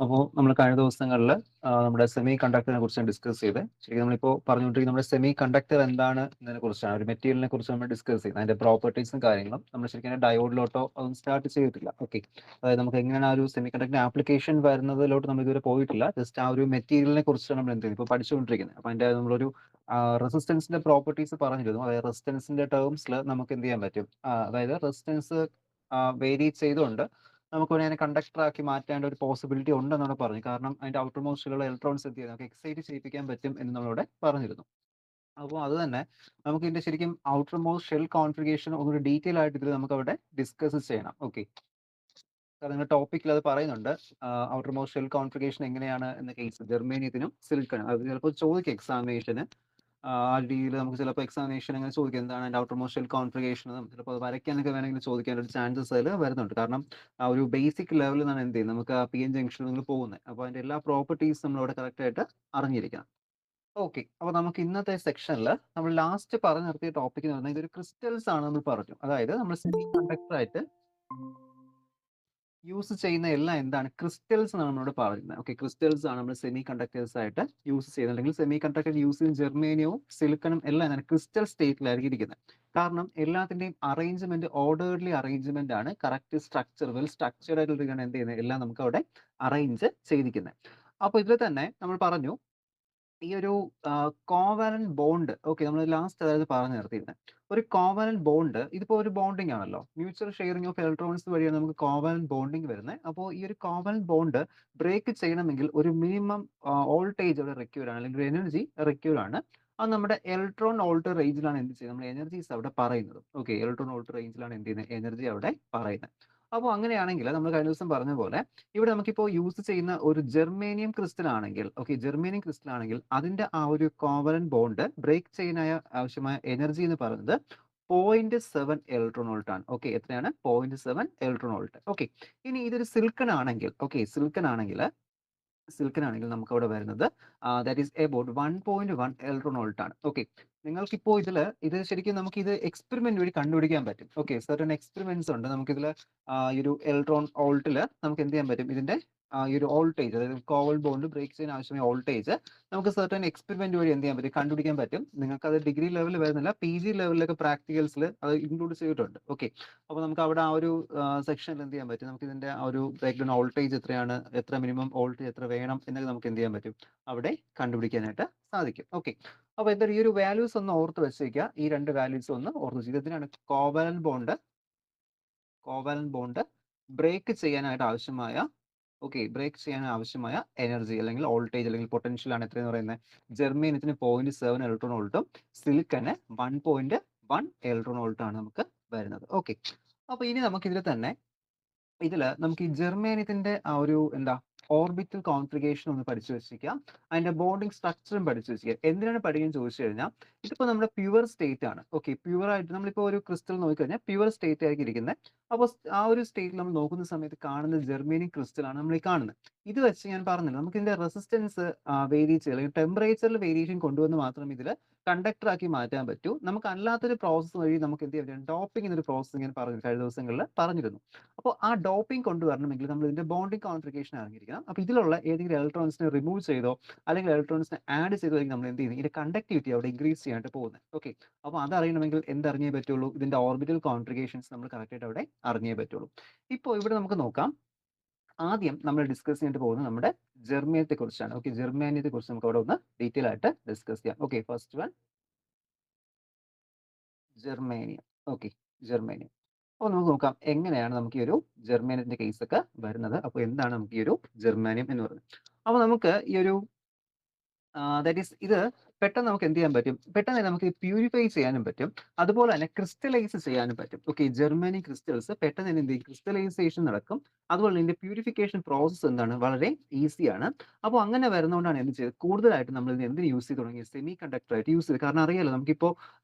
അപ്പോൾ നമ്മൾ കഴിഞ്ഞ ദിവസങ്ങളിൽ നമ്മുടെ സെമി കണ്ടക്ടറിനെ കുറിച്ച് ഡിസ്കസ് ചെയ്ത് ശരിക്കും നമ്മളിപ്പോൾ പറഞ്ഞുകൊണ്ടിരിക്കുന്ന നമ്മുടെ സെമി കണ്ടക്ടർ എന്താണ് എന്നതിനെ കുറിച്ചാണ്, ഒരു മെറ്റീരിയലിനെ കുറിച്ച് നമ്മൾ ഡിസ്കസ് ചെയ്യുന്നത്. അതിന്റെ പ്രോപ്പർട്ടീസും കാര്യങ്ങളും നമ്മൾ ശരിക്കും ഡയോഡിലോട്ടോ അതൊന്നും സ്റ്റാർട്ട് ചെയ്തിട്ടില്ല. ഓക്കെ, അതായത് നമുക്ക് എങ്ങനെയാണ് ആ ഒരു സെമി കണ്ടക്ടർ ആപ്ലിക്കേഷൻ വരുന്നതിലോട്ട് നമ്മൾ ഇതുവരെ പോയിട്ടില്ല. ജസ്റ്റ് ആ ഒരു മെറ്റീരിയലിനെ കുറിച്ചാണ് നമ്മൾ എന്ത് ഇപ്പോൾ പഠിച്ചുകൊണ്ടിരിക്കുന്നത്. അപ്പോൾ അതിന്റെ നമ്മളൊരു റെസിസ്റ്റൻസിന്റെ പ്രോപ്പർട്ടീസ് പറഞ്ഞിരുന്നു. അതായത് റെസിസ്റ്റൻസിന്റെ ടേംസിൽ നമുക്ക് എന്ത് ചെയ്യാൻ പറ്റും, അതായത് റെസിസ്റ്റൻസ് വേരി ചെയ്തുകൊണ്ട് നമുക്ക് അതിനെ കണ്ടക്ടർ ആക്കി മാറ്റേണ്ട ഒരു പോസിബിലിറ്റി ഉണ്ടെന്നാണ് പറഞ്ഞു. കാരണം അതിന്റെ ഔട്ടർ മോസ്റ്റിലുള്ള ഇലക്ട്രോൺസ് എന്ത് ചെയ്യാം, നമുക്ക് എക്സൈറ്റ് ചെയ്യിപ്പിക്കാൻ പറ്റും എന്ന് നമ്മളിവിടെ പറഞ്ഞിരുന്നു. അപ്പോൾ അത് തന്നെ നമുക്ക് ഇതിന്റെ ശരിക്കും ഔട്ടർ മോസ്റ്റ് ഷെൽ കോൺഫിഗറേഷൻ ഒന്നുകൂടി ഡീറ്റെയിൽ ആയിട്ട് ഇതിൽ നമുക്ക് അവിടെ ഡിസ്കസ് ചെയ്യണം. ഓക്കെ, കാരണം ടോപ്പിക്കിൽ അത് പറയുന്നുണ്ട്. ഔട്ടർ മോസ്റ്റ് ഷെൽ കോൺഫിഗറേഷൻ എങ്ങനെയാണ് എന്ന കേസ് ജർമ്മേനിയത്തിനും സിലിക്കണും അത് ചിലപ്പോൾ ചോദിക്കും എക്സാമിനേഷന്. ആ രീതിയിൽ നമുക്ക് ചിലപ്പോൾ എക്സാമിനേഷൻ അങ്ങനെ ചോദിക്കും, എന്താണ് അതിന്റെ ഔട്ടർ മോസ്റ്റ് ഷെൽ കോൺഫിഗറേഷൻ എന്നും ചിലപ്പോൾ അത് വരയ്ക്കാനൊക്കെ വേണമെങ്കിൽ ചോദിക്കാൻ ഒരു ചാൻസസ് അതിൽ വരുന്നുണ്ട്. കാരണം ആ ഒരു ബേസിക് ലെവലിൽ നിന്നാണ് എന്ത് ചെയ്യും നമുക്ക് ആ പി എൻ ജംഗ്ഷനിൽ നിങ്ങൾ പോകുന്നത്. അപ്പോൾ അതിന്റെ എല്ലാ പ്രോപ്പർട്ടീസ് നമ്മൾ അവിടെ കറക്റ്റ് ആയിട്ട് അറിഞ്ഞിരിക്കണം. ഓക്കെ, അപ്പോൾ നമുക്ക് ഇന്നത്തെ സെക്ഷനിൽ നമ്മൾ ലാസ്റ്റ് പറഞ്ഞു നിർത്തിയ ടോപ്പിക് എന്ന് പറഞ്ഞാൽ ഇതൊരു ക്രിസ്റ്റൽസ് ആണ് നമ്മൾ പറഞ്ഞു. അതായത് നമ്മൾ സെമി കണ്ടക്ടർ ആയിട്ട് യൂസ് ചെയ്യുന്ന എല്ലാം എന്താണ്, ക്രിസ്റ്റൽസ് എന്നാണ് നമ്മളോട് പറയുന്നത്. ഓക്കെ, ക്രിസ്റ്റൽസ് ആണ് നമ്മൾ സെമി കണ്ടക്ടേഴ്സ് ആയിട്ട് യൂസ് ചെയ്യുന്നത്. അല്ലെങ്കിൽ സെമി കണ്ടക്ടർ യൂസ് ചെയ്യുന്ന ജെർമേനിയവും സിലിക്കണും എല്ലാം എന്താണ് ക്രിസ്റ്റൽ സ്റ്റേറ്റിലായിരിക്കും ഇരിക്കുന്നത്. കാരണം എല്ലാത്തിന്റെയും അറേഞ്ച്മെന്റ് ഓർഡർലി അറേഞ്ച്മെന്റ് ആണ്, കറക്റ്റ് സ്ട്രക്ചർ വെൽ സ്ട്രക്ചർഡ് ആയിട്ടുള്ള എന്ത് ചെയ്യുന്നത് എല്ലാം നമുക്ക് അവിടെ അറേഞ്ച് ചെയ്തിരിക്കുന്നത്. അപ്പോൾ ഇതിൽ തന്നെ നമ്മൾ പറഞ്ഞു ഈ ഒരു കോവാലന്റ് ബോണ്ട്. ഓക്കെ, നമ്മൾ ലാസ്റ്റ് അതായത് പറഞ്ഞു നിർത്തിയിരുന്നത് ഒരു കോവാലന്റ് ബോണ്ട്. ഇതിപ്പോ ഒരു ബോണ്ടിങ് ആണല്ലോ, മ്യൂച്വൽ ഷെയറിംഗ് ഓഫ് ഇലക്ട്രോൺസ് വഴിയാണ് നമുക്ക് കോവാലന്റ് ബോണ്ടിങ് വരുന്നത്. അപ്പോൾ ഈ ഒരു കോവാലന്റ് ബോണ്ട് ബ്രേക്ക് ചെയ്യണമെങ്കിൽ ഒരു മിനിമം വോൾട്ടേജ് അവിടെ റിക്യൂർ ആണ്, അല്ലെങ്കിൽ ഒരു എനർജി റിക്യൂർ ആണ്. അത് നമ്മുടെ ഇലക്ട്രോൺ വോൾട്ട് റേഞ്ചിലാണ് എന്ത് ചെയ്യുന്നത്, നമ്മൾ എനർജീസ് അവിടെ പറയുന്നത്. ഓക്കെ, ഇലക്ട്രോൺ വോൾട്ട് റേഞ്ചിലാണ് എന്ത് ചെയ്യുന്നത് എനർജി അവിടെ പറയുന്നത്. അപ്പോൾ അങ്ങനെയാണെങ്കിൽ നമ്മൾ കഴിഞ്ഞ ദിവസം പറഞ്ഞ പോലെ ഇവിടെ നമുക്കിപ്പോൾ യൂസ് ചെയ്യുന്ന ഒരു ജെർമേനിയം ക്രിസ്റ്റൽ ആണെങ്കിൽ, ഓക്കെ, ജെർമേനിയം ക്രിസ്റ്റൽ ആണെങ്കിൽ അതിന്റെ ആ ഒരു കോവലന്റ് ബോണ്ട് ബ്രേക്ക് ചെയ്യാനായ ആവശ്യമായ എനർജി എന്ന് പറയുന്നത് 0.7 ഇലക്ട്രോൺ വോൾട്ട് ആണ്. ഓക്കെ, എത്രയാണ് 0.7 ഇലക്ട്രോൺ വോൾട്ട്. ഓക്കെ, ഇനി ഇതൊരു സിൽക്കൺ ആണെങ്കിൽ, ഓക്കെ, സിൽക്കൻ ആണെങ്കിൽ നമുക്ക് അവിടെ വരുന്നത് that is about 1.1 electron volt ആണ്. ഓക്കെ, നിങ്ങൾക്കിപ്പോ ഇത് ശരിക്കും നമുക്ക് ഇത് എക്സ്പെരിമെന്റ് വഴി കണ്ടുപിടിക്കാൻ പറ്റും. ഓക്കെ, സർട്ടൺ എക്സ്പെരിമെന്റ്സ് ഉണ്ട് നമുക്ക് ഇതിൽ. ഈ ഒരു ഇലക്ട്രോൺ വോൾട്ടിൽ നമുക്ക് എന്ത് ചെയ്യാൻ പറ്റും, ഇതിന്റെ ഈ ഒരു വോൾട്ടേജ്, അതായത് കോവൽ ബോണ്ട് ബ്രേക്ക് ചെയ്യാൻ ആവശ്യമായ വോൾട്ടേജ് നമുക്ക് സർട്ടൺ എക്സ്പെരിമെന്റ് വഴി എന്ത് ചെയ്യാൻ പറ്റും, കണ്ടുപിടിക്കാൻ പറ്റും. നിങ്ങൾക്ക് അത് ഡിഗ്രി ലെവലിൽ വരുന്നില്ല, PG ലെവലിലൊക്കെ പ്രാക്ടിക്കൽസിൽ അത് ഇൻക്ലൂഡ് ചെയ്തിട്ടുണ്ട്. ഓക്കെ, അപ്പോൾ നമുക്ക് അവിടെ ആ ഒരു സെക്ഷനിൽ എന്ത് ചെയ്യാൻ പറ്റും, നമുക്ക് ഇതിന്റെ ആ ഒരു ബ്രേക്ക് ഡൗൺ വോൾട്ടേജ് എത്രയാണ്, എത്ര മിനിമം വോൾട്ടേജ് എത്ര വേണം എന്നൊക്കെ നമുക്ക് എന്ത് ചെയ്യാൻ പറ്റും, അവിടെ കണ്ടുപിടിക്കാനായിട്ട് സാധിക്കും. ഓക്കെ, അപ്പോൾ എന്തായാലും ഈ ഒരു വാല്യൂസ് ഒന്ന് ഓർത്ത് വെച്ചേക്കുക. ഈ രണ്ട് വാല്യൂസ് ഒന്ന് ഓർത്ത് വെച്ചേക്കുക. ഇതിനാണ് കോവാലന്റ് ബോണ്ട് ബ്രേക്ക് ചെയ്യാനായിട്ട് ആവശ്യമായ, ഓക്കെ, ബ്രേക്ക് ചെയ്യാൻ ആവശ്യമായ എനർജി അല്ലെങ്കിൽ വോൾട്ടേജ് അല്ലെങ്കിൽ പൊട്ടൻഷ്യൽ ആണ് എത്രയെന്ന് പറയുന്നത്. ജെർമേനിയത്തിന് 0.7 ഇലക്ട്രോൺ വോൾട്ടും സിലിക്കന് 1.1 ഇലക്ട്രോൺ വോൾട്ടും ആണ് നമുക്ക് വരുന്നത്. ഓക്കെ, അപ്പൊ ഇനി നമുക്ക് നമുക്ക് ഈ ജെർമേനിയത്തിന്റെ ആ ഒരു എന്താ ഓർബിറ്റൽ കോൺഫിഗറേഷൻ ഒന്ന് പഠിച്ചു വെച്ചിരിക്കാം. അതിന്റെ ബോണ്ടിങ് സ്ട്രക്ചറും പഠിച്ചു വെച്ചിരിക്കുക. എന്തിനാണ് പഠിക്കാൻ ചോദിച്ചു കഴിഞ്ഞാൽ ഇതിപ്പോ നമ്മുടെ പ്യുവർ സ്റ്റേറ്റ് ആണ്. ഓക്കെ, പ്യുവർ ആയിട്ട് നമ്മളിപ്പോ ഒരു ക്രിസ്റ്റൽ നോക്കിക്കഴിഞ്ഞാൽ പ്യുവർ സ്റ്റേറ്റ് ആയിരിക്കും ഇരിക്കുന്നത്. അപ്പോൾ ആ ഒരു സ്റ്റേറ്റിൽ നമ്മൾ നോക്കുന്ന സമയത്ത് കാണുന്ന ജെർമേനിയം ക്രിസ്റ്റൽ ആണ് നമ്മൾ ഈ കാണുന്നത്. ഇത് വെച്ച് ഞാൻ പറഞ്ഞില്ല, നമുക്ക് ഇതിന്റെ റെസിസ്റ്റൻസ് വേരി ചെയ്യുക അല്ലെങ്കിൽ ടെമ്പറേച്ചറിൽ വേരിയേഷൻ കൊണ്ടുവന്ന് മാത്രം ഇതിൽ കണ്ടക്ടർ ആക്കി മാറ്റാൻ പറ്റൂ. നമുക്ക് അല്ലാത്തൊരു പ്രോസസ്സ് വഴി നമുക്ക് എന്ത് ചെയ്യാൻ പറ്റും, ഡോപ്പിംഗ് എന്നൊരു പ്രോസസ്സ് ഞാൻ പറഞ്ഞു കഴിഞ്ഞ ദിവസങ്ങളിൽ പറഞ്ഞിരുന്നു. അപ്പോൾ ആ ഡോപ്പിംഗ് കൊണ്ടുവരണമെങ്കിൽ നമ്മൾ ഇതിന്റെ ബോണ്ടിങ് കോൺഫിഗറേഷൻ അറിഞ്ഞിരിക്കണം. അപ്പോൾ ഇതിലുള്ള ഏതെങ്കിലും ഇലക്ട്രോൺസിനെ റിമൂവ് ചെയ്തോ അല്ലെങ്കിൽ ഇലക്ട്രോൺസിനെ ആഡ് ചെയ്തോ നമ്മൾ എന്ത് ചെയ്യുന്നത്, ഇതിന്റെ കണ്ടക്ടിവിറ്റി അവിടെ ഇൻക്രീസ് ചെയ്യാനായിട്ട് പോകുന്നത്. ഓക്കെ, അപ്പോൾ അതറിയണമെങ്കിൽ എന്തറിഞ്ഞേ പറ്റുള്ളൂ, ഇതിന്റെ ഓർബിറ്റൽ കോൺഫിഗറേഷൻസ് നമ്മൾ കറക്റ്റ് ആയിട്ട് അവിടെ അറിഞ്ഞേ പറ്റുള്ളൂ. ഇപ്പോൾ ഇവിടെ നമുക്ക് നോക്കാം. ആദ്യം നമ്മൾ ഡിസ്കസ് ചെയ്തിട്ട് പോകുന്നത് നമ്മുടെ ജെർമേനിയത്തെ കുറിച്ചാണ്. ഓക്കെ, ജെർമേനിയത്തെ കുറിച്ച് നമുക്ക് അവിടെ ഒന്ന് ഡീറ്റെയിൽ ആയിട്ട് ഡിസ്കസ് ചെയ്യാം. Okay, first one germanium. Okay, germanium. അപ്പോൾ നമുക്ക് നോക്കാം എങ്ങനെയാണ് നമുക്ക് ഈ ഒരു ജെർമേനിയത്തിന്റെ കേസ് ഒക്കെ വരുന്നത്. അപ്പോൾ എന്താണ് നമുക്ക് ഈ ഒരു ജെർമാനിയം എന്ന് പറയുന്നത്. അപ്പോൾ നമുക്ക് ഈ ഒരു ദാറ്റ് ഈസ് ഇത് പെട്ടെന്ന് നമുക്ക് എന്ത് ചെയ്യാൻ പറ്റും, പെട്ടെന്ന് തന്നെ നമുക്ക് പ്യൂരിഫൈ ചെയ്യാനും പറ്റും, അതുപോലെ തന്നെ ക്രിസ്റ്റലൈസ് ചെയ്യാനും പറ്റും. ഓക്കെ, ജെർമനി ക്രിസ്റ്റൽസ് പെട്ടെന്ന് തന്നെ എന്ത് ചെയ്യും, ക്രിസ്റ്റലൈസേഷൻ നടക്കും. അതുപോലെ ഇതിന്റെ പ്യൂരിഫിക്കേഷൻ പ്രോസസ്സ് എന്താണ്, വളരെ ഈസിയാണ്. അപ്പോൾ അങ്ങനെ വരുന്നതുകൊണ്ടാണ് എന്ത് ചെയ്തത്, കൂടുതലായിട്ട് നമ്മൾ ഇത് എന്തിന് യൂസ് ചെയ്ത് തുടങ്ങി, സെമി കണ്ടക്ടർ ആയിട്ട് യൂസ് ചെയ്ത്. കാരണം അറിയാലോ നമുക്കിപ്പോൾ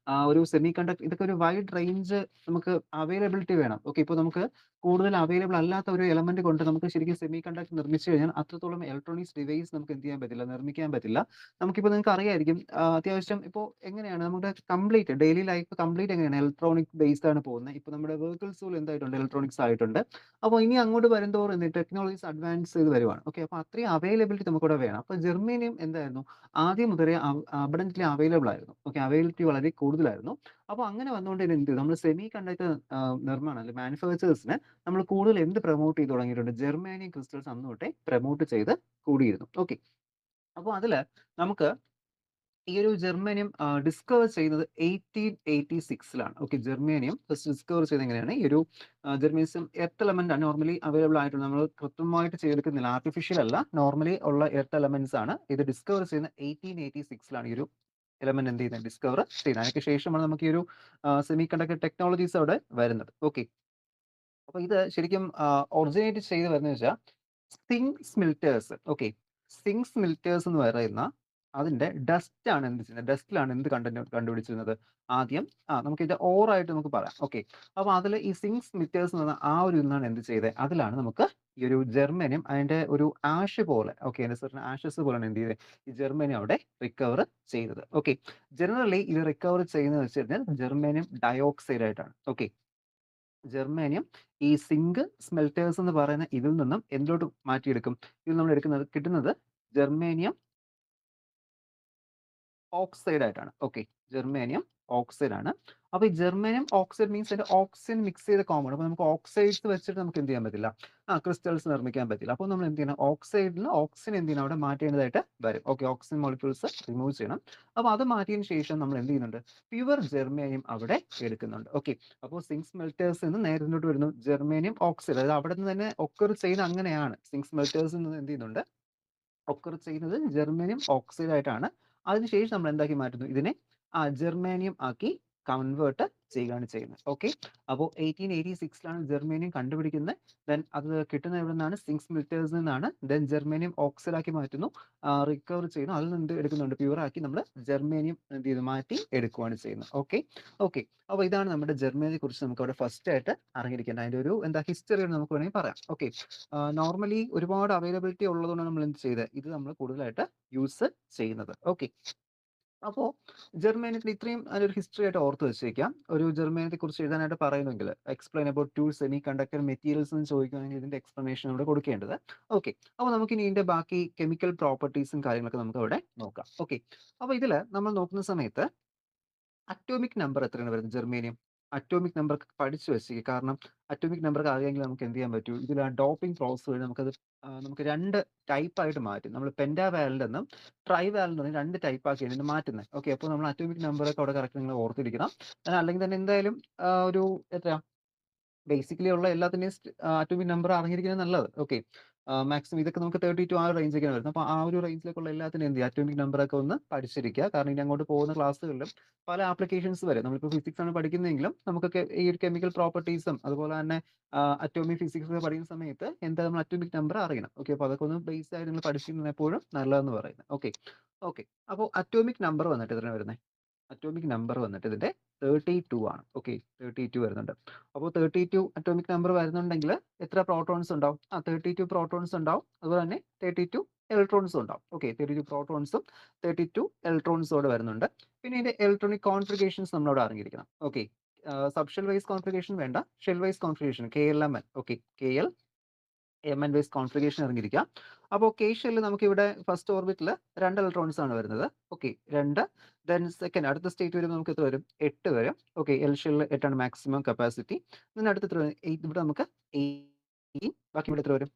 ഒരു സെമി കണ്ടക്ടർ ഇതൊക്കെ ഒരു വൈഡ് റേഞ്ച് നമുക്ക് അവൈലബിലിറ്റി വേണം. ഓക്കെ, ഇപ്പോൾ നമുക്ക് കൂടുതൽ അവൈലബിൾ അല്ലാത്ത ഒരു എലമെന്റ് കൊണ്ട് നമുക്ക് ശരിക്കും സെമി കണ്ടക്ടർ നിർമ്മിച്ചു കഴിഞ്ഞാൽ അത്രത്തോളം ഇലക്ട്രോണിക്സ് ഡിവൈസ് നമുക്ക് എന്ത് ചെയ്യാൻ പറ്റില്ല, നിർമ്മിക്കാൻ പറ്റില്ല. നമുക്കിപ്പോൾ നിങ്ങൾക്ക് അറിയായിരിക്കും അത്യാവശ്യം ഇപ്പോൾ എങ്ങനെയാണ് നമ്മുടെ കംപ്ലീറ്റ് ഡെയിലി ലൈഫ് കംപ്ലീറ്റ് എങ്ങനെയാണ് ഇലക്ട്രോണിക് ബേസ്ഡ് ആണ് പോകുന്നത്. ഇപ്പോൾ നമ്മുടെ വെഹിക്കിൾസ് പോലും എന്തായിട്ടുണ്ട് ഇലക്ട്രോണിക്സ് ആയിട്ടുണ്ട്. അപ്പോൾ ഇനി അങ്ങോട്ട് വരുന്തോറും എന്ത് ടെക്നോളജീസ് അഡ്വാൻസ് ചെയ്ത് വരുവാണ്. ഓക്കെ, അപ്പോൾ അത്രയും അവൈലബിലിറ്റി നമുക്കിവിടെ വേണം. അപ്പോൾ ജർമ്മേനിയം എന്തായിരുന്നു ആദ്യം മുതലേ അബണ്ടന്റ്ലി അവൈലബിൾ ആയിരുന്നു. ഓക്കെ, അവൈലബിലിറ്റി വളരെ കൂടുതലായിരുന്നു. അപ്പോൾ അങ്ങനെ വന്നുകൊണ്ട് തന്നെ എന്ത് നമ്മൾ സെമി കണ്ടക്ടർ നിർമ്മാണം അല്ലെങ്കിൽ മാനുഫാക്ചേഴ്സിന് നമ്മൾ കൂടുതൽ എന്ത് പ്രൊമോട്ട് ചെയ്ത് തുടങ്ങിയിട്ടുണ്ട്, ജർമ്മേനിയം ക്രിസ്റ്റൽസ് അന്ന് തൊട്ടേ പ്രൊമോട്ട് ചെയ്ത് കൂടിയിരുന്നു. ഓക്കെ, അപ്പോൾ അതിൽ നമുക്ക് ഈ ഒരു ജർമ്മേനിയം ഡിസ്കവർ ചെയ്യുന്നത് 1886 ഓക്കെ, ജർമ്മേനിയം ഫസ്റ്റ് ഡിസ്കവർ ചെയ്ത് എങ്ങനെയാണ് ഈ ഒരു ജർമ്മേനിയം എർത്ത് എലമെന്റ് ആണ് നോർമലി അവൈലബിൾ ആയിട്ടുള്ള, നമ്മൾ കൃത്യമായിട്ട് ചെയ്തെടുക്കുന്നില്ല, ആർട്ടിഫിഷ്യൽ അല്ല, നോർമലി ഉള്ള എർത്ത് എലമെന്റ്സ് ആണ്. ഇത് ഡിസ്കവർ ചെയ്യുന്ന 1886 ഈ ഒരു എലമെന്റ് എന്ത് ചെയ്യുന്നത് ഡിസ്കവർ ചെയ്യുന്നത്. അതിന് ശേഷമാണ് നമുക്ക് ഈ ഒരു സെമി കണ്ടക്ടർ ടെക്നോളജീസ് അവിടെ വരുന്നത്. ഓക്കെ, അപ്പൊ ഇത് ശരിക്കും ഒറിജിനേറ്റ് ചെയ്ത് വരുന്നത് വെച്ചാൽ സിങ്ക് സ്മിൽറ്റേഴ്സ്. ഓക്കെ, സിങ്ക് സ്മിൽറ്റേഴ്സ് എന്ന് പറയുന്ന അതിന്റെ ഡസ്റ്റ് ആണ് എന്ത് ചെയ്യുന്നത്, ഡസ്റ്റിലാണ് എന്ത് കണ്ടുപിടിച്ചിരുന്നത് ആദ്യം. നമുക്ക് ഇത് ഓറായിട്ട് നമുക്ക് പറയാം. ഓക്കെ, അപ്പൊ അതിൽ ഈ സിങ്ക് സ്മിൽറ്റേഴ്സ് എന്ന് പറഞ്ഞാൽ ആ ഒരു ഇന്നാണ് എന്ത് ചെയ്തത്, അതിലാണ് നമുക്ക് ഈ ഒരു ജർമ്മേനിയം അതിന്റെ ഒരു ആഷ് പോലെ, ഓക്കെ, അതിന്റെ certain ആഷസ് പോലെയാണ് എന്ത് ചെയ്തത് ഈ ജർമ്മേനിയം അവിടെ റിക്കവർ ചെയ്തത്. ഓക്കെ, ജനറലി ഇത് റിക്കവർ ചെയ്യുന്നത് വെച്ച് കഴിഞ്ഞാൽ ജർമ്മേനിയം ഡയോക്സൈഡ് ആയിട്ടാണ്. ഓക്കെ, ജർമ്മേനിയം ഈ സിങ്ക് സ്മെൽറ്റേഴ്സ് എന്ന് പറയുന്ന ഇതിൽ നിന്നും എന്തിലോട്ട് മാറ്റിയെടുക്കും, ഇതിൽ നമ്മൾ എടുക്കുന്നത് കിട്ടുന്നത് ജർമ്മേനിയം ഓക്സൈഡ് ആയിട്ടാണ്. ഓക്കെ, ജർമ്മേനിയം ഓക്സൈഡ് ആണ്. അപ്പൊ ഈ ജർമ്മേനിയം ഓക്സൈഡ് മീൻസ് അതിന്റെ ഓക്സിജൻ മിക്സ് ചെയ്ത കോമ്പൗണ്ട്. അപ്പൊ നമുക്ക് ഓക്സൈഡ്സ് വെച്ചിട്ട് നമുക്ക് എന്ത് ചെയ്യാൻ പറ്റില്ല, ക്രിസ്റ്റൽസ് നിർമ്മിക്കാൻ പറ്റില്ല. അപ്പോൾ നമ്മൾ എന്ത് ചെയ്യണം, ഓക്സൈഡിൽ ഓക്സിജൻ എന്ത് ചെയ്യണം അവിടെ മാറ്റേണ്ടതായിട്ട് വരും. ഓക്കെ, ഓക്സിജൻ മോളിക്യൂൾസ് റിമൂവ് ചെയ്യണം. അപ്പോൾ അത് മാറ്റിയതിന് ശേഷം നമ്മൾ എന്ത് ചെയ്യുന്നുണ്ട്, പ്യുവർ ജർമ്മേനിയം അവിടെ എടുക്കുന്നുണ്ട്. ഓക്കെ, അപ്പോൾ സിങ്ക് സ്മെൽറ്റേഴ്സ് നിന്ന് നേരെ ഇങ്ങോട്ട് വരുന്നു ജർമ്മേനിയം ഓക്സൈഡ്. അതായത് അവിടെ നിന്ന് തന്നെ ഒക്കർ ചെയ്യുന്ന അങ്ങനെയാണ്. സിങ്ക് സ്മെൽറ്റേഴ്സ് നിന്ന് എന്ത് ചെയ്യുന്നുണ്ട്, ഒക്കർ ചെയ്യുന്നത് ജർമ്മേനിയം ഓക്സൈഡ് ആയിട്ടാണ്. അതിനുശേഷം നമ്മൾ എന്താക്കി മാറ്റുന്നു, ഇതിനെ ജർമ്മേനിയം ആക്കി കൺവേർട്ട് ചെയ്യുകയാണ് ചെയ്യുന്നത്. ഓക്കെ, അപ്പോൾ 1886 ജർമ്മേനിയം കണ്ടുപിടിക്കുന്നത്. ദെൻ അത് കിട്ടുന്ന എവിടെ നിന്നാണ്, സിങ്ക് സ്മിൽറ്റേഴ്സ് നിന്നാണ്. ദെൻ ജർമ്മേനിയം ഓക്സൈഡ് ആക്കി മാറ്റുന്നു, റിക്കവർ ചെയ്യുന്നു, അതിൽ നിന്ന് എടുക്കുന്നുണ്ട്, പ്യൂർ ആക്കി നമ്മൾ ജർമ്മേനിയം എന്ത് ചെയ്ത് മാറ്റി എടുക്കുകയാണ് ചെയ്യുന്നത്. ഓക്കെ, ഓക്കെ, അപ്പോൾ ഇതാണ് നമ്മുടെ ജർമ്മനിയെ കുറിച്ച് നമുക്ക് അവിടെ ഫസ്റ്റ് ആയിട്ട് അറിഞ്ഞിരിക്കേണ്ടത്. അതിന്റെ ഒരു എന്താ ഹിസ്റ്ററി നമുക്ക് വേണമെങ്കിൽ പറയാം. ഓക്കെ, നോർമലി ഒരുപാട് അവൈലബിലിറ്റി ഉള്ളതുകൊണ്ട് നമ്മൾ എന്ത് ചെയ്ത് ഇത് നമ്മൾ കൂടുതലായിട്ട് യൂസ് ചെയ്യുന്നത്. ഓക്കെ, അപ്പോൾ ജർമ്മേനിയത്തിൽ ഇത്രയും അതിനൊരു ഹിസ്റ്ററി ആയിട്ട് ഓർത്ത് വെച്ചേക്കാം. ഒരു ജർമ്മേനിയത്തെ കുറിച്ച് എഴുതാനായിട്ട് പറയുന്നെങ്കിൽ explain about two semiconductor materials എന്ന് ചോദിക്കുകയാണെങ്കിൽ ഇതിന്റെ എക്സ്പ്ലനേഷൻ അവിടെ കൊടുക്കേണ്ടത്. ഓക്കെ, അപ്പോൾ നമുക്ക് ഇനി ഇതിന്റെ ബാക്കി കെമിക്കൽ പ്രോപ്പർട്ടീസും കാര്യങ്ങളൊക്കെ നമുക്ക് അവിടെ നോക്കാം. ഓക്കെ, അപ്പോൾ ഇതിൽ നമ്മൾ നോക്കുന്ന സമയത്ത് അറ്റോമിക് നമ്പർ എത്രയാണ് വരുന്നത് ജർമ്മേനിയം, അറ്റോമിക് നമ്പർ പഠിച്ചു വെച്ചേക്കുക. കാരണം അറ്റോമിക് നമ്പർ അറിയാമെങ്കിൽ നമുക്ക് എന്ത് ചെയ്യാൻ പറ്റൂ, ഇതിൽ ആ ഡോപ്പിംഗ് പ്രോസസ് വഴി നമുക്കത് നമുക്ക് രണ്ട് ടൈപ്പ് ആയിട്ട് മാറ്റും. നമ്മൾ പെൻഡാവാലന്റ് എന്നും ട്രൈ വാലന്റ് എന്നും രണ്ട് ടൈപ്പ് ആക്കിയാണ് ഇത് മാറ്റുന്നത്. ഓക്കെ, അപ്പോൾ നമ്മൾ അറ്റോമിക് നമ്പർ ഒക്കെ അവിടെ കറക്റ്റ് നിങ്ങൾ ഓർത്തിരിക്കണം. അല്ലെങ്കിൽ തന്നെ എന്തായാലും ഒരു എത്ര ബേസിക്കലി ഉള്ള എല്ലാത്തിന്റെയും അറ്റോമിക് നമ്പർ അറിഞ്ഞിരിക്കുന്നത് നല്ലത്. ഓക്കെ, മാക്സിമം ഇതൊക്കെ നമുക്ക് 32 ആ ഒരു റേഞ്ചൊക്കെയാണ് വരുന്നത്. അപ്പോൾ ആ ഒരു റേഞ്ചിലേക്കുള്ള എല്ലാത്തിനും എന്ത് ചെയ്യുക, അറ്റോമിക് നമ്പറൊക്കെ ഒന്ന് പഠിച്ചിരിക്കുക. കാരണം ഇനി അങ്ങോട്ട് പോകുന്ന ക്ലാസ്സുകളിലും പല ആപ്ലിക്കേഷൻസ് വരും. നമ്മളിപ്പോൾ ഫിസിക്സ് ആണ് പഠിക്കുന്നതെങ്കിലും നമുക്കൊക്കെ ഈ ഒരു കെമിക്കൽ പ്രോപ്പർട്ടീസും അതുപോലെ തന്നെ അറ്റോമിക് ഫിസിക്സ് ഒക്കെ പഠിക്കുന്ന സമയത്ത് എന്താ നമ്മൾ അറ്റോമിക് നമ്പർ അറിയണം. ഓക്കെ, അപ്പോൾ അതൊക്കെ ഒന്ന് ബേസ് ആയിട്ട് നിങ്ങൾ പഠിച്ചിരുന്നത് എപ്പോഴും നല്ലതെന്ന് പറയുന്നത്. ഓക്കെ, ഓക്കെ, അപ്പോൾ അറ്റോമിക് നമ്പർ വന്നിട്ട് എത്രയാണ് വരുന്നത്, അറ്റോമിക് നമ്പർ വന്നിട്ട് ഇതിന്റെ 32 ആണ്. ഓക്കെ, 32 വരുന്നുണ്ട്. അപ്പോൾ 32 അറ്റോമിക് നമ്പർ വരുന്നുണ്ടെങ്കിൽ എത്ര പ്രോട്ടോൺസ് ഉണ്ടാവും, 32 പ്രോട്ടോൺസ് ഉണ്ടാവും. അതുപോലെ തന്നെ 32 ഇലക്ട്രോൺസും ഉണ്ടാവും. ഓക്കെ, 32 പ്രോട്ടോൺസും 32 ഇലക്ട്രോൺസോടെ വരുന്നുണ്ട്. പിന്നെ ഇതിന്റെ ഇലക്ട്രോണിക് കോൺഫിഗറേഷൻസ് നമ്മളവിടെ അറിഞ്ഞിരിക്കണം. ഓക്കെ, സബ് വൈസ് കോൺഫിഗറേഷൻ വേണ്ട, shell wise configuration KLMN. Okay, KLMN wise configuration അറിഞ്ഞിരിക്കാം. അപ്പോൾ കെ ഷെല്ലിൽ നമുക്ക് ഇവിടെ ഫസ്റ്റ് ഓർബിറ്റിൽ 2 ഇലക്ട്രോൺസ് ആണ് വരുന്നത്. ഓക്കെ, 2. ദെൻ സെക്കൻഡ് അടുത്ത സ്റ്റേറ്റ് വരുമ്പോൾ നമുക്ക് എത്ര വരും, 8 വരും. ഓക്കെ, എൽ ഷെല്ലിൽ 8ആണ് മാക്സിമം കപ്പാസിറ്റി. ദെൻ അടുത്ത എത്ര വരും, 8. ഇവിടെ നമുക്ക് 18. ബാക്കി ഇവിടെ എത്ര വരും,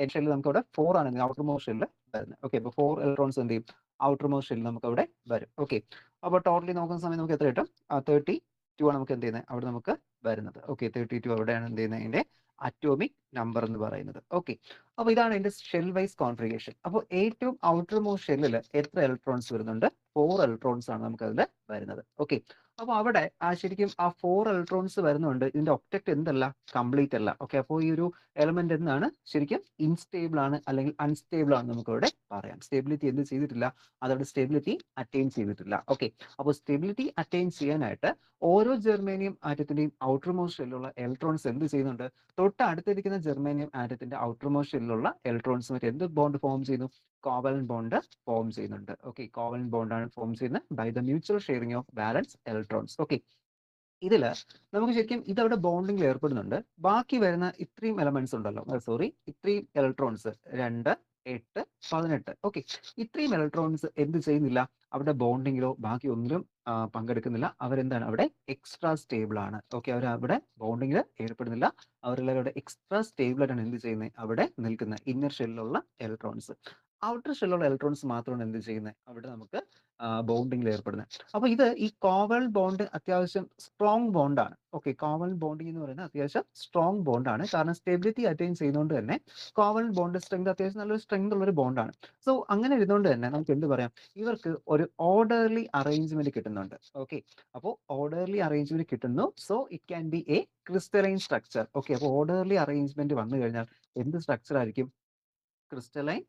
എൽ ഷെല്ലിൽ നമുക്ക് അവിടെ 4 ആണ് ഔട്ടർ മോസ്റ്റ് ഷെല്ലിൽ വരുന്നത്. ഓക്കെ, അപ്പോൾ 4 ഇലക്ട്രോൺസ് എന്ത് ചെയ്യും ഔട്ടർ മോസ്റ്റ് ഷെല്ലിൽ നമുക്ക് അവിടെ വരും. ഓക്കെ, അപ്പോൾ ടോട്ടലി നോക്കുന്ന സമയത്ത് നമുക്ക് എത്ര കിട്ടും, 32 ആണ് നമുക്ക് എന്ത് ചെയ്യുന്നത് അവിടെ നമുക്ക് വരുന്നത്. ഓക്കെ, 32 അവിടെയാണ് എന്ത് ചെയ്യുന്നത് അതിന്റെ അറ്റോമിക് നമ്പർ എന്ന് പറയുന്നത്. ഓക്കെ, അപ്പോൾ ഇതാണ് ഇതിന്റെ ഷെൽ വൈസ് കോൺഫിഗറേഷൻ. അപ്പോൾ ഏറ്റവും ഔട്ടർ മോസ്റ്റ് ഷെല്ലിൽ എത്ര ഇലക്ട്രോൺസ് വരുന്നുണ്ട്, 4 ഇലക്ട്രോൺസ് ആണ് നമുക്ക് അതിൽ വരുന്നത്. ഓക്കെ, അപ്പോൾ അവിടെ ശരിക്കും ആ 4 ഇലക്ട്രോൺസ് വരുന്നുണ്ട്. ഇതിന്റെ ഒബ്ജക്റ്റ് എന്തല്ല, കംപ്ലീറ്റ് അല്ല. ഓക്കെ, അപ്പോൾ ഈ ഒരു എലമെന്റ് എന്നാണ് ശരിക്കും ഇൻസ്റ്റേബിൾ ആണ് അല്ലെങ്കിൽ അൺസ്റ്റേബിൾ ആണ് നമുക്ക് ഇവിടെ പറയാം. സ്റ്റെബിലിറ്റി എന്ത് ചെയ്തിട്ടില്ല, അതവിടെ സ്റ്റെബിലിറ്റി അറ്റൈൻ ചെയ്തിട്ടില്ല. ഓക്കെ, അപ്പോൾ സ്റ്റെബിലിറ്റി അറ്റൈൻ ചെയ്യാനായിട്ട് ഓരോ ജർമ്മേനിയം ആറ്റത്തിന്റെയും ഔട്ടർ മോസ്റ്റ് ഷെല്ലുള്ള ഇലക്ട്രോൺസ് എന്ത് ചെയ്യുന്നുണ്ട്, തൊട്ട് അടുത്തിരിക്കുന്ന ജർമ്മേനിയം ആറ്റത്തിന്റെ ഔട്ടർ മോസ്റ്റ് ഷെല്ലുള്ള ഇലക്ട്രോൺസുമായിട്ട് എന്ത് ബോണ്ട് ഫോം ചെയ്യുന്നു, കോവലന്റ് ബോണ്ട് ഫോം ചെയ്യുന്നുണ്ട്. ഓക്കെ, കോവലന്റ് ബോണ്ടാണ് ഫോം ചെയ്യുന്നത് by the mutual sharing of valence electrons. Okay, ഇതില് നമുക്ക് ശരിക്കും ഇതവിടെ ബോണ്ടിങ്ങിൽ ഏർപ്പെടുന്നുണ്ട്. ബാക്കി വരുന്ന ഇത്രയും എലമെന്റ്സ് ഉണ്ടല്ലോ, സോറി, ഇത്രയും ഇലക്ട്രോൺസ് 2, 8, 18. ഓക്കെ, ഇത്രയും ഇലക്ട്രോൺസ് എന്ത് ചെയ്യുന്നില്ല, അവിടെ ബോണ്ടിങ്ങിലോ ബാക്കി ഒന്നിലും പങ്കെടുക്കുന്നില്ല. അവരെന്താണ്, അവിടെ എക്സ്ട്രാ സ്റ്റേബിൾ ആണ്. ഓക്കെ, അവർ അവിടെ ബോണ്ടിങ്ങിൽ ഏർപ്പെടുന്നില്ല. അവരെല്ലാവരും അവിടെ എക്സ്ട്രാ സ്റ്റേബിൾ ആയിട്ടാണ് എന്ത് ചെയ്യുന്നത്, അവിടെ നിൽക്കുന്ന ഇന്നർ ഷെല്ലിലുള്ള ഇലക്ട്രോൺസ്. ഔട്ടർ ഷെല്ലുള്ള ഇലക്ട്രോൺസ് മാത്രമാണ് എന്ത് ചെയ്യുന്നത്, അവിടെ നമുക്ക് ബോണ്ടിങ്ങിൽ ഏർപ്പെടുന്നത്. അപ്പൊ ഇത് ഈ കോവൽ ബോണ്ട് അത്യാവശ്യം സ്ട്രോങ് ബോണ്ടാണ്. ഓക്കെ, കോവൽ ബോണ്ടിങ് എന്ന് പറയുന്നത് അത്യാവശ്യം സ്ട്രോങ് ബോണ്ടാണ്. കാരണം സ്റ്റെബിലിറ്റി അറ്റൈൻ ചെയ്യുന്നതുകൊണ്ട് തന്നെ കോവൽ ബോണ്ട് സ്ട്രെങ്ത് അത്യാവശ്യം നല്ലൊരു സ്ട്രെങ്ത് ഉള്ള ഒരു ബോണ്ടാണ്. സോ അങ്ങനെ ഇരുന്നുകൊണ്ട് തന്നെ നമുക്ക് എന്ത് പറയാം, ഇവർക്ക് ഒരു ഓർഡർലി അറേഞ്ച്മെന്റ് കിട്ടുന്നുണ്ട്. ഓക്കെ, അപ്പോൾ ഓർഡർലി അറേഞ്ച്മെന്റ് കിട്ടുന്നു. So it can be A crystalline structure. Okay, അപ്പോൾ ഓർഡർലി അറേഞ്ച്മെന്റ് വന്നു കഴിഞ്ഞാൽ എന്ത് സ്ട്രക്ചർ ആയിരിക്കും, ക്രിസ്റ്റലൈൻ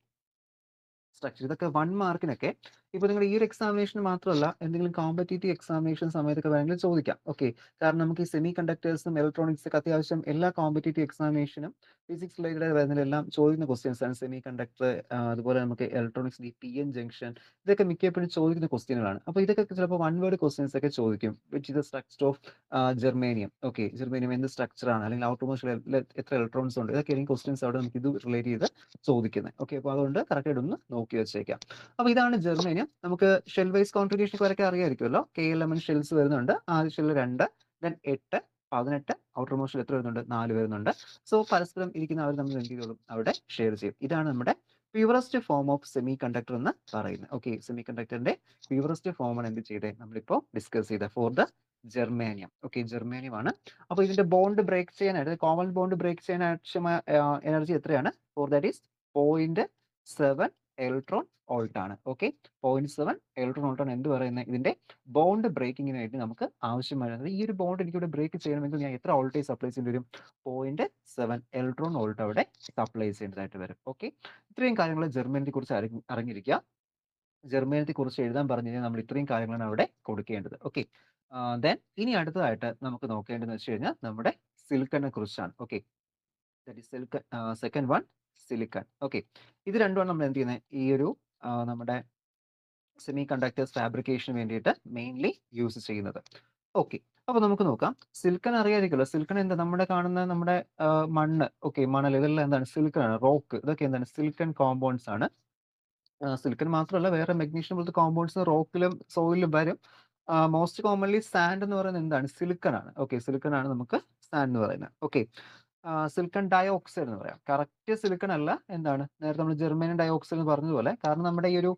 സ്ട്രക്ചർ. ഇതൊക്കെ 1 മാർക്കിനൊക്കെ ഇപ്പൊ നിങ്ങൾ ഈ ഒരു എക്സാമിനേഷൻ മാത്രമല്ല, എന്തെങ്കിലും കോമ്പറ്റേറ്റീവ് എക്സാമിനേഷൻ സമയത്തൊക്കെ വേണമെങ്കിൽ ചോദിക്കാം. ഓക്കെ, കാരണം നമുക്ക് ഈ സെമി കണ്ടക്ടേഴ്സും ഇലക്ട്രോണിക്സ് ഒക്കെ അത്യാവശ്യം എല്ലാ കോമ്പറ്റേറ്റീവ് എക്സാമിനേഷനും ഫിസിക്സ് റിലേറ്റഡ് വരുന്നതിലെല്ലാം ചോദിക്കുന്ന ക്വസ്റ്റ്യൻസ് ആണ്. സെമി കണ്ടക്ടർ, അതുപോലെ നമുക്ക് ഇലക്ട്രോണിക്സ്, ഈ പി എൻ ജംഗ്ഷൻ, ഇതൊക്കെ മിക്കപ്പോഴും ചോദിക്കുന്ന ക്വസ്റ്റ്യനുകളാണ്. അപ്പോൾ ഇതൊക്കെ ചിലപ്പോൾ 1 വേർഡ് ക്വസ്റ്റ്യൻസ് ഒക്കെ ചോദിക്കും. Which is the structure of germanium. Okay, germanium എന്ത് സ്ട്രക്ചർ ആണ്, അല്ലെങ്കിൽ ഔട്ടർമോസ്റ്റ് എത്ര ഇലക്ട്രോൺസ് ഉണ്ട്, ഇതൊക്കെ ക്വസ്റ്റ്യൻസ് അവിടെ നമുക്ക് ഇത് റിലേറ്റ് ചെയ്ത് ചോദിക്കുന്നത്. ഓക്കെ, അപ്പോൾ അതുകൊണ്ട് കറക്റ്റ് ആയിട്ട് ഒന്ന് നോക്കി വെച്ചേക്കാം. അപ്പൊ ഇതാണ് ജെർമേനിയം. നമുക്ക് ഷെൽ വൈസ് കോൺഫിഗറേഷൻ വരെയൊക്കെ അറിയാമായിരിക്കുമല്ലോ. KLMN ഷെൽസ് വരുന്നുണ്ട്. ആദ്യ ഷെൽ 2, ദെൻ 8, 18, ഔട്ടർ മോസ്റ്റിൽ എത്ര വരുന്നുണ്ട്, 4 വരുന്നുണ്ട്. സോ പരസ്പരം ഇരിക്കുന്ന അവർ തമ്മിൽ എന്ത് ചെയ്തോളും, അവിടെ ഷെയർ ചെയ്യും. ഇതാണ് നമ്മുടെ purest form of semi conductor എന്ന് പറയുന്നത്. ഓക്കെ, സെമി കണ്ടക്ടറിന്റെ പ്യൂറസ്റ്റ് ഫോം ആണ് എന്ത് ചെയ്തത്, നമ്മളിപ്പോ ഡിസ്കസ് ചെയ്ത for the germanium. Okay, germanium ആണ്. അപ്പൊ ഇതിന്റെ ബോണ്ട് ബ്രേക്ക് ചെയ്യാനായിട്ട്, കോമൺ ബോണ്ട് ബ്രേക്ക് ചെയ്യാൻ ആവശ്യമായ എനർജി എത്രയാണ്, for that is 0.7 electron volt ആണ്. ഓക്കെ, 0.7 ഇലക്ട്രോൺ വോൾട്ട് ആണ് എന്ത് പറയുന്നത്, ഇതിന്റെ ബോണ്ട് ബ്രേക്കിങ്ങിനായിട്ട് നമുക്ക് ആവശ്യമായിരുന്നത്. ഈ ഒരു ബോണ്ട് എനിക്ക് ഇവിടെ ബ്രേക്ക് ചെയ്യണമെങ്കിൽ ഞാൻ എത്ര വോൾട്ടേജ് സപ്ലൈ ചെയ്യേണ്ടി വരും, 0.7 ഇലക്ട്രോൺ വോൾട്ട് അവിടെ സപ്ലൈ ചെയ്യേണ്ടതായിട്ട് വരും. ഓക്കെ, ഇത്രയും കാര്യങ്ങൾ ജെർമേനിയത്തെ കുറിച്ച് അറിഞ്ഞിരിക്കുക. ജെർമേനിയത്തെ കുറിച്ച് എഴുതാൻ പറഞ്ഞു കഴിഞ്ഞാൽ നമ്മൾ ഇത്രയും കാര്യങ്ങളാണ് അവിടെ കൊടുക്കേണ്ടത്. ഓക്കെ, ദെൻ ഇനി അടുത്തതായിട്ട് നമുക്ക് നോക്കേണ്ടതെന്ന് വെച്ച് കഴിഞ്ഞാൽ നമ്മുടെ സിലിക്കണിനെ കുറിച്ചാണ്. Okay, that is silicon. Second one, silicon. Okay, ഇത് രണ്ടുമാണ് നമ്മൾ എന്ത് ചെയ്യുന്നത്, ഈ ഒരു നമ്മുടെ സെമി കണ്ടക്ടേഴ്സ് ഫാബ്രിക്കേഷന് വേണ്ടിയിട്ട് മെയിൻലി യൂസ് ചെയ്യുന്നത്. ഓക്കെ, അപ്പൊ നമുക്ക് നോക്കാം. സിലിക്കൺ അറിയാതിരിക്കുമല്ലോ. സിലിക്കൺ എന്താ, നമ്മുടെ കാണുന്ന നമ്മുടെ മണ്ണ്, ഓക്കെ, മണൽ, ഇതെല്ലാം എന്താണ്, സിലിക്കൺ ആണ്. റോക്ക്, ഇതൊക്കെ എന്താണ്, സിലിക്കൺ കോമ്പൗണ്ട്സ് ആണ്. സിലിക്കൺ മാത്രമല്ല, വേറെ മെഗ്നീഷ്യം പോലത്തെ കോമ്പൗണ്ട്സ് റോക്കിലും സോയിലും വരും. മോസ്റ്റ് കോമൺലി സാൻഡ് എന്ന് പറയുന്നത് എന്താണ്, സിലിക്കൺ ആണ്. ഓക്കെ, സിലിക്കൺ ആണ് നമുക്ക് സാൻഡ് എന്ന് പറയുന്നത്. ഓക്കെ, സിലിക്കൺ ഡയോക്സൈഡ് എന്ന് പറയാം. കറക്റ്റ് സിലിക്കൺ അല്ല, എന്താണ്, നേരത്തെ നമ്മൾ ജെർമേനിയം ഡയോക്സൈഡ് എന്ന് പറഞ്ഞതുപോലെ. കാരണം നമ്മുടെ ഈ ഒരു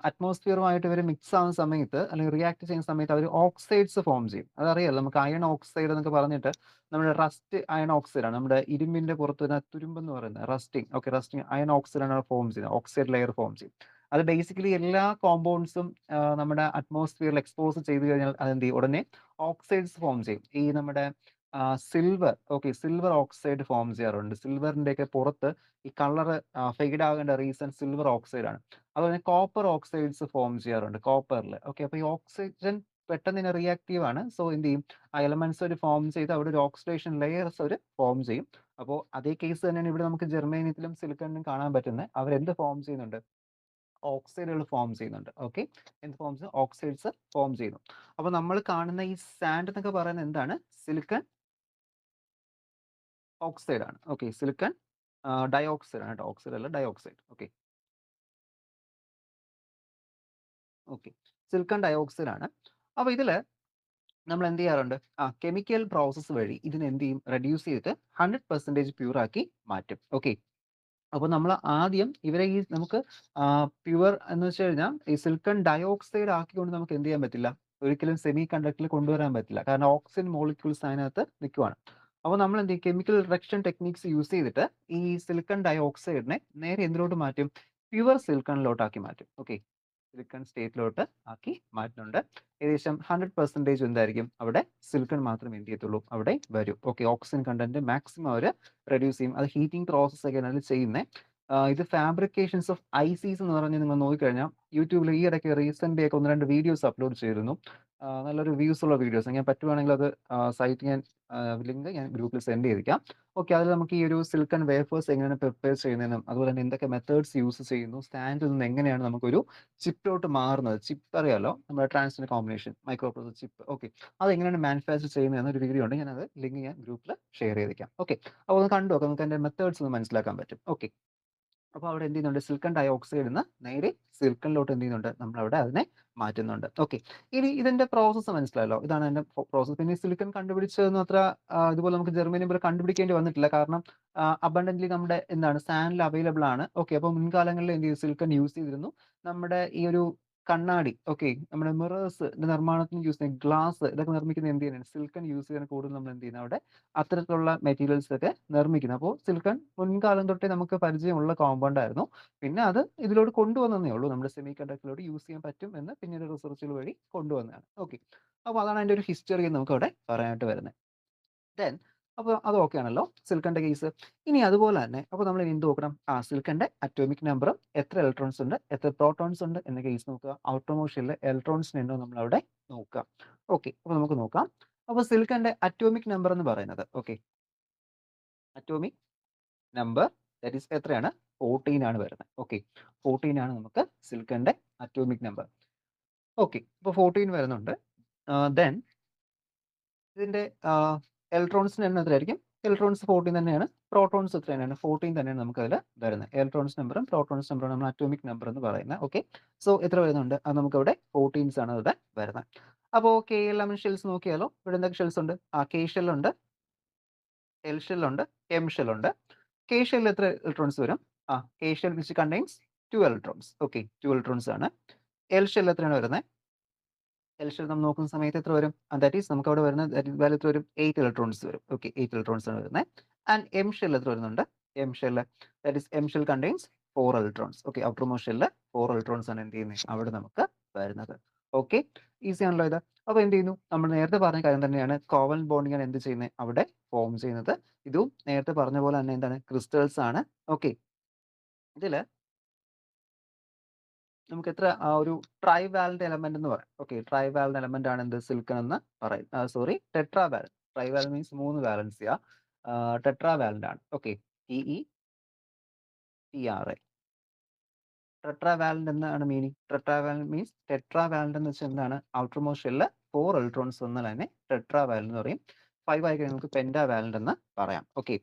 അറ്റ്മോസ്ഫിയറുമായിട്ട് ഇവർ മിക്സ് ആവുന്ന സമയത്ത്, അല്ലെങ്കിൽ റിയാക്ട് ചെയ്യുന്ന സമയത്ത് അവർ ഓക്സൈഡ്സ് ഫോം ചെയ്യും. അതറിയാലോ, നമുക്ക് അയൺ ഓക്സൈഡ് എന്നൊക്കെ പറഞ്ഞിട്ട് നമ്മുടെ റസ്റ്റ് അയൺ ഓക്സൈഡ് ആണ്. നമ്മുടെ ഇരുമ്പിന്റെ പുറത്ത് വരുന്ന തുരുമ്പ് എന്ന് പറയുന്നത് rusting. Okay, rusting iron oxide ആണ് ഫോം ചെയ്യുന്നത്. ഓക്സൈഡ് ലെയർ ഫോം ചെയ്യും. അത് ബേസിക്കലി എല്ലാ കോമ്പൗണ്ട്സും നമ്മുടെ അറ്റ്മോസ്ഫിയറിൽ എക്സ്പോസ് ചെയ്ത് കഴിഞ്ഞാൽ അതെന്ത് ചെയ്യും, ഉടനെ ഓക്സൈഡ്സ് ഫോം ചെയ്യും. ഈ നമ്മുടെ silver, okay, silver oxide form ചെയ്യാറുണ്ട്. സിൽവറിന്റെ ഒക്കെ പുറത്ത് ഈ കളർ ഫെയ്ഡ് ആകേണ്ട റീസൺ സിൽവർ ഓക്സൈഡ് ആണ്. അതുപോലെ കോപ്പർ ഓക്സൈഡ്സ് ഫോം ചെയ്യാറുണ്ട് കോപ്പറിൽ. ഓക്കെ, അപ്പൊ ഈ ഓക്സിജൻ പെട്ടെന്ന് തന്നെ റിയാക്റ്റീവ് ആണ്. സോ എന്ത് ചെയ്യും, ആ എലമെന്റ്സ് ഒരു ഫോം ചെയ്ത് അവിടെ ഒരു ഓക്സിഡേഷൻ ലെയേഴ്സ് ഒരു ഫോം ചെയ്യും. അപ്പോൾ അതേ കേസ് തന്നെയാണ് ഇവിടെ നമുക്ക് ജെർമേനിയത്തിലും സിലിക്കണിലും കാണാൻ പറ്റുന്നത്. അവരെന്ത് ഫോം ചെയ്യുന്നുണ്ട്, ഓക്സൈഡുകൾ ഫോം ചെയ്യുന്നുണ്ട്. ഓക്കെ, എന്ത് ഫോം ചെയ്യുന്നു, ഓക്സൈഡ്സ് ഫോം ചെയ്യുന്നു. അപ്പൊ നമ്മൾ കാണുന്ന ഈ സാൻഡ് എന്നൊക്കെ പറയുന്നത് എന്താണ്, സിലിക്കൺ ഓക്സൈഡ് ആണ്. ഓക്കെ, സിലിക്കൺ ഡയോക്സൈഡ് ആണ് കേട്ടോ, ഓക്സൈഡ് അല്ല, dioxide. Okay, okay, silicon dioxide ആണ്. അപ്പൊ ഇതില് നമ്മൾ എന്ത് ചെയ്യാറുണ്ട്, കെമിക്കൽ പ്രോസസ്സ് വഴി ഇതിനെ എന്ത് ചെയ്യും, റെഡ്യൂസ് ചെയ്തിട്ട് 100% പ്യൂർ ആക്കി മാറ്റും. ഓക്കെ, അപ്പൊ നമ്മൾ ആദ്യം ഇവരെ ഈ നമുക്ക് പ്യുവർ എന്ന് വെച്ച് കഴിഞ്ഞാൽ ഈ സിലിക്കൺ ഡയോക്സൈഡ് ആക്കിക്കൊണ്ട് നമുക്ക് എന്ത് ചെയ്യാൻ പറ്റില്ല, ഒരിക്കലും സെമി കണ്ടക്ടറിൽ കൊണ്ടുവരാൻ പറ്റില്ല. കാരണം ഓക്സിജൻ മോളിക്യൂൾസ് അതിനകത്ത് നിൽക്കുവാണ്. അപ്പോൾ നമ്മൾ എന്ത് ചെയ്യും, കെമിക്കൽ റിഡക്ഷൻ ടെക്നിക്സ് യൂസ് ചെയ്തിട്ട് ഈ സിലിക്കൺ ഡയോക്സൈഡിനെ നേരെ എന്തിലോട്ട് മാറ്റും, പ്യുവർ സിലിക്കണിലോട്ടാക്കി മാറ്റും. ഓക്കെ, സിലിക്കൺ സ്റ്റേറ്റിലോട്ട് ആക്കി മാറ്റുന്നുണ്ട്. ഏകദേശം 100% എന്തായിരിക്കും, അവിടെ സിലിക്കൺ മാത്രമേ എന്ത് ചെയ്യത്തുള്ളൂ, അവിടെ വരും. ഓക്കെ, ഓക്സിജൻ കണ്ടന്റ് മാക്സിമം അവർ റെഡ്യൂസ് ചെയ്യും. അത് ഹീറ്റിംഗ് പ്രോസസ് ഒക്കെയാണ് അതിൽ ചെയ്യുന്നത്. ഇത് ഫാബ്രിക്കേഷൻസ് ഓഫ് ഐസീസ് എന്ന് പറഞ്ഞ് നിങ്ങൾ നോക്കിക്കഴിഞ്ഞാൽ യൂട്യൂബിൽ ഈ ഇടയ്ക്ക് റീസെന്റ് ഒക്കെ 1-2 വീഡിയോസ് അപ്ലോഡ് ചെയ്തിരുന്നു. നല്ലൊരു വ്യൂസ് ഉള്ള വീഡിയോസ്. ഞാൻ പറ്റുവാണെങ്കിൽ അത് സൈറ്റ് ഞാൻ ലിങ്ക് ഞാൻ ഗ്രൂപ്പിൽ സെൻഡ് ചെയ്തിരിക്കാം. ഓക്കെ. അതിൽ നമുക്ക് ഈ ഒരു സിലിക്കൺ വേഫേഴ്സ് എങ്ങനെയാണ് പ്രിപ്പയർ ചെയ്യുന്നതെന്നും അതുപോലെ തന്നെ എന്തൊക്കെ മെത്തേഡ്സ് യൂസ് ചെയ്യുന്നു, സ്റ്റാൻഡിൽ നിന്ന് എങ്ങനെയാണ് നമുക്കൊരു ചിപ്പിലോട്ട് മാറുന്നത്. ചിപ്പ് അറിയാലോ, നമ്മുടെ transistor combination micro processor chip. Okay. അതെങ്ങനെയാണ് മാനുഫാക്ചർ ചെയ്യുന്നത് എന്നൊരു വീഡിയോ ഉണ്ട്. ഞാനത് ലിങ്ക് ഞാൻ ഗ്രൂപ്പിൽ ഷെയർ ചെയ്തേക്കാം. ഓക്കെ. അപ്പോൾ ഒന്ന് കണ്ടു നോക്കാം. നമുക്ക് അതിൻ്റെ മെത്തേഡ്സ് ഒന്ന് മനസ്സിലാക്കാൻ പറ്റും. ഓക്കെ. അപ്പോൾ അവിടെ എന്ത് ചെയ്യുന്നുണ്ട്, സിലിക്കൺ ഡൈ ഓക്സൈഡിൽ നിന്ന് നേരെ സിലിക്കണിലോട്ട് എന്ത് ചെയ്യുന്നുണ്ട്, നമ്മളവിടെ അതിനെ മാറ്റുന്നുണ്ട്. ഓക്കെ. ഇനി ഇതിന്റെ പ്രോസസ്സ് മനസ്സിലായല്ലോ, ഇതാണ് അതിന്റെ പ്രോസസ്സ്. പിന്നെ സിലിക്കൺ കണ്ടുപിടിച്ചതെന്ന് അത്ര ഇതുപോലെ നമുക്ക് ജർമ്മനിയം പോലെ കണ്ടുപിടിക്കേണ്ടി വന്നിട്ടില്ല. കാരണം അബണ്ടന്റ്ലി നമ്മുടെ എന്താണ് സാൻഡിൽ അവൈലബിൾ ആണ്. ഓക്കെ. അപ്പോൾ മുൻകാലങ്ങളിൽ എന്ത് ചെയ്തു, സിലിക്കൺ യൂസ് ചെയ്തിരുന്നു. നമ്മുടെ ഈ ഒരു കണ്ണാടി, ഓക്കെ, നമ്മുടെ മിറേഴ്സ് നിർമ്മാണത്തിന് യൂസ് ചെയ്യുന്ന ഗ്ലാസ്, ഇതൊക്കെ നിർമ്മിക്കുന്നത് എന്ത് ചെയ്യുന്നത്, സിലിക്കൺ യൂസ് ചെയ്യാൻ കൂടുതൽ നമ്മൾ എന്ത് ചെയ്യുന്നത് അവിടെ അത്തരത്തിലുള്ള മെറ്റീരിയൽസ് ഒക്കെ നിർമ്മിക്കുന്നത്. അപ്പോൾ സിലിക്കൺ മുൻകാലം തൊട്ടേ നമുക്ക് പരിചയമുള്ള കോമ്പൗണ്ട് ആയിരുന്നു. പിന്നെ അത് ഇതിലോട്ട് കൊണ്ടുവന്നതേ ഉള്ളൂ. നമ്മുടെ സെമി കണ്ടക്ടറിലോട്ട് യൂസ് ചെയ്യാൻ പറ്റും എന്ന് പിന്നീട് റിസർച്ചുകൾ വഴി കൊണ്ടുവന്നതാണ്. ഓക്കെ. അപ്പോൾ അതാണ് അതിൻ്റെ ഒരു ഹിസ്റ്ററി നമുക്ക് അവിടെ പറയാനായിട്ട് വരുന്നത്. ദെൻ അപ്പോൾ അത് ഓക്കെ ആണല്ലോ സിലിക്കണിന്റെ കേസ്. ഇനി അതുപോലെ തന്നെ അപ്പോൾ നമ്മൾ എന്ത് നോക്കണം, സിലിക്കണിന്റെ അറ്റോമിക് നമ്പറും എത്ര ഇലക്ട്രോൺസ് ഉണ്ട്, എത്ര പ്രോട്ടോൺസ് ഉണ്ട് എന്ന കേസ് നോക്കുക. ഔട്ടർമോസ്റ്റ് എലക്ട്രോൺസിന് ഉണ്ടോ നമ്മൾ അവിടെ നോക്കുക. ഓക്കെ. അപ്പോൾ നമുക്ക് നോക്കാം. അപ്പോൾ സിലിക്കണിന്റെ അറ്റോമിക് നമ്പർ എന്ന് പറയുന്നത്, okay, atomic number that is എത്രയാണ്, 14 ആണ് വരുന്നത്. ഓക്കെ. 14 ആണ് നമുക്ക് സിലിക്കണിന്റെ അറ്റോമിക് നമ്പർ. ഓക്കെ. അപ്പോൾ 14 വരുന്നുണ്ട്. ദെൻ ഇതിന്റെ ഇലക്ട്രോൺസിന്റെ എണ്ണം എത്രയായിരിക്കും, ഇലക്ട്രോൺസ് 14 തന്നെയാണ്. പ്രോട്ടോൺസ് എത്ര തന്നെയാണ്, 14 തന്നെയാണ് നമുക്ക് അതിൽ വരുന്നത്. ഇലക്ട്രോൺസ് നമ്പറും പ്രോട്ടോൺസ് നമ്പറും നമ്മൾ അറ്റോമിക് നമ്പർ എന്ന് പറയുന്നത്. ഓക്കെ. സോ എത്ര വരുന്നുണ്ട്, അത് നമുക്ക് ഇവിടെ 14s ആണ് ഇവിടെ വരുന്നത്. അപ്പോൾ KL11 ഷെൽസ് നോക്കിയാലോ, ഇവിടെ എന്തൊക്കെ ഷെൽസ് ഉണ്ട്, കെ ഷെല്ലുണ്ട്, എൽ ഷെല്ലുണ്ട്, എം ഷെല്ലുണ്ട്. കെ ഷെല്ലിൽ എത്ര ഇലക്ട്രോൺസ് വരും, K shell which contains 2 electrons. Okay. 2 electrons ആണ്. എൽ ഷെൽ എത്രയാണ് വരുന്നത്, എൽ ഷെൽ നമ്മൾ നോക്കുന്ന സമയത്ത് എത്ര വരും, ദാറ്റ് ഈസ് നമുക്ക് അവിടെ വരുന്നത് വാല്യൂ എത്ര വരും, 8 ഇലക്ട്രോൺസ് വരും. ഓക്കെ. 8 ഇലക്ട്രോൺസ് ആണ് വരുന്നത്. ആൻഡ് എം ഷെൽ എത്ര വരുന്നുണ്ട്, M shell that is M shell contains 4 electrons. Okay. Outermost ഷെല്ലിൽ 4 ഇലക്ട്രോൺസ് ആണ് എന്ത് ചെയ്യുന്നത് അവിടെ നമുക്ക് വരുന്നത്. ഓക്കെ. ഈസി ആണല്ലോ ഇത്. അപ്പോൾ എന്ത് ചെയ്യുന്നു, നമ്മൾ നേരത്തെ പറഞ്ഞ കാര്യം തന്നെയാണ്, കോവലന്റ് ബോണ്ടിങ് ആണ് എന്ത് ചെയ്യുന്നത് അവിടെ ഫോം ചെയ്യുന്നത്. ഇതും നേരത്തെ പറഞ്ഞ പോലെ തന്നെ എന്താണ്, ക്രിസ്റ്റൽസ് ആണ്. ഓക്കെ. ഇതിൽ നമുക്ക് എത്ര ഒരു ട്രൈ വാലന്റ് എലമെന്റ് എന്ന് പറയും. ഓക്കെ. ട്രൈ വാലന്റ് എലമെന്റ് ആണ് എന്ത്, സിലിക്കൺ എന്ന് പറയും. Sorry, tetravalent. Trivalent means 3 valency. Tetravalent ആണ്. ഓക്കെ. TeTra. ടെട്രാ വാലന്റ് എന്നാണ് meaning, tetravalent means tetravalent എന്ന് വെച്ചാൽ എന്താണ്, ഔട്ടർമോസ്റ്റ് ഷെല്ലിൽ 4 ഇലക്ട്രോൺസ് വന്നാൽ അതിനെ ടെട്രാ വാലന്റ് എന്ന് പറയും. 5 ആയി കഴിഞ്ഞാൽ നമുക്ക് പെന്റാ വാലന്റ് എന്ന് പറയാം. ഓക്കെ.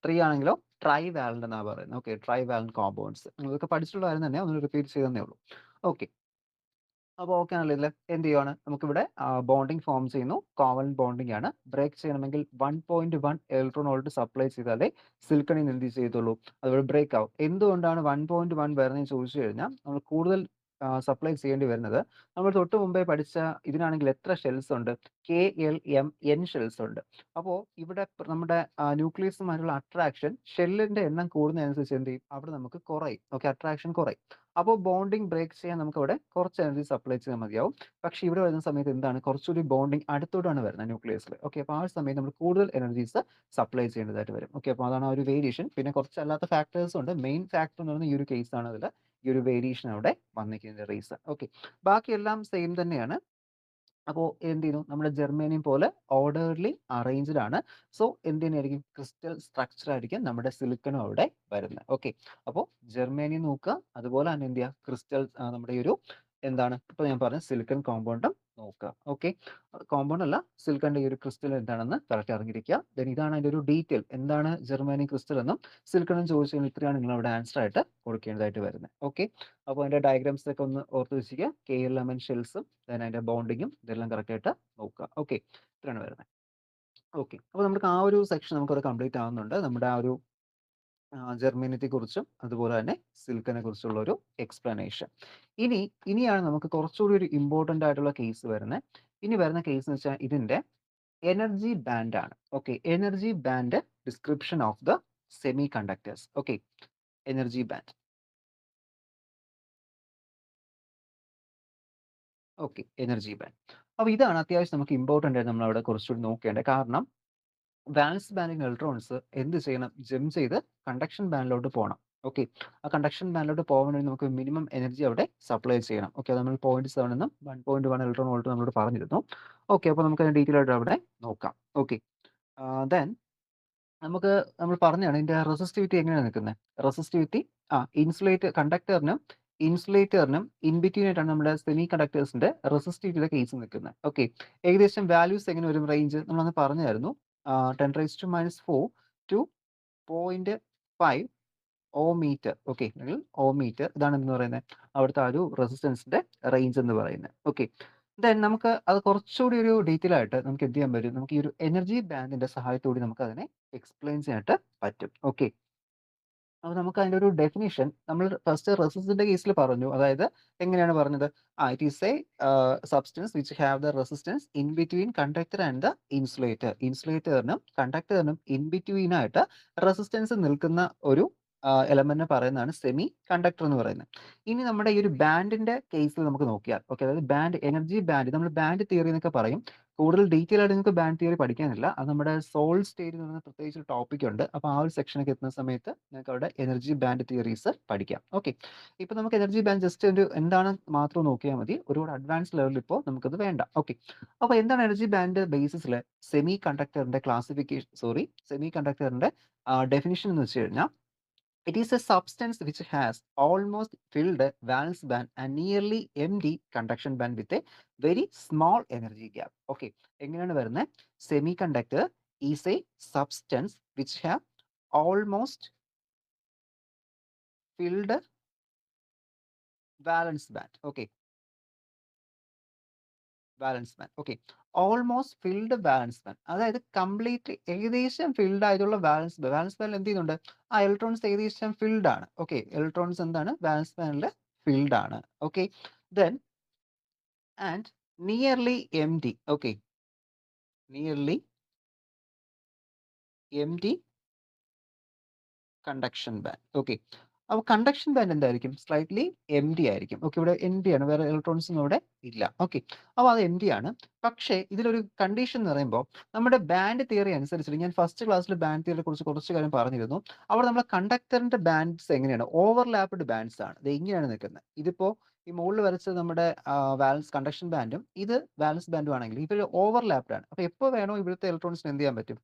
3 ആണെങ്കിലോ ട്രൈ വാലന്റ് എന്നാണ് പറയുന്നത്. ഓക്കെ. ട്രൈ വാലന്റ് കോമ്പൗണ്ട്സ് നിങ്ങളൊക്കെ പഠിച്ചിട്ടുള്ള കാര്യം തന്നെ, ഒന്ന് റിപ്പീറ്റ് ചെയ്തേ ഉള്ളൂ. ഓക്കെ. അപ്പോൾ ഓക്കെ ആണല്ലോ. ഇതിൽ എന്ത് ചെയ്യുവാണ്, നമുക്കിവിടെ ബോണ്ടിങ് ഫോം ചെയ്യുന്നു. കോവലന്റ് ബോണ്ടിങ് ആണ്. ബ്രേക്ക് ചെയ്യണമെങ്കിൽ 1.1 ഇലക്ട്രോൺ വോൾട്ട് സപ്ലൈ ചെയ്താലേ സിലിക്കണിൽ നിന്ന് എന്ത് ചെയ്തുള്ളൂ, അതുപോലെ ബ്രേക്ക് ആവും. എന്തുകൊണ്ടാണ് 1.1 വരുന്നതെന്ന് ചോദിച്ചു കഴിഞ്ഞാൽ, നമ്മൾ കൂടുതൽ സപ്ലൈ ചെയ്യേണ്ടി വരുന്നത്, നമ്മൾ തൊട്ട് മുമ്പേ പഠിച്ച ഇതിനാണെങ്കിൽ എത്ര ഷെൽസ് ഉണ്ട്, KLMN ഷെൽസ് ഉണ്ട്. അപ്പോൾ ഇവിടെ നമ്മുടെ ന്യൂക്ലിയസുമായിട്ടുള്ള അട്രാക്ഷൻ, ഷെല്ലിന്റെ എണ്ണം കൂടുന്നതനുസരിച്ച് എന്ത് ചെയ്യും, അവിടെ നമുക്ക് കുറയും. ഓക്കെ. അട്രാക്ഷൻ കുറയും. അപ്പോൾ ബോണ്ടിങ് ബ്രേക്ക് ചെയ്യാൻ നമുക്ക് അവിടെ കുറച്ച് എനർജി സപ്ലൈ ചെയ്താൽ മതിയാവും. പക്ഷേ ഇവിടെ വരുന്ന സമയത്ത് എന്താണ്, കുറച്ചുകൂടി ബോണ്ടിങ് അടുത്തോട്ടാണ് വരുന്നത് ന്യൂക്ലിയസിൽ. ഓക്കെ. അപ്പോൾ ആ ഒരു സമയത്ത് നമ്മൾ കൂടുതൽ എനർജീസ് സപ്ലൈ ചെയ്യേണ്ടതായിട്ട് വരും. ഓക്കെ. അപ്പോൾ അതാണ് ആ ഒരു വേരിയേഷൻ. പിന്നെ കുറച്ച് അല്ലാത്ത ഫാക്ടേഴ്സ് ഉണ്ട്. മെയിൻ ഫാക്ടർ എന്ന് പറയുന്നത് ഈ ഒരു കേസാണ്. അതിൽ ഈ ഒരു വേരിയേഷൻ അവിടെ വന്നിരിക്കുന്ന റീസൺ. ഓക്കെ. ബാക്കിയെല്ലാം സെയിം തന്നെയാണ്. അപ്പോൾ എന്ത് ചെയ്യുന്നു, നമ്മുടെ ജർമ്മേനിയം പോലെ ഓർഡർലി അറേഞ്ച്ഡ് ആണ്. സോ എന്ത് തന്നെയായിരിക്കും, ക്രിസ്റ്റൽ സ്ട്രക്ചർ ആയിരിക്കും നമ്മുടെ സിലിക്കണും അവിടെ വരുന്നത്. ഓക്കെ. അപ്പോൾ ജർമ്മേനിയം നോക്കുക, അതുപോലെ തന്നെ എന്ത് ചെയ്യുക, ക്രിസ്റ്റൽ നമ്മുടെ ഈ ഒരു എന്താണ് ഇപ്പോൾ ഞാൻ പറഞ്ഞ സിലിക്കൺ കോമ്പൗണ്ടും നോക്കുക. ഓക്കെ. കോമ്പൗണ്ട് അല്ല, സിലിക്കണിന്റെ ഈ ഒരു ക്രിസ്റ്റൽ എന്താണെന്ന് കറക്റ്റ് അറിഞ്ഞിരിക്കുക. ദെൻ ഇതാണ് അതിന്റെ ഒരു ഡീറ്റെയിൽ, എന്താണ് ജർമ്മേനിയം ക്രിസ്റ്റൽ എന്നും സിലിക്കണും ചോദിച്ചു കഴിഞ്ഞാൽ ഇത്രയാണ് നിങ്ങൾ അവിടെ ആൻസർ ആയിട്ട് കൊടുക്കേണ്ടതായിട്ട് വരുന്നത്. ഓക്കെ. അപ്പോൾ അതിന്റെ ഡയഗ്രാംസ് ഒക്കെ ഒന്ന് ഓർത്ത് വെച്ചിരിക്കുക. KLMN ഷെൽസും ദെൻ അതിന്റെ ബോണ്ടിങ്ങും ഇതെല്ലാം കറക്റ്റ് ആയിട്ട് നോക്കുക. ഓക്കെ. ഇത്രയാണ് വരുന്നത്. ഓക്കെ. അപ്പോൾ നമുക്ക് ആ ഒരു സെക്ഷൻ നമുക്കവിടെ കംപ്ലീറ്റ് ആവുന്നുണ്ട്. നമ്മുടെ ആ ഒരു ജർമ്മേനിയത്തെ കുറിച്ചും അതുപോലെ തന്നെ സിലിക്കനെ കുറിച്ചുള്ള ഒരു എക്സ്പ്ലനേഷൻ. ഇനിയാണ് നമുക്ക് കുറച്ചുകൂടി ഒരു ഇമ്പോർട്ടന്റ് ആയിട്ടുള്ള കേസ് വരുന്നത്. ഇനി വരുന്ന കേസ് എന്ന് വെച്ചാൽ ഇതിന്റെ എനർജി ബാൻഡ് ആണ്. Okay. Energy band description of the semi conductors. Okay. Energy band. Okay. Energy band. അപ്പോൾ ഇതാണ് അത്യാവശ്യം നമുക്ക് ഇമ്പോർട്ടന്റ് ആയിട്ട് നമ്മൾ അവിടെ കുറച്ചുകൂടി നോക്കേണ്ടത്. കാരണം വാലൻസ് ബാൻഡിൽ ഇലക്ട്രോൺസ് എന്ത് ചെയ്യണം, ജംപ് ചെയ്ത് കണ്ടക്ഷൻ ബാൻഡിലോട്ട് പോകണം. ഓക്കെ. ആ കണ്ടക്ഷൻ ബാൻഡിലോട്ട് പോകാൻ വേണ്ടി നമുക്ക് മിനിമം എനർജി അവിടെ സപ്ലൈ ചെയ്യണം. ഓക്കെ. അത് നമ്മൾ 0.7 എന്നും 1.1 ഇലക്ട്രോൺ വോൾട്ട് നമ്മളോട് പറഞ്ഞിരുന്നു. ഓക്കെ. അപ്പോൾ നമുക്ക് അതിന്റെ ഡീറ്റെയിൽ ആയിട്ട് അവിടെ നോക്കാം. ഓക്കെ. ദെൻ നമുക്ക് നമ്മൾ പറഞ്ഞതാണ് ഇതിന്റെ റെസിസ്റ്റിവിറ്റി എങ്ങനെയാണ് നിൽക്കുന്നത്. റെസിസ്റ്റിവിറ്റി ഇൻസുലേറ്ററിനും ഇൻ ബിറ്റ്വീൻ ആയിട്ടാണ് നമ്മുടെ സെമി കണ്ടക്ടേഴ്സിന്റെ റെസിസ്റ്റിവിറ്റിയുടെ കേസ് നിൽക്കുന്നത്. ഓക്കെ. ഏകദേശം വാല്യൂസ് എങ്ങനെ വരും റേഞ്ച് നമ്മളന്ന് പറഞ്ഞായിരുന്നു. 10⁻⁴ ടു 0.5 ഓമീറ്റർ. ഓക്കെ. അല്ലെങ്കിൽ ഓമീറ്റർ ഇതാണ് എന്ന് പറയുന്നത് അവിടുത്തെ ആ ഒരു റെസിസ്റ്റൻസിന്റെ റേഞ്ച് എന്ന് പറയുന്നത്. ഓക്കെ. ദെൻ നമുക്ക് അത് കുറച്ചുകൂടി ഒരു ഡീറ്റെയിൽ ആയിട്ട് നമുക്ക് എന്ത് ചെയ്യാൻ പറ്റും, നമുക്ക് ഈ ഒരു എനർജി ബാൻഡിന്റെ സഹായത്തോടെ നമുക്ക് അതിനെ എക്സ്പ്ലെയിൻ ചെയ്യാനായിട്ട് പറ്റും. ഓക്കെ. അപ്പോൾ നമുക്ക് അതിന്റെ ഒരു ഡെഫിനിഷൻ നമ്മൾ ഫസ്റ്റ് റെസിസ്റ്ററിന്റെ കേസിൽ പറഞ്ഞു. അതായത് എങ്ങനെയാണ് പറഞ്ഞത്? It is a substance which have the resistance in between conductor and the insulator. ഇൻസുലേറ്ററിനും കണ്ടക്ടറിനും ഇൻ ബിറ്റ്വീൻ ആയിട്ട് റെസിസ്റ്റൻസ് നിൽക്കുന്ന ഒരു എലമെന്റിനെ പറയുന്നതാണ് സെമി കണ്ടക്ടർ എന്ന് പറയുന്നത്. ഇനി നമ്മുടെ ഈ ഒരു ബാൻഡിന്റെ കേസിൽ നമുക്ക് നോക്കിയാൽ, ഓക്കെ, അതായത് ബാൻഡ്, എനർജി ബാൻഡ്, നമ്മൾ ബാൻഡ് തിയറി എന്നൊക്കെ പറയും. കൂടുതൽ ഡീറ്റെയിൽ ആയിട്ട് നിങ്ങൾക്ക് ബാൻഡ് തിയറി പഠിക്കാനില്ല. അത് നമ്മുടെ സോളിഡ് സ്റ്റേറ്റ് എന്ന് പറയുന്ന പ്രത്യേകിച്ച് ഒരു ടോപ്പിക് ഉണ്ട്. അപ്പോൾ ആ ഒരു സെക്ഷനൊക്കെ എത്തുന്ന സമയത്ത് നിങ്ങൾക്ക് അവിടെ എനർജി ബാൻഡ് തിയറീസ് പഠിക്കാം. ഓക്കെ. ഇപ്പോൾ നമുക്ക് എനർജി ബാൻഡ് ജസ്റ്റ് ഒരു എന്താണ് മാത്രം നോക്കിയാൽ മതി. ഒരുപാട് അഡ്വാൻസ് ലെവലിൽ ഇപ്പോൾ നമുക്കത് വേണ്ട. ഓക്കെ. അപ്പോൾ എന്താണ് എനർജി ബാൻഡ് ബേസിസിൽ സെമി കണ്ടക്ടറിന്റെ ഡെഫിനിഷൻ എന്ന് വെച്ച് കഴിഞ്ഞാൽ, it is a substance which has almost filled valence band and nearly empty conduction band with a very small energy gap. Okay. എങ്ങനെയാണ് വരുന്നത്? Semi conductor is a substance which have almost filled വാലൻസ് band. Okay. വാലൻസ് band. Okay. Almost filled വാലൻസ് band, അതായത് complete ഏകദേശം filled ആയിട്ടുള്ള വാലൻസ് band. വാലൻസ് ബാൻഡിൽ എന്ത് ചെയ്യുന്നുണ്ട്? ആ electrons ഏകദേശം filled ആണ്. ഓക്കെ. ഇലക്ട്രോൺസ് എന്താണ്? വാലൻസ് ബാൻഡിൽ ഫിൽഡ് ആണ്. Okay. Then and nearly M T. Okay. Nearly M T conduction band. Okay. അപ്പോൾ കണ്ടക്ഷൻ ബാൻഡ് എന്തായിരിക്കും? സ്ലൈറ്റ്ലി എം ടി ആയിരിക്കും. ഓക്കെ. ഇവിടെ എം ടി ആണ്, വേറെ ഇലക്ട്രോൺസ് ഒന്നും ഇവിടെ ഇല്ല. ഓക്കെ. അപ്പോൾ അത് എം ടി ആണ്. പക്ഷേ ഇതിലൊരു കണ്ടീഷൻ എന്ന് പറയുമ്പോൾ, നമ്മുടെ ബാൻഡ് തിയറി അനുസരിച്ചിട്ട്, ഞാൻ ഫസ്റ്റ് ക്ലാസ്സിൽ ബാൻഡ് തിയറിയെ കുറിച്ച് കുറച്ച് കാര്യം പറഞ്ഞിരുന്നു. അവിടെ നമ്മുടെ കണ്ടക്ടറിന്റെ ബാൻഡ്സ് എങ്ങനെയാണ്? ഓവർലാപ്പ്ഡ് ബാൻഡ്സ് ആണ്. ഇത് ഇങ്ങനെയാണ് നിൽക്കുന്നത്. ഇതിപ്പോൾ ഈ മുകളിൽ വരച്ച നമ്മുടെ വാലൻസ് കണ്ടക്ഷൻ ബാൻഡും ഇത് വാലൻസ് ബാൻഡും ആണെങ്കിൽ ഇവർ ഓവർലാപ്ഡ് ആണ്. അപ്പോൾ എപ്പോൾ വേണോ ഇവിടുത്തെ ഇലക്ട്രോൺസിന് എന്ത് ചെയ്യാൻ പറ്റും?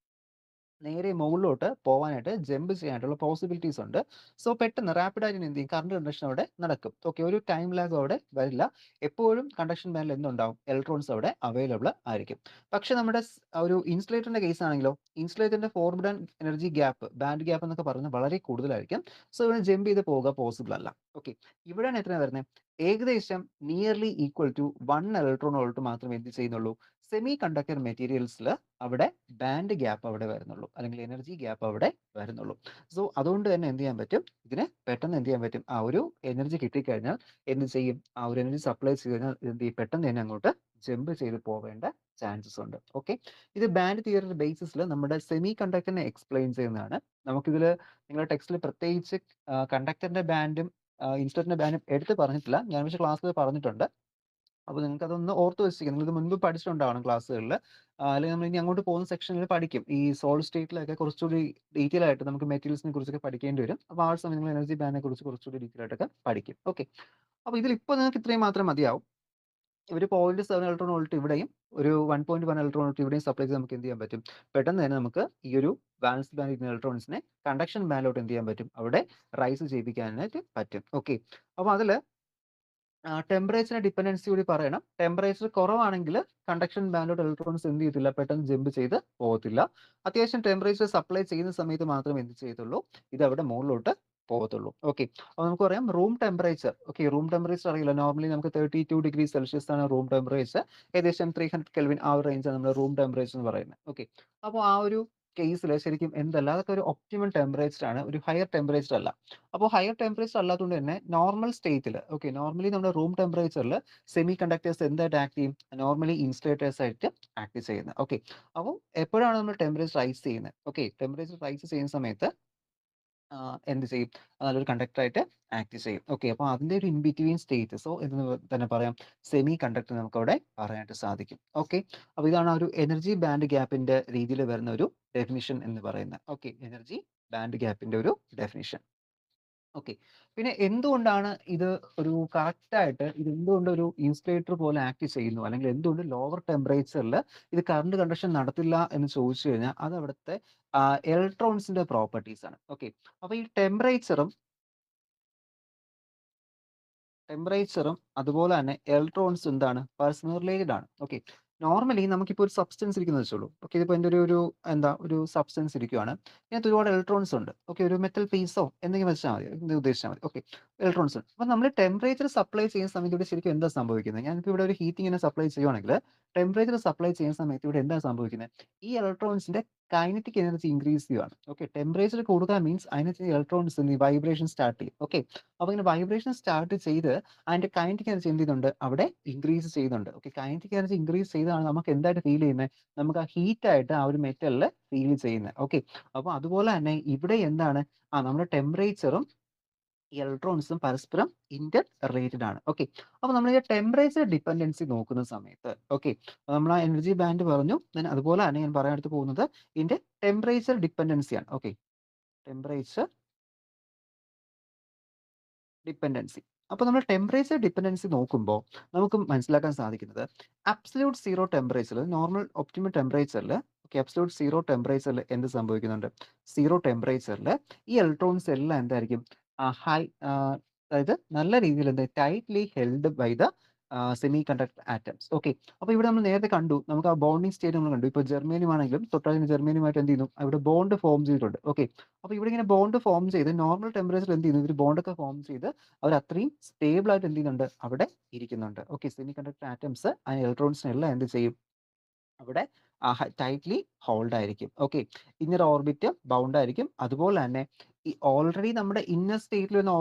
നേരെ മുകളിലോട്ട് പോവാനായിട്ട് ജമ്പ് ചെയ്യാനായിട്ടുള്ള പോസിബിലിറ്റീസ് ഉണ്ട്. സോ പെട്ടെന്ന് റാപ്പിഡായിട്ട് എന്ത് ചെയ്യും? കറണ്ട് കണ്ടക്ഷൻ അവിടെ നടക്കും. ഓക്കെ. ഒരു ടൈം ലാഗ് അവിടെ വരില്ല. എപ്പോഴും കണ്ടക്ഷൻ ബാൻഡിൽ എന്തുണ്ടാവും? ഇലക്ട്രോൺസ് അവിടെ അവൈലബിൾ ആയിരിക്കും. പക്ഷെ നമ്മുടെ ഒരു ഇൻസുലേറ്ററിന്റെ കേസ് ആണെങ്കിലോ, ഇൻസുലേറ്ററിന്റെ forbidden energy gap, band gap എന്നൊക്കെ പറയുന്നത് വളരെ കൂടുതലായിരിക്കും. സോ ഇവിടെ ജമ്പ് ചെയ്ത് പോവുക പോസിബിൾ അല്ല. ഓക്കെ. ഇവിടെയാണ് എത്ര വരുന്നത്? ഏകദേശം nearly equal to 1 electron volt മാത്രമേ എന്ത് ചെയ്യുന്നുള്ളൂ? സെമി കണ്ടക്ടർ മെറ്റീരിയൽസിൽ അവിടെ ബാൻഡ് ഗ്യാപ്പ് അവിടെ വരുന്നുള്ളൂ, അല്ലെങ്കിൽ എനർജി ഗ്യാപ്പ് അവിടെ വരുന്നുള്ളൂ. സോ അതുകൊണ്ട് തന്നെ എന്ത് ചെയ്യാൻ പറ്റും? ഇതിന് പെട്ടെന്ന് എന്ത് ചെയ്യാൻ പറ്റും? ആ ഒരു എനർജി കിട്ടിക്കഴിഞ്ഞാൽ എന്ത് ചെയ്യും? ആ ഒരു എനർജി സപ്ലൈ ചെയ്ത് കഴിഞ്ഞാൽ എന്ത് ചെയ്യും? പെട്ടെന്ന് തന്നെ അങ്ങോട്ട് ജമ്പ് ചെയ്ത് പോവേണ്ട ചാൻസസ് ഉണ്ട്. ഓക്കെ. ഇത് ബാൻഡ് തിയറിയുടെ ബേസിസിൽ നമ്മുടെ സെമി കണ്ടക്ടറിനെ എക്സ്പ്ലെയിൻ ചെയ്യുന്നതാണ്. നമുക്കിതിൽ നിങ്ങളുടെ ടെക്സ്റ്റിൽ പ്രത്യേകിച്ച് കണ്ടക്ടറിന്റെ ബാൻഡും ഇൻസുലേറ്ററിന്റെ ബാൻഡും എടുത്ത് പറഞ്ഞിട്ടില്ല. ഞാൻ പക്ഷേ ക്ലാസ്സിൽ പറഞ്ഞിട്ടുണ്ട്. അപ്പോൾ നിങ്ങൾക്ക് അതൊന്ന് ഓർത്ത് വെച്ചിരിക്കുക. നിങ്ങൾ ഇത് മുൻപ് പഠിച്ചിട്ടുണ്ടാവണം ക്ലാസ്സുകളിൽ. അല്ലെങ്കിൽ നമ്മൾ ഇനി അങ്ങോട്ട് പോകുന്ന സെക്ഷനിൽ പഠിക്കും. ഈ സോളിഡ് സ്റ്റേറ്റിലൊക്കെ കുറച്ചുകൂടി ഡീറ്റെയിൽ ആയിട്ട് നമുക്ക് മെറ്റീരിയൽസിനെ കുറിച്ചൊക്കെ പഠിക്കേണ്ടി വരും. അപ്പോൾ ആ ഒരു സമയം നിങ്ങൾ എനർജി ബാൻഡിനെ കുറിച്ച് കുറച്ചുകൂടി ഡീറ്റെയിൽ ആയിട്ടൊക്കെ പഠിക്കും. ഓക്കെ. അപ്പോൾ ഇതിൽ ഇപ്പോൾ നിങ്ങൾക്ക് ഇത്രയും മാത്രം മതിയാവും. ഒരു 0.7 ഇലക്ട്രോൺ വോൾട്ട് ഇവിടെയും ഒരു 1.1 ഇലക്ട്രോൺ വോൾട്ട് ഇവിടെയും സപ്ലൈ ചെയ്ത് നമുക്ക് എന്ത് ചെയ്യാൻ പറ്റും? പെട്ടെന്ന് തന്നെ നമുക്ക് ഈ ഒരു വാലൻസ് ബാൻഡിൽ ഇരിക്കുന്ന ഇലക്ട്രോൺസിനെ കണ്ടക്ഷൻ ബാൻഡിലോട്ട് എന്ത് ചെയ്യാൻ പറ്റും? അവിടെ റൈസ് ചെയ്യിപ്പിക്കാനായിട്ട് പറ്റും. ഓക്കെ. അപ്പോൾ അതിൽ ടെമ്പറേച്ചറിന്റെ ഡിപെൻഡൻസി കൂടി പറയണം. ടെമ്പറേച്ചർ കുറവാണെങ്കിൽ കണ്ടക്ഷൻ ബാൻഡിലോട്ട് ഇലക്ട്രോൺസ് എന്ത് ചെയ്യത്തില്ല? പെട്ടെന്ന് ജമ്പ് ചെയ്ത് പോകത്തില്ല. അത്യാവശ്യം ടെമ്പറേച്ചർ സപ്ലൈ ചെയ്യുന്ന സമയത്ത് മാത്രമേ എന്ത് ചെയ്യത്തുള്ളൂ? ഇത് അവിടെ മുകളിലോട്ട് പോകത്തുള്ളൂ. ഓക്കെ. അപ്പോൾ നമുക്ക് പറയാം room temperature. Okay. Room temperature അറിയില്ല. നോർമലി നമുക്ക് 32 ഡിഗ്രി സെൽഷ്യസ് ആണ് റൂം ടെമ്പറേച്ചർ. ഏകദേശം 300 കെൽവിൻ ആ ഒരു റേഞ്ചാണ് നമ്മൾ റൂം ടെമ്പറേച്ചർ എന്ന് പറയുന്നത്. ഓക്കെ. അപ്പോൾ ആ ഒരു കേസിൽ ശരിക്കും എന്തല്ല, അതൊക്കെ ഒരു ഒപ്റ്റിമൽ ടെമ്പറേച്ചർ ആണ്, ഒരു ഹയർ ടെമ്പറേച്ചർ അല്ല. അപ്പോൾ ഹയർ ടെമ്പറേച്ചർ അല്ലാത്തതുകൊണ്ട് തന്നെ നോർമൽ സ്റ്റേറ്റിൽ, ഓക്കെ, നോർമലി നമ്മുടെ റൂം ടെമ്പറേച്ചറിൽ സെമി കണ്ടക്ടേഴ്സ് എന്തായിട്ട് ആക്ട് ചെയ്യും? നോർമലി ഇൻസുലേറ്റേഴ്സ് ആയിട്ട് ആക്ട് ചെയ്യുന്നത്. ഓക്കെ. അപ്പോൾ എപ്പോഴാണ് നമ്മൾ ടെമ്പറേച്ചർ റൈസ് ചെയ്യുന്നത്? ഓക്കെ. ടെമ്പറേച്ചർ റൈസ് ചെയ്യുന്ന സമയത്ത് എന്ത് ചെയ്യും? നല്ലൊരു കണ്ടക്ടറായിട്ട് ആക്ട് ചെയ്യും. ഓക്കെ. അപ്പോൾ അതിന്റെ ഒരു ഇൻ ബിറ്റ്വീൻ സ്റ്റേറ്റ്, സോ എന്ന് തന്നെ പറയാം സെമി കണ്ടക്ടർ നമുക്കവിടെ പറയാനായിട്ട് സാധിക്കും. ഓക്കെ. അപ്പോൾ ഇതാണ് ആ ഒരു എനർജി ബാൻഡ് ഗ്യാപ്പിന്റെ രീതിയിൽ വരുന്ന ഒരു ഡെഫിനിഷൻ എന്ന് പറയുന്നത്. ഓക്കെ. എനർജി ബാൻഡ് ഗ്യാപ്പിന്റെ ഒരു ഡെഫിനിഷൻ. ഓക്കെ. പിന്നെ എന്തുകൊണ്ടാണ് ഇത് ഒരു കറക്റ്റായിട്ട് ഇത് എന്തുകൊണ്ട് ഒരു ഇൻസുലേറ്റർ പോലെ ആക്ട് ചെയ്യുന്നു? അല്ലെങ്കിൽ എന്തുകൊണ്ട് ലോവർ ടെമ്പറേച്ചറിൽ ഇത് കറന്റ് കണ്ടക്ഷൻ നടത്തില്ല എന്ന് ചോദിച്ചു കഴിഞ്ഞാൽ അത് അവിടുത്തെ ഇലക്ട്രോൺസിന്റെ പ്രോപ്പർട്ടീസ് ആണ്. ഓക്കെ. അപ്പൊ ഈ ടെമ്പറേച്ചറും അതുപോലെ തന്നെ ഇലക്ട്രോൺസും എന്താണ് പരസ്പരം റിലേറ്റഡ് ആണ്. ഓക്കെ. നോർമലി നമുക്കിപ്പോൾ ഒരു സബ്സ്റ്റൻസ് ഇരിക്കുന്നത് വെച്ചോളൂ. ഓക്കെ. ഇതിപ്പോൾ എൻ്റെ ഒരു എന്താ ഒരു സബ്സ്റ്റൻസ് ഇരിക്കുകയാണ്. ഇതിനകത്ത് ഒരുപാട് ഇലക്ട്രോൺസ് ഉണ്ട്. ഓക്കെ. ഒരു മെറ്റൽ പീസോ എന്തെങ്കിലും വെച്ചാൽ മതി. എന്തെങ്കിലും ഉദ്ദേശിച്ചാൽ മതി. ഓക്കെ. ഇലക്ട്രോൺസ് ഉണ്ട്. അപ്പോൾ നമ്മൾ ടെമ്പറേച്ചർ സപ്ലൈ ചെയ്യുന്ന സമയത്ത് ഇവിടെ ശരിക്കും എന്താ സംഭവിക്കുന്നത്? ഞാനിപ്പോൾ ഇവിടെ ഒരു ഹീറ്റിങ്ങിനെ സപ്ലൈ ചെയ്യുവാണെങ്കിൽ ടെമ്പറേച്ചർ സപ്ലൈ ചെയ്യുന്ന സമയത്ത് ഇവിടെ എന്താ സംഭവിക്കുന്നത്? ഈ ഇലക്ട്രോൺസിന്റെ കൈനറ്റിക് എനർജി ഇൻക്രീസ് ചെയ്യുകയാണ്. ഓക്കെ. ടെമ്പറേച്ചർ കൂടുക മീൻസ് അതിനകത്ത് ഇലക്ട്രോൺസ് വൈബ്രേഷൻ സ്റ്റാർട്ട് ചെയ്യും. ഓക്കെ. അപ്പോൾ ഇങ്ങനെ വൈബ്രേഷൻ സ്റ്റാർട്ട് ചെയ്ത് അതിന്റെ കൈനറ്റിക് എനർജി എന്ത് ചെയ്യുന്നുണ്ട്? അവിടെ ഇൻക്രീസ് ചെയ്യുന്നുണ്ട്. ഓക്കെ. കൈനറ്റിക് എനർജി ഇൻക്രീസ് ചെയ്താണ് നമുക്ക് എന്തായിട്ട് ഫീൽ ചെയ്യുന്നത്? നമുക്ക് ആ ഹീറ്റ് ആയിട്ട് ആ ഒരു മെറ്റലിൽ ഫീൽ ചെയ്യുന്നത്. ഓക്കെ. അപ്പോൾ അതുപോലെ തന്നെ ഇവിടെ എന്താണ്? നമ്മുടെ ടെമ്പറേച്ചറും ഇലക്ട്രോൺസും പരസ്പരം ഇന്റർ റിലേറ്റഡ് ആണ്. ഓക്കെ. അപ്പോൾ നമ്മൾ ഈ ടെമ്പറേച്ചർ ഡിപെൻഡൻസി നോക്കുന്ന സമയത്ത് ഓക്കെ നമ്മൾ ആ എനർജി ബാൻഡ് പറഞ്ഞു. Then അതുപോലെ തന്നെ ഞാൻ പറയാൻ അടുത്ത് പോകുന്നത് ഇതിന്റെ ടെമ്പറേച്ചർ ഡിപെൻഡൻസി ആണ്. ഓക്കെ. Temperature dependency. അപ്പോൾ നമ്മൾ ടെമ്പറേച്ചർ ഡിപെൻഡൻസി നോക്കുമ്പോൾ നമുക്ക് മനസ്സിലാക്കാൻ സാധിക്കുന്നത് അബ്സല്യൂട്ട് സീറോ ടെമ്പറേച്ചറിൽ നോർമൽ ഒപ്റ്റിമൽ ടെമ്പറേച്ചറിൽ ഓക്കെ അബ്സല്യൂട്ട് സീറോ ടെമ്പറേച്ചറിൽ എന്ത് സംഭവിക്കുന്നുണ്ട്? സീറോ ടെമ്പറേച്ചറിൽ ഈ ഇലക്ട്രോൺസ് എല്ലാം എന്തായിരിക്കും? ഹൈ അതായത് നല്ല രീതിയിൽ എന്താ tightly held by the semiconductor atoms. Okay. അപ്പോൾ ഇവിടെ നമ്മൾ നേരത്തെ കണ്ടു. നമുക്ക് ആ ബോണ്ടിങ് സ്റ്റേറ്റ് നമ്മൾ കണ്ടു. ഇപ്പോൾ ജർമ്മേനിയം ആണെങ്കിലും തൊട്ടടുത്ത ജർമ്മേനിയുമായിട്ട് എന്ത് ചെയ്യുന്നു? അവിടെ ബോണ്ട് ഫോം ചെയ്തിട്ടുണ്ട്. ഓക്കെ. അപ്പോൾ ഇവിടെ ഇങ്ങനെ ബോണ്ട് ഫോം ചെയ്ത് നോർമൽ ടെമ്പറേച്ചറിൽ എന്ത് ചെയ്യുന്നു? ഇവർ ബോണ്ടൊക്കെ ഫോം ചെയ്ത് അവർ അത്രയും സ്റ്റേബിൾ ആയിട്ട് എന്ത് ചെയ്യുന്നുണ്ട്? അവിടെ ഇരിക്കുന്നുണ്ട്. ഓക്കെ. സെമി കണ്ടക്ടർ ആറ്റംസ് ആ ഇലക്ട്രോൺസിനെല്ലാം എന്ത് ചെയ്യും? അവിടെ ടൈറ്റ്ലി ഹോൾഡ് ആയിരിക്കും. ഓക്കെ. ഇന്നർ ഓർബിറ്റ് ബൗണ്ട് ആയിരിക്കും. അതുപോലെ തന്നെ ഈ ഓൾറെഡി നമ്മുടെ ഇന്നർ സ്റ്റേറ്റിൽ വരുന്ന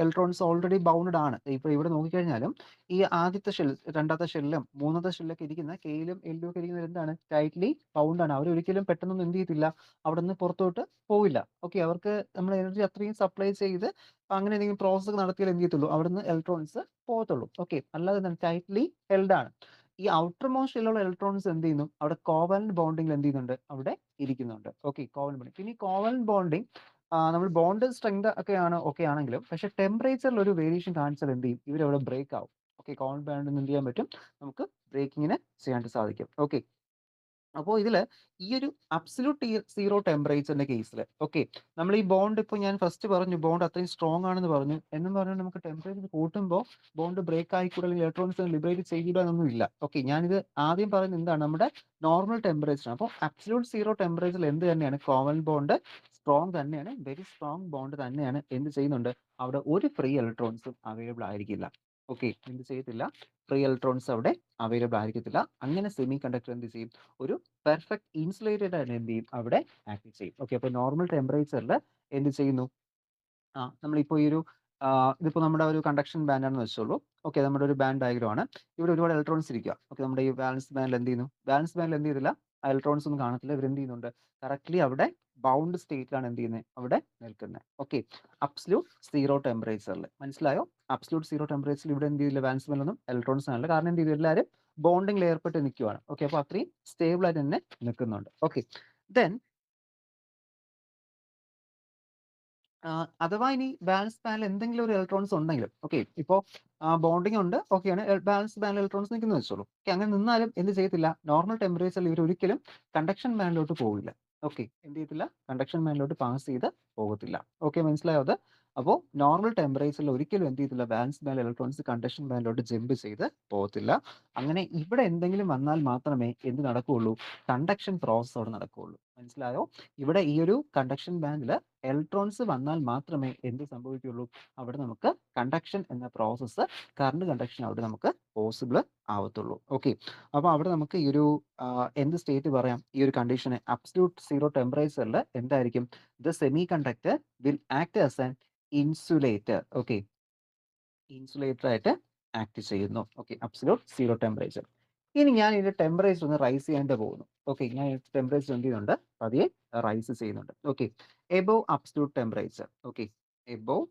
ഇലക്ട്രോൺസ് ഓൾറെഡി ബൗണ്ടഡ് ആണ്. ഇപ്പോൾ ഇവിടെ നോക്കിക്കഴിഞ്ഞാലും ഈ ആദ്യത്തെ ഷെൽ, രണ്ടാമത്തെ ഷെല്ലും മൂന്നാമത്തെ ഷെല്ലൊക്കെ ഇരിക്കുന്ന കെയിലും എല്ലും ഒക്കെ ഇരിക്കുന്നത് എന്താണ്? ടൈറ്റ്ലി ബൗണ്ട് ആണ്. അവർ ഒരിക്കലും പെട്ടെന്നൊന്നും എന്ത് ചെയ്യത്തില്ല, അവിടെ നിന്ന് പുറത്തോട്ട് പോവില്ല. ഓക്കെ. അവർക്ക് നമ്മുടെ എനർജി അത്രയും സപ്ലൈ ചെയ്ത് അങ്ങനെ എന്തെങ്കിലും പ്രോസസ് നടത്തിയാൽ എന്ത് ചെയ്യത്തുള്ളൂ? അവിടുന്ന് ഇലക്ട്രോൺസ് പോകത്തുള്ളൂ. ഓക്കെ. അല്ലാതെ എന്താണ്? ടൈറ്റ്ലി ഹെൽഡ് ആണ്. ഈ ഔട്ടർ മോസ്റ്റ് ഷെല്ലുള്ള ഇലക്ട്രോൺസ് എന്ത് ചെയ്യുന്നു? അവിടെ കോവാലന്റ് ബോണ്ടിങ്ങിൽ എന്ത് ചെയ്യുന്നുണ്ട്? അവിടെ ഇരിക്കുന്നുണ്ട്. ഓക്കെ. Covalent bonding. പിന്നെ ഈ കോവാലന്റ് ബോണ്ടിങ് നമ്മൾ ബോണ്ട് സ്ട്രെങ്ത് ഒക്കെയാണ് ഓക്കെ ആണെങ്കിലും പക്ഷേ ടെമ്പറേച്ചറിൽ ഒരു വേരിയേഷൻ കാണിച്ചാൽ എന്ത് ചെയ്യും? ഇവരവിടെ ബ്രേക്ക് ആവും. ഓക്കെ. കോവാലന്റ് ബോണ്ടിന് എന്ത് ചെയ്യാൻ പറ്റും? നമുക്ക് ബ്രേക്കിങ്ങിന് ചെയ്യാനായിട്ട് സാധിക്കും. ഓക്കെ. അപ്പോൾ ഇതിൽ ഈ ഒരു അബ്സല്യൂട്ട് സീറോ ടെമ്പറേച്ചറിന്റെ കേസിൽ ഓക്കെ നമ്മൾ ഈ ബോണ്ട് ഇപ്പോൾ ഞാൻ ഫസ്റ്റ് പറഞ്ഞു ബോണ്ട് അത്രയും സ്ട്രോങ് ആണെന്ന് പറഞ്ഞു എന്നും പറഞ്ഞാൽ നമുക്ക് ടെമ്പറേച്ചർ കൂട്ടുമ്പോൾ ബോണ്ട് ബ്രേക്ക് ആയിക്കൂടെ അല്ലെങ്കിൽ ഇലക്ട്രോൺസ് ലിബറേറ്റ് ചെയ്യിടാനൊന്നും ഇല്ല. ഓക്കെ. ഞാനിത് ആദ്യം പറയുന്നത് എന്താണ്? നമ്മുടെ നോർമൽ ടെമ്പറേച്ചർ. അപ്പോൾ അബ്സല്യൂട്ട് സീറോ ടെമ്പറേച്ചറിൽ എന്ത് തന്നെയാണ്? കോമൺ ബോണ്ട് സ്ട്രോങ് തന്നെയാണ്. വെരി സ്ട്രോങ് ബോണ്ട് തന്നെയാണ്. എന്ത് ചെയ്യുന്നുണ്ട്? അവിടെ ഒരു ഫ്രീ ഇലക്ട്രോൺസും അവൈലബിൾ ആയിരിക്കില്ല. ഓക്കെ. എന്ത് ചെയ്യത്തില്ല? ഫ്രീ ഇലക്ട്രോൺസ് അവിടെ അവൈലബിൾ ആയിരിക്കത്തില്ല. അങ്ങനെ സെമി കണ്ടക്ടർ എന്ത് ചെയ്യും? ഒരു പെർഫെക്റ്റ് ഇൻസുലേറ്റഡ് ആയിട്ട് എന്ത് ചെയ്യും? അവിടെ ആക്ട് ചെയ്യും. ഓക്കെ. അപ്പോൾ നോർമൽ ടെമ്പറേച്ചറിൽ എന്ത് ചെയ്യുന്നു? നമ്മളിപ്പോൾ ഈ ഒരു ഇതിപ്പോൾ നമ്മുടെ ഒരു കണ്ടക്ഷൻ ബാൻഡ് ആണെന്ന് വെച്ചോളൂ. ഓക്കെ. നമ്മുടെ ഒരു ബാൻഡ് ഡയഗ്രം ആണ്. ഇവിടെ ഒരുപാട് ഇലക്ട്രോൺസ് ഇരിക്കുക. ഓക്കെ. നമ്മുടെ ഈ ബാലൻസ് ബാൻഡിൽ എന്ത് ചെയ്യുന്നു? ബാലൻസ് ബാൻഡിൽ എന്ത് ചെയ്തില്ല? ആ ഇലക്ട്രോൺസ് ഒന്നും കാണത്തില്ല. ഇവർ എന്ത് ചെയ്യുന്നുണ്ട്? കറക്റ്റ്ലി അവിടെ ബൗണ്ട് സ്റ്റേറ്റിലാണ് എന്ത് ചെയ്യുന്നത്? അവിടെ നിൽക്കുന്നത്. ഓക്കെ. അബ്സല്യൂട്ട് സീറോ ടെമ്പറേച്ചറിൽ മനസ്സിലായോ? അബ്സല്യൂട്ട് സീറോ ടെമ്പറേച്ചറിൽ ഇവിടെ എന്ത് ചെയ്തില്ല? ബാലൻസ് ബാൻഡിലൊന്നും ഇലക്ട്രോൺസ് കാണില്ല. കാരണം എന്ത് ചെയ്തു? എല്ലാവരും ബോണ്ടിങ്ങിൽ ഏർപ്പെട്ട് നിൽക്കുകയാണ്. ഓക്കെ. അപ്പോൾ അത്രയും സ്റ്റേബിൾ ആയിട്ട് തന്നെ നിൽക്കുന്നുണ്ട്. ഓക്കെ. ദെൻ അഥവാ ഇനി ബാലൻസ് ബാൻഡിൽ എന്തെങ്കിലും ഒരു ഇലക്ട്രോൺസ് ഉണ്ടെങ്കിലും ഓക്കെ ഇപ്പോൾ ബോണ്ടിങ് ഉണ്ട് ഓക്കെയാണ് ബാലൻസ് ബാൻഡിൽ ഇലക്ട്രോൺസ് നിൽക്കുന്നു വെച്ചോളൂ. ഓക്കെ. അങ്ങനെ നിന്നാലും എന്ത് ചെയ്യത്തില്ല? നോർമൽ ടെമ്പറേച്ചറിൽ ഇവർ ഒരിക്കലും കണ്ടക്ഷൻ ബാൻഡിലോട്ട് പോകില്ല. ഓക്കെ. എന്ത് ചെയ്യത്തില്ല? കണ്ടക്ഷൻ ബാൻഡിലോട്ട് പാസ് ചെയ്ത് പോകത്തില്ല. ഓക്കെ. മനസ്സിലായോ അത്? അപ്പോൾ നോർമൽ ടെമ്പറേച്ചറിൽ ഒരിക്കലും എന്ത് ചെയ്യത്തില്ല? ബാലൻസ് ബാൻഡിൽ ഇലക്ട്രോൺസ് കണ്ടക്ഷൻ ബാൻഡിലോട്ട് ജമ്പ് ചെയ്ത് പോകത്തില്ല. അങ്ങനെ ഇവിടെ എന്തെങ്കിലും വന്നാൽ മാത്രമേ എന്ത് നടക്കുകയുള്ളൂ? കണ്ടക്ഷൻ പ്രോസസ് അവിടെ നടക്കുകയുള്ളൂ. മനസ്സിലായോ? ഇവിടെ ഈ ഒരു കണ്ടക്ഷൻ ബാൻഡിൽ ഇലക്ട്രോൺസ് വന്നാൽ മാത്രമേ എന്ത് സംഭവിക്കുകയുള്ളൂ? അവിടെ നമുക്ക് കണ്ടക്ഷൻ എന്ന പ്രോസസ്സ് കറണ്ട് കണ്ടക്ഷൻ അവിടെ നമുക്ക് പോസിബിൾ ആവത്തുള്ളൂ. ഓക്കെ. അപ്പോൾ അവിടെ നമുക്ക് ഈ ഒരു എന്ത് സ്റ്റേറ്റ് പറയാം? ഈ ഒരു കണ്ടീഷന് അബ്സല്യൂട്ട് സീറോ ടെമ്പറേച്ചറിൽ എന്തായിരിക്കും? The semi conductor will act as an insulator. Okay. Insulator ആയിട്ട് ആക്ട് ചെയ്യുന്നു. ഓക്കെ. Absolute zero temperature. ഇനി ഞാൻ ഇതിന്റെ ടെമ്പറേച്ചർ ഒന്ന് റൈസ് ചെയ്യാണ്ട് പോകുന്നു. ഓക്കെ. ഞാൻ ടെമ്പറേച്ചർ എന്ത് ചെയ്യുന്നുണ്ട്? പതിയെ റൈസ് ചെയ്യുന്നുണ്ട്. Okay. Above absolute temperature. Okay. Above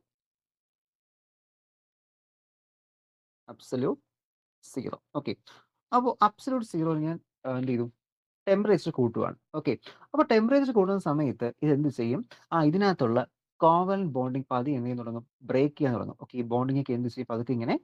absolute zero. Okay. അപ്പോൾ അബ്സല്യൂട്ട് സീറോ ഞാൻ എന്ത് ചെയ്തു? ടെമ്പറേച്ചർ കൂട്ടുവാണ്. ഓക്കെ. അപ്പോൾ ടെമ്പറേച്ചർ കൂടുന്ന സമയത്ത് ഇത് എന്ത് ചെയ്യും? ഇതിനകത്തുള്ള കോവലന്റ് ബോണ്ടിങ് പതിയെ എന്ത് ചെയ്യാൻ തുടങ്ങും? ബ്രേക്ക് ചെയ്യാൻ തുടങ്ങും. ഓക്കെ. ഈ ബോണ്ടിങ് ഒക്കെ എന്ത് ചെയ്യും? പതുക്കെ ഇങ്ങനെ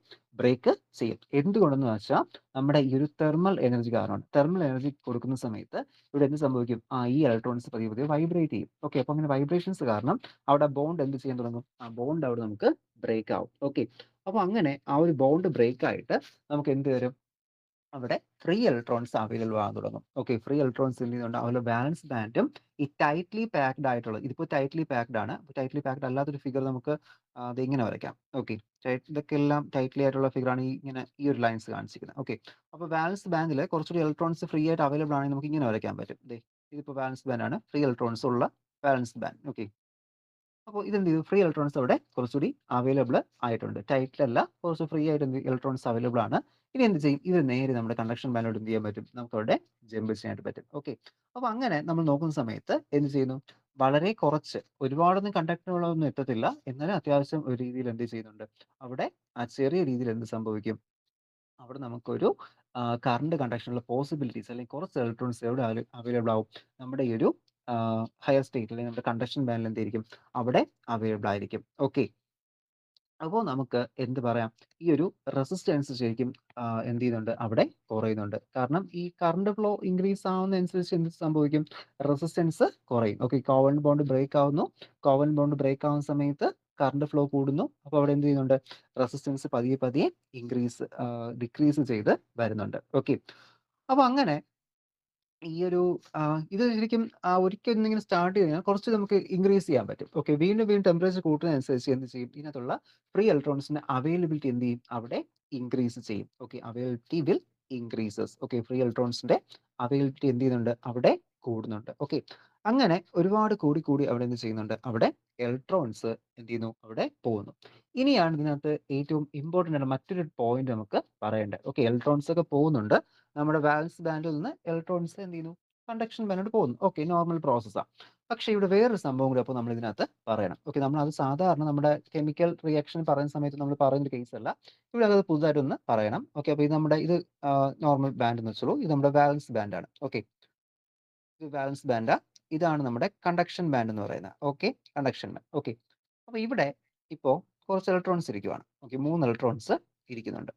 ബ്രേക്ക് ചെയ്യും. എന്തുകൊണ്ടെന്ന് വെച്ചാൽ നമ്മുടെ ഈ ഒരു തെർമൽ എനർജി കാരണമാണ്. തെർമൽ എനർജി കൊടുക്കുന്ന സമയത്ത് ഇവിടെ എന്ത് സംഭവിക്കും? ഈ ഇലക്ട്രോൺസ് പതിയെ പതിയെ വൈബ്രേറ്റ് ചെയ്യും. ഓക്കെ. അപ്പോൾ അങ്ങനെ വൈബ്രേഷൻസ് കാരണം അവിടെ ബോണ്ട് എന്ത് ചെയ്യാൻ തുടങ്ങും? ആ ബോണ്ട് അവിടെ നമുക്ക് ബ്രേക്ക് ആവും. ഓക്കെ. അപ്പോൾ അങ്ങനെ ആ ഒരു ബോണ്ട് ബ്രേക്ക് ആയിട്ട് നമുക്ക് എന്ത് വരും? അവിടെ ഫ്രീ ഇലക്ട്രോൺസ് അവൈലബിൾ ആകാൻ തുടങ്ങും. ഓക്കെ. ഫ്രീ ഇലക്ട്രോൺസ് എന്ത് ചെയ്യുന്നുണ്ട്? അതുപോലെ വാലൻസ് ബാൻഡും ഈ ടൈറ്റ്ലി പാക്ഡ് ആയിട്ടുള്ളത്, ഇതിപ്പോൾ ടൈറ്റ്ലി പാക്ഡ് ആണ്. ടൈറ്റ്ലി പാക്ഡ് അല്ലാത്തൊരു ഫിഗർ നമുക്ക് അത് ഇങ്ങനെ വരയ്ക്കാം. ഓക്കെ. ഇതൊക്കെ എല്ലാം ടൈറ്റ്ലി ആയിട്ടുള്ള ഫിഗറാണ് ഈ ഇങ്ങനെ ഈ ഒരു ലൈൻസ് കാണിച്ചിരിക്കുന്നത്. ഓക്കെ. അപ്പോൾ വാലൻസ് ബാൻഡിൽ കുറച്ചുകൂടി ഇലക്ട്രോൺസ് ഫ്രീ ആയിട്ട് അവൈലബിൾ ആണെങ്കിൽ നമുക്ക് ഇങ്ങനെ വരയ്ക്കാൻ പറ്റും. ദേ ഇതിപ്പോൾ വാലൻസ് ബാൻഡ് ആണ്. ഫ്രീ ഇലക്ട്രോൺസ് ഉള്ള വാലൻസ് ബാൻഡ്. ഓക്കെ. അപ്പോൾ ഇതെന്ത് ചെയ്തു? ഫ്രീ ഇലക്ട്രോൺസ് അവിടെ കുറച്ചുകൂടി അവൈലബിൾ ആയിട്ടുണ്ട്. ടൈറ്റിലല്ല, കുറച്ച് ഫ്രീ ആയിട്ട് ഇലക്ട്രോൺസ് അവൈലബിൾ ആണ്. ഇനി എന്ത് ചെയ്യും? ഇത് നേരെ നമ്മുടെ കണ്ടക്ഷൻ ബാൻഡിലോട്ട് എന്ത് ചെയ്യാൻ പറ്റും? നമുക്ക് അവിടെ ജമ്പ് ചെയ്യാനായിട്ട് പറ്റും. ഓക്കെ. അപ്പോൾ അങ്ങനെ നമ്മൾ നോക്കുന്ന സമയത്ത് എന്ത് ചെയ്യുന്നു? വളരെ കുറച്ച്, ഒരുപാടൊന്നും കണ്ടക്ടറുകളൊന്നും എത്തത്തില്ല. എന്നാലും അത്യാവശ്യം ഒരു രീതിയിൽ എന്ത് ചെയ്യുന്നുണ്ട്? അവിടെ ആ ചെറിയ രീതിയിൽ എന്ത് സംഭവിക്കും? അവിടെ നമുക്കൊരു കറന്റ് കണ്ടക്ഷനുള്ള പോസിബിലിറ്റീസ് അല്ലെങ്കിൽ കുറച്ച് ഇലക്ട്രോൺസ് എവിടെ അവൈലബിൾ ആവും? നമ്മുടെ ഈ ഒരു ഹയർ സ്റ്റേറ്റ് അല്ലെങ്കിൽ നമ്മുടെ കണ്ടക്ഷൻ ബാൻഡിൽ എന്തായിരിക്കും? അവിടെ അവൈലബിൾ ആയിരിക്കും. ഓക്കെ. അപ്പോൾ നമുക്ക് എന്ത് പറയാം? ഈ ഒരു റെസിസ്റ്റൻസ് ശരിക്കും എന്ത് ചെയ്യുന്നുണ്ട്? അവിടെ കുറയുന്നുണ്ട്. കാരണം ഈ കറന്റ് ഫ്ലോ ഇൻക്രീസ് ആവുന്നതനുസരിച്ച് എന്ത് സംഭവിക്കും? റെസിസ്റ്റൻസ് കുറയും. ഓക്കെ. കോവലന്റ് ബോണ്ട് ബ്രേക്ക് ആവുന്നു. കോവലന്റ് ബോണ്ട് ബ്രേക്ക് ആവുന്ന സമയത്ത് കറന്റ് ഫ്ലോ കൂടുന്നു. അപ്പോൾ അവിടെ എന്ത് ചെയ്യുന്നുണ്ട്? റെസിസ്റ്റൻസ് പതിയെ പതിയെ ഡിക്രീസ് ചെയ്ത് വരുന്നുണ്ട്. ഓക്കെ. അപ്പോൾ അങ്ങനെ ഈ ഒരു ഇത് ശരിക്കും ഒരിക്കൽ ഇങ്ങനെ സ്റ്റാർട്ട് ചെയ്ത് കഴിഞ്ഞാൽ കുറച്ച് നമുക്ക് ഇൻക്രീസ് ചെയ്യാൻ പറ്റും. ഓക്കെ. വീണ്ടും വീണ്ടും ടെമ്പറേച്ചർ കൂട്ടുന്നതനുസരിച്ച് എന്ത് ചെയ്യും? ഇതിനകത്തുള്ള ഫ്രീ ഇലക്ട്രോൺസിന്റെ അവൈലബിലിറ്റി എന്ത് ചെയ്യും? അവിടെ ഇൻക്രീസ് ചെയ്യും. Okay. Availability will increases. Okay. Free ഇലക്ട്രോൺസിന്റെ അവൈലബിലിറ്റി എന്ത് ചെയ്യുന്നുണ്ട്? അവിടെ കൂടുന്നുണ്ട്. ഓക്കെ. അങ്ങനെ ഒരുപാട് കൂടി കൂടി അവിടെ എന്ത് ചെയ്യുന്നുണ്ട്? അവിടെ ഇലക്ട്രോൺസ് എന്ത് ചെയ്യുന്നു? അവിടെ പോകുന്നു. ഇനിയാണ് ഇതിനകത്ത് ഏറ്റവും ഇമ്പോർട്ടന്റ് ആയിട്ട് മറ്റൊരു പോയിന്റ് നമുക്ക് പറയേണ്ടത്. ഓക്കെ. ഇലക്ട്രോൺസ് ഒക്കെ പോകുന്നുണ്ട്. നമ്മുടെ വാലൻസ് ബാൻഡിൽ നിന്ന് ഇലക്ട്രോൺസ് എന്ത് ചെയ്യുന്നു? കണ്ടക്ഷൻ ബാൻഡിലോട്ട് പോകുന്നു. ഓക്കെ. നോർമൽ പ്രോസസ്സാണ്. പക്ഷേ ഇവിടെ വേറൊരു സംഭവം കൂടി അപ്പോൾ നമ്മൾ ഇതിനകത്ത് പറയണം. ഓക്കെ. നമ്മളത് സാധാരണ നമ്മുടെ കെമിക്കൽ റിയാക്ഷൻ പറയുന്ന സമയത്ത് നമ്മൾ പറയുന്നൊരു കേസല്ല. ഇവിടെ അത് പുതുതായിട്ടൊന്ന് പറയണം. ഓക്കെ. അപ്പോൾ ഇത് നമ്മുടെ ഇത് നോർമൽ ബാൻഡ് എന്ന് വെച്ചോളൂ. ഇത് നമ്മുടെ വാലൻസ് ബാൻഡാണ്. ഓക്കെ. ഇത് വാലൻസ് ബാൻഡാ. ഇതാണ് നമ്മുടെ കണ്ടക്ഷൻ ബാൻഡ് എന്ന് പറയുന്നത്. ഓക്കെ. Conduction band. ഓക്കെ. അപ്പോൾ ഇവിടെ ഇപ്പോൾ കുറച്ച് ഇലക്ട്രോൺസ് ഇരിക്കുവാണ്. ഓക്കെ. 3 ഇലക്ട്രോൺസ് ഇരിക്കുന്നുണ്ട്.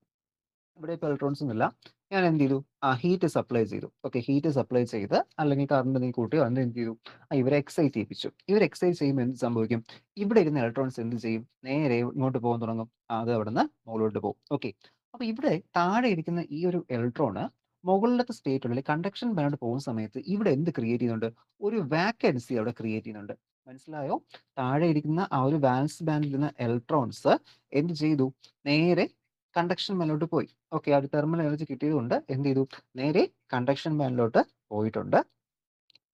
ഇവിടെ ഇപ്പോൾ ഇലക്ട്രോൺസ് ഒന്നുമില്ല. ഞാൻ എന്ത് ചെയ്തു? ഹീറ്റ് സപ്ലൈ ചെയ്തു. ഓക്കെ. ഹീറ്റ് സപ്ലൈ ചെയ്ത് അല്ലെങ്കിൽ കറന്റ് എന്തെങ്കിലും കൂട്ടിയോ എന്ത് ചെയ്തു? ഇവരെ എക്സൈറ്റ് ചെയ്യിപ്പിച്ചു. ഇവർ എക്സൈറ്റ് ചെയ്യുമ്പോൾ എന്ത് സംഭവിക്കും? ഇവിടെ ഇരുന്ന ഇലക്ട്രോൺസ് എന്ത് ചെയ്യും? നേരെ ഇങ്ങോട്ട് പോകാൻ തുടങ്ങും. അത് അവിടുന്ന് മുകളിലോട്ട് പോകും. ഓക്കെ. അപ്പോൾ ഇവിടെ താഴെ ഇരിക്കുന്ന ഈ ഒരു ഇലക്ട്രോണ് മുകളിലത്തെ സ്റ്റേറ്റ് അല്ലെങ്കിൽ കണ്ടക്ഷൻ ബാൻഡ് പോകുന്ന സമയത്ത് ഇവിടെ എന്ത് ക്രിയേറ്റ് ചെയ്യുന്നുണ്ട്? ഒരു വാക്കൻസി അവിടെ ക്രിയേറ്റ് ചെയ്യുന്നുണ്ട്. മനസ്സിലായോ? താഴെ ഇരിക്കുന്ന ആ ഒരു വാലൻസ് ബാൻഡിൽ ഇരുന്ന ഇലക്ട്രോൺസ് എന്ത് ചെയ്തു? നേരെ കണ്ടക്ഷൻ ബാൻഡിലോട്ട് പോയി. ഓക്കെ. ആ ഒരു തെർമൽ എനർജി കിട്ടിയതുകൊണ്ട് എന്ത് ചെയ്തു? നേരെ കണ്ടക്ഷൻ ബാൻഡിലോട്ട് പോയിട്ടുണ്ട്.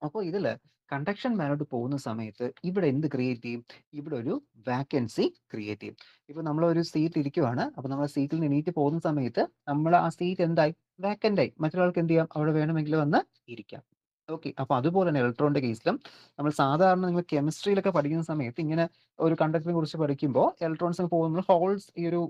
അപ്പോൾ ഇതില് കണ്ടക്ഷൻ ബാൻഡിലോട്ട് പോകുന്ന സമയത്ത് ഇവിടെ എന്ത് ക്രിയേറ്റ് ചെയ്യും? ഇവിടെ ഒരു വാക്കൻസി ക്രിയേറ്റ് ചെയ്യും. ഇപ്പൊ നമ്മളൊരു സീറ്റ് ഇരിക്കുവാണ്. അപ്പൊ നമ്മൾ ആ സീറ്റിൽ നിന്ന് എണീറ്റ് പോകുന്ന സമയത്ത് നമ്മൾ ആ സീറ്റ് എന്തായി? വാക്കന്റ് ആയി. മറ്റൊരാൾക്ക് എന്ത് ചെയ്യാം? അവിടെ വേണമെങ്കിൽ വന്ന് ഇരിക്കാം. ഓക്കെ. അപ്പൊ അതുപോലെ തന്നെ ഇലക്ട്രോണിന്റെ കേസിലും നമ്മൾ സാധാരണ നിങ്ങൾ കെമിസ്ട്രിയിലൊക്കെ പഠിക്കുന്ന സമയത്ത് ഇങ്ങനെ ഒരു കണ്ടക്ടറിനെ കുറിച്ച് പഠിക്കുമ്പോൾ ഇലക്ട്രോൺസ് പോകുമ്പോൾ ഹോൾസ് ഈ ഒരു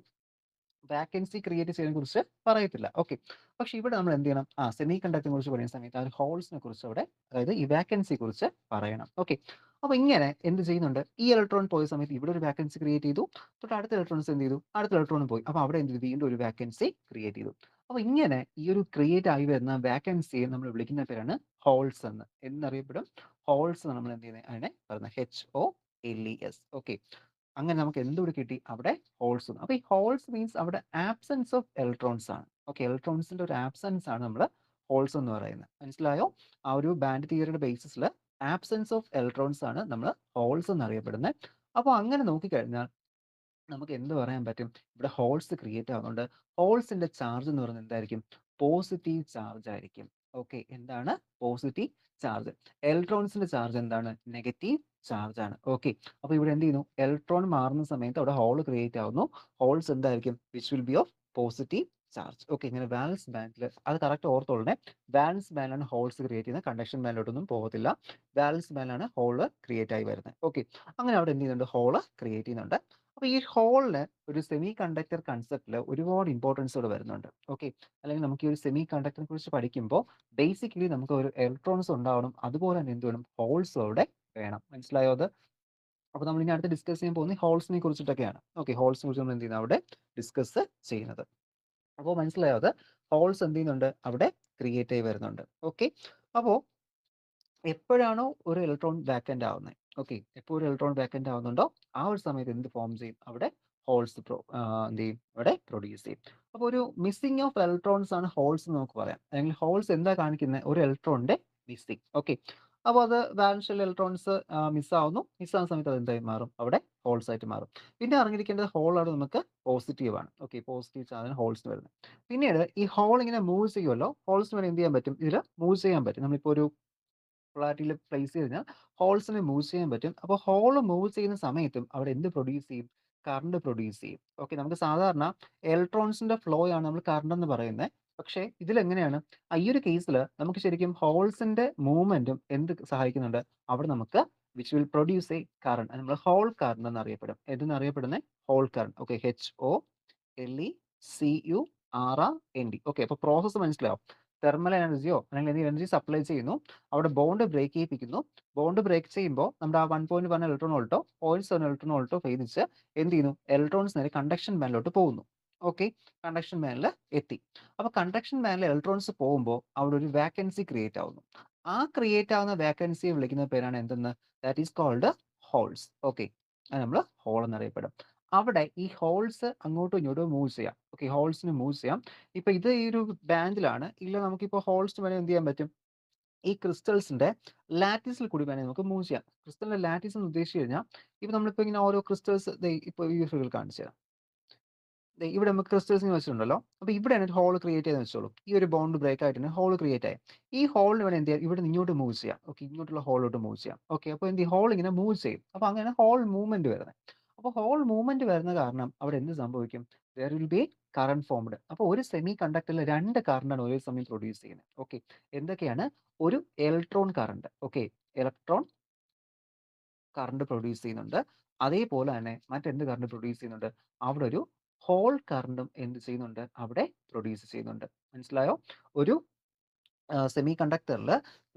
വാക്കൻസി ക്രിയേറ്റ് ചെയ്യുന്നതിനെ കുറിച്ച് പറയത്തില്ല. ഓക്കെ. പക്ഷെ ഇവിടെ നമ്മൾ എന്ത് ചെയ്യണം? സെമി കണ്ടക്ടറിനെ കുറിച്ച് പറയുന്ന സമയത്ത് ആ ഒരു ഹോൾസിനെ കുറിച്ച് അവിടെ, അതായത് ഈ വാക്കൻസിയെ കുറിച്ച് പറയണം. ഓക്കെ. അപ്പോൾ ഇങ്ങനെ എന്ത് ചെയ്യുന്നുണ്ട്? ഈ ഇലക്ട്രോൺ പോയ സമയത്ത് ഇവിടെ ഒരു വാക്കൻസി ക്രിയേറ്റ് ചെയ്തു. തൊട്ട് അടുത്ത ഇലക്ട്രോൺസ് എന്ത് ചെയ്തു? അടുത്ത ഇലക്ട്രോണും പോയി. അപ്പോൾ അവിടെ എന്ത് ചെയ്തു? വീണ്ടും ഒരു വാക്കൻസി ക്രിയേറ്റ് ചെയ്തു. അപ്പോൾ ഇങ്ങനെ ഈ ഒരു ക്രിയേറ്റ് ആയി വരുന്ന വാക്കൻസിയെ നമ്മൾ വിളിക്കുന്ന പേരാണ് ഹോൾസ് എന്ന്. എന്നറിയപ്പെടും. ഹോൾസ് എന്ന് നമ്മൾ എന്ത് ചെയ്യുന്നത്? അതിനെ പറയുന്നത് HOLES. ഓക്കെ. അങ്ങനെ നമുക്ക് എന്തുകൂടി കിട്ടി? അവിടെ ഹോൾസ്. അപ്പോൾ ഈ ഹോൾസ് മീൻസ് അവിടെ ആബ്സെൻസ് ഓഫ് ഇലക്ട്രോൺസ് ആണ്. ഓക്കെ. ഇലക്ട്രോൺസിന്റെ ഒരു ആബ്സെൻസ് ആണ് നമ്മൾ ഹോൾസ് എന്ന് പറയുന്നത്. മനസ്സിലായോ? ആ ഒരു ബാൻഡ് തിയറിയുടെ ബേസിസിൽ ആബ്സെൻസ് ഓഫ് ഇലക്ട്രോൺസ് ആണ് നമ്മൾ ഹോൾസ് എന്നറിയപ്പെടുന്നത്. അപ്പോൾ അങ്ങനെ നോക്കിക്കഴിഞ്ഞാൽ നമുക്ക് എന്ത് പറയാൻ പറ്റും? ഇവിടെ ഹോൾസ് ക്രിയേറ്റ് ആവുന്നുണ്ട്. ഹോൾസിന്റെ ചാർജ് എന്ന് പറയുന്നത് എന്തായിരിക്കും? പോസിറ്റീവ് ചാർജ് ആയിരിക്കും. ഓക്കെ. എന്താണ്? Positive charge. ഇലക്ട്രോൺസിന്റെ ചാർജ് എന്താണ്? നെഗറ്റീവ് ചാർജ് ആണ്. ഓക്കെ. അപ്പോൾ ഇവിടെ എന്ത് ചെയ്യുന്നു? ഇലക്ട്രോൺ മാറുന്ന സമയത്ത് അവിടെ ഹോൾ ക്രിയേറ്റ് ആവുന്നു. ഹോൾസ് എന്തായിരിക്കും? Which will be of positive charge. Okay. ഇങ്ങനെ വാലൻസ് ബാൻഡിൽ അത് കറക്റ്റ് ഓർത്തോളണേ. വാലൻസ് ബാൻഡിലാണ് ഹോൾസ് ക്രിയേറ്റ് ചെയ്യുന്നത്. കണ്ടക്ഷൻ ബാൻഡിലോട്ടൊന്നും പോകത്തില്ല. വാലൻസ് ബാൻഡിലാണ് ഹോള് ക്രിയേറ്റ് ആയി വരുന്നത്. ഓക്കെ. അങ്ങനെ അവിടെ എന്ത് ചെയ്യുന്നുണ്ട്? ഹോള് ക്രിയേറ്റ് ചെയ്യുന്നുണ്ട്. അപ്പോൾ ഈ ഹോളിന് ഒരു സെമി കണ്ടക്ടർ കൺസെപ്റ്റിൽ ഒരുപാട് ഇമ്പോർട്ടൻസുകൾ വരുന്നുണ്ട്. ഓക്കെ. അല്ലെങ്കിൽ നമുക്ക് ഈ ഒരു സെമി കണ്ടക്ടറിനെ കുറിച്ച് പഠിക്കുമ്പോൾ ബേസിക്കലി നമുക്ക് ഒരു ഇലക്ട്രോൺസ് ഉണ്ടാവണം. അതുപോലെ തന്നെ എന്ത് വേണം? ഹോൾസ് അവിടെ വേണം. മനസ്സിലായോ അത്? അപ്പോൾ നമ്മൾ ഇനി അടുത്ത് ഡിസ്കസ് ചെയ്യാൻ പോകുന്നത് ഹോൾസിനെ കുറിച്ചിട്ടൊക്കെയാണ്. ഓക്കെ, ഹോൾസിനെ കുറിച്ച് നമ്മൾ എന്ത് ചെയ്യുന്നത് അവിടെ ഡിസ്കസ് ചെയ്യുന്നത്. അപ്പോൾ മനസ്സിലായത് ഹോൾസ് എന്ത് ചെയ്യുന്നുണ്ട് അവിടെ ക്രിയേറ്റ് ആയി വരുന്നുണ്ട്. ഓക്കെ, അപ്പോൾ എപ്പോഴാണോ ഒരു ഇലക്ട്രോൺ വാക്കന്റ് ആവുന്നത്, ഓക്കെ, എപ്പോൾ ഒരു ഇലക്ട്രോൺ വാക്കന്റ് ആവുന്നുണ്ടോ ആ ഒരു സമയത്ത് എന്ത് ഫോം ചെയ്യും അവിടെ ഹോൾസ് എന്ത് ചെയ്യും അവിടെ പ്രൊഡ്യൂസ് ചെയ്യും. അപ്പോൾ ഒരു മിസ്സിംഗ് ഓഫ് ഇലക്ട്രോൺസ് ആണ് ഹോൾസ് എന്ന് നമുക്ക് പറയാം. അല്ലെങ്കിൽ ഹോൾസ് എന്താ കാണിക്കുന്നത്, ഒരു ഇലക്ട്രോണിന്റെ മിസ്സിംഗ്. ഓക്കെ, അപ്പോൾ അത് വാലൻസ് ഷെൽ ഇലക്ട്രോൺസ് മിസ്സാവുന്നു. മിസ്സാവുന്ന സമയത്ത് അത് എന്തായി മാറും അവിടെ ഹോൾസ് ആയിട്ട് മാറും. പിന്നെ അറിഞ്ഞിരിക്കേണ്ടത് ഹോളാണ് നമുക്ക് പോസിറ്റീവ് ആണ്. ഓക്കെ, പോസിറ്റീവ് ചാർജാണ് ഹോൾസിന് വരുന്നത്. പിന്നീട് ഈ ഹോൾ ഇങ്ങനെ മൂവ് ചെയ്യുമല്ലോ, ഹോൾസിന് വേണ്ടി എന്ത് ചെയ്യാൻ പറ്റും, ഇതിൽ മൂവ് ചെയ്യാൻ പറ്റും. നമ്മളിപ്പോൾ ഒരു പൊളാരിറ്റിയിൽ പ്ലേസ് ചെയ്ത് കഴിഞ്ഞാൽ ഹോൾസിനെ മൂവ് ചെയ്യാൻ പറ്റും. അപ്പോൾ ഹോൾ മൂവ് ചെയ്യുന്ന സമയത്തും അവിടെ എന്ത് പ്രൊഡ്യൂസ് ചെയ്യും, കറണ്ട് പ്രൊഡ്യൂസ് ചെയ്യും. ഓക്കെ, നമുക്ക് സാധാരണ ഇലക്ട്രോൺസിന്റെ ഫ്ലോ ആണ് നമ്മൾ കറണ്ട് എന്ന് പറയുന്നത്. പക്ഷേ ഇതിലെങ്ങനെയാണ്, ഈ ഒരു കേസിൽ നമുക്ക് ശരിക്കും ഹോൾസിന്റെ മൂവ്മെന്റും എന്ത് സഹായിക്കുന്നുണ്ട്, അവിടെ നമുക്ക് which will produce a current, നമ്മൾ ഹോൾ കറണ്ട് എന്നറിയപ്പെടും. എന്തെന്നറിയപ്പെടുന്നത് hole current. Okay, HOLECURNT. Okay, അപ്പോൾ പ്രോസസ്സ് മനസ്സിലാവും. തെർമൽ എനർജിയോ അല്ലെങ്കിൽ എന്തെങ്കിലും എനർജി സപ്ലൈ ചെയ്യുന്നു, അവിടെ ബോണ്ട് ബ്രേക്ക് ചെയ്യിപ്പിക്കുന്നു. ബോണ്ട് ബ്രേക്ക് ചെയ്യുമ്പോൾ നമ്മുടെ ആ 1.1 ഇലക്ട്രോൺ വോൾട്ടോ 0.7 ഇലക്ട്രോൺ വോൾട്ടോ ഭേദിച്ച് എന്ത് ചെയ്യുന്നു, ഇലക്ട്രോൺസ് നേരെ കണ്ടക്ഷൻ ബാൻഡിലോട്ട് പോകുന്നു. ഓക്കെ, കണ്ടക്ഷൻ ബാൻഡിൽ എത്തി. അപ്പോൾ കണ്ടക്ഷൻ ബാൻഡിൽ ഇലക്ട്രോൺസ് പോകുമ്പോൾ അവിടെ ഒരു വാക്കൻസി ക്രിയേറ്റ് ആവുന്നു. ആ ക്രിയേറ്റ് ആവുന്ന വാക്കൻസിയെ വിളിക്കുന്ന പേരാണ് എന്തെന്ന്, that is called holes. Okay, അത് നമ്മൾ ഹോൾ എന്നറിയപ്പെടും. അവിടെ ഈ ഹോൾസ് അങ്ങോട്ടും ഇങ്ങോട്ടും മൂവ് ചെയ്യാം. ഓക്കെ, ഹോൾസിന് മൂവ് ചെയ്യാം. ഇപ്പൊ ഇത് ഈ ഒരു ബാൻഡിലാണ്, ഇല്ല നമുക്കിപ്പോൾ ഹോൾസിന് വേണമെങ്കിൽ എന്ത് ചെയ്യാൻ പറ്റും, ഈ ക്രിസ്റ്റൽസിന്റെ ലാറ്റിസിൽ കൂടി വേണമെങ്കിൽ നമുക്ക് മൂവ് ചെയ്യാം. ക്രിസ്റ്റലിന്റെ ലാറ്റിസ് എന്ന് ഉദ്ദേശിച്ച് കഴിഞ്ഞാൽ ഇപ്പൊ നമ്മളിപ്പോ ഇങ്ങനെ ഓരോ ക്രിസ്റ്റൽസ് ഇപ്പൊ ഈ ഫിഗർ കാണിച്ചു തരാം. ഇവിടെ നമുക്ക് ക്രിസ്റ്റൽസ് ഇങ്ങനെ വെച്ചിട്ടുണ്ടല്ലോ. അപ്പൊ ഇവിടെയാണ് ഒരു ഹോൾ ക്രിയേറ്റ് ചെയ്തെന്ന് വെച്ചോളൂ. ഈ ഒരു ബോണ്ട് ബ്രേക്ക് ആയിട്ട് ഹോൾ ക്രിയേറ്റ് ആയി. ഈ ഹോളിന് വേണം എന്ത് ചെയ്യാം, ഇവിടെ നിന്ന് ഇങ്ങോട്ട് മൂവ് ചെയ്യാം. ഓക്കെ, ഇങ്ങോട്ടുള്ള ഹോളിലോട്ട് മൂവ് ചെയ്യാം. ഓക്കെ, അപ്പോൾ എന്ത് ഹോൾ ഇങ്ങനെ മൂവ് ചെയ്യും. അപ്പൊ അങ്ങനെ ഹോൾ മൂവ്മെന്റ് വരുന്നത്. അപ്പോൾ ഹോൾ മൂവ്മെന്റ് വരുന്ന കാരണം അവിടെ എന്ത് സംഭവിക്കും, there will be current formed. അപ്പോൾ ഒരു സെമി കണ്ടക്ടറിൽ രണ്ട് കറണ്ടാണ് ഒരേ സമയം പ്രൊഡ്യൂസ് ചെയ്യുന്നത്. ഓക്കെ, എന്തൊക്കെയാണ്, ഒരു electron current. Okay, electron current produce ചെയ്യുന്നുണ്ട്. അതേപോലെ തന്നെ മറ്റെന്ത് കറണ്ട് പ്രൊഡ്യൂസ് ചെയ്യുന്നുണ്ട്, അവിടെ ഒരു ഹോൾ കറണ്ടും എന്ത് ചെയ്യുന്നുണ്ട് അവിടെ പ്രൊഡ്യൂസ് ചെയ്യുന്നുണ്ട്. മനസ്സിലായോ? ഒരു സെമി കണ്ടക്ടറിൽ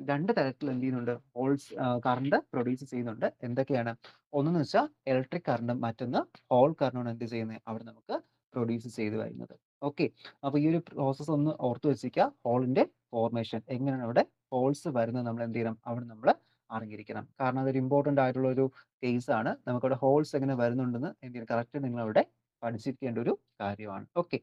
രണ്ട് തരത്തിൽ എന്ത് ചെയ്യുന്നുണ്ട്, ഹോൾസ് കറണ്ട് പ്രൊഡ്യൂസ് ചെയ്യുന്നുണ്ട്. എന്തൊക്കെയാണ്, ഒന്നെന്ന് വെച്ചാൽ ഇലക്ട്രിക് കറണ്ടും മറ്റൊന്ന് ഹോൾ കറണ്ടും എന്ത് ചെയ്യുന്നത് അവിടെ നമുക്ക് പ്രൊഡ്യൂസ് ചെയ്ത് വരുന്നത്. ഓക്കെ, അപ്പോൾ ഈ ഒരു പ്രോസസ്സ് ഒന്ന് ഓർത്ത് വെച്ചിരിക്കുക. ഹോളിന്റെ ഫോർമേഷൻ എങ്ങനെയാണ് അവിടെ ഹോൾസ് വരുന്നത് നമ്മൾ എന്ത് ചെയ്യണം, അവിടെ നമ്മൾ അറിഞ്ഞിരിക്കണം. കാരണം അതൊരു ഇമ്പോർട്ടൻ്റ് ആയിട്ടുള്ള ഒരു കേസ് ആണ്. നമുക്കവിടെ ഹോൾസ് എങ്ങനെ വരുന്നുണ്ടെന്ന് എന്ത് ചെയ്യണം, കറക്റ്റ് നിങ്ങൾ അവിടെ പഠിച്ചിരിക്കേണ്ട ഒരു കാര്യമാണ്. ഓക്കെ,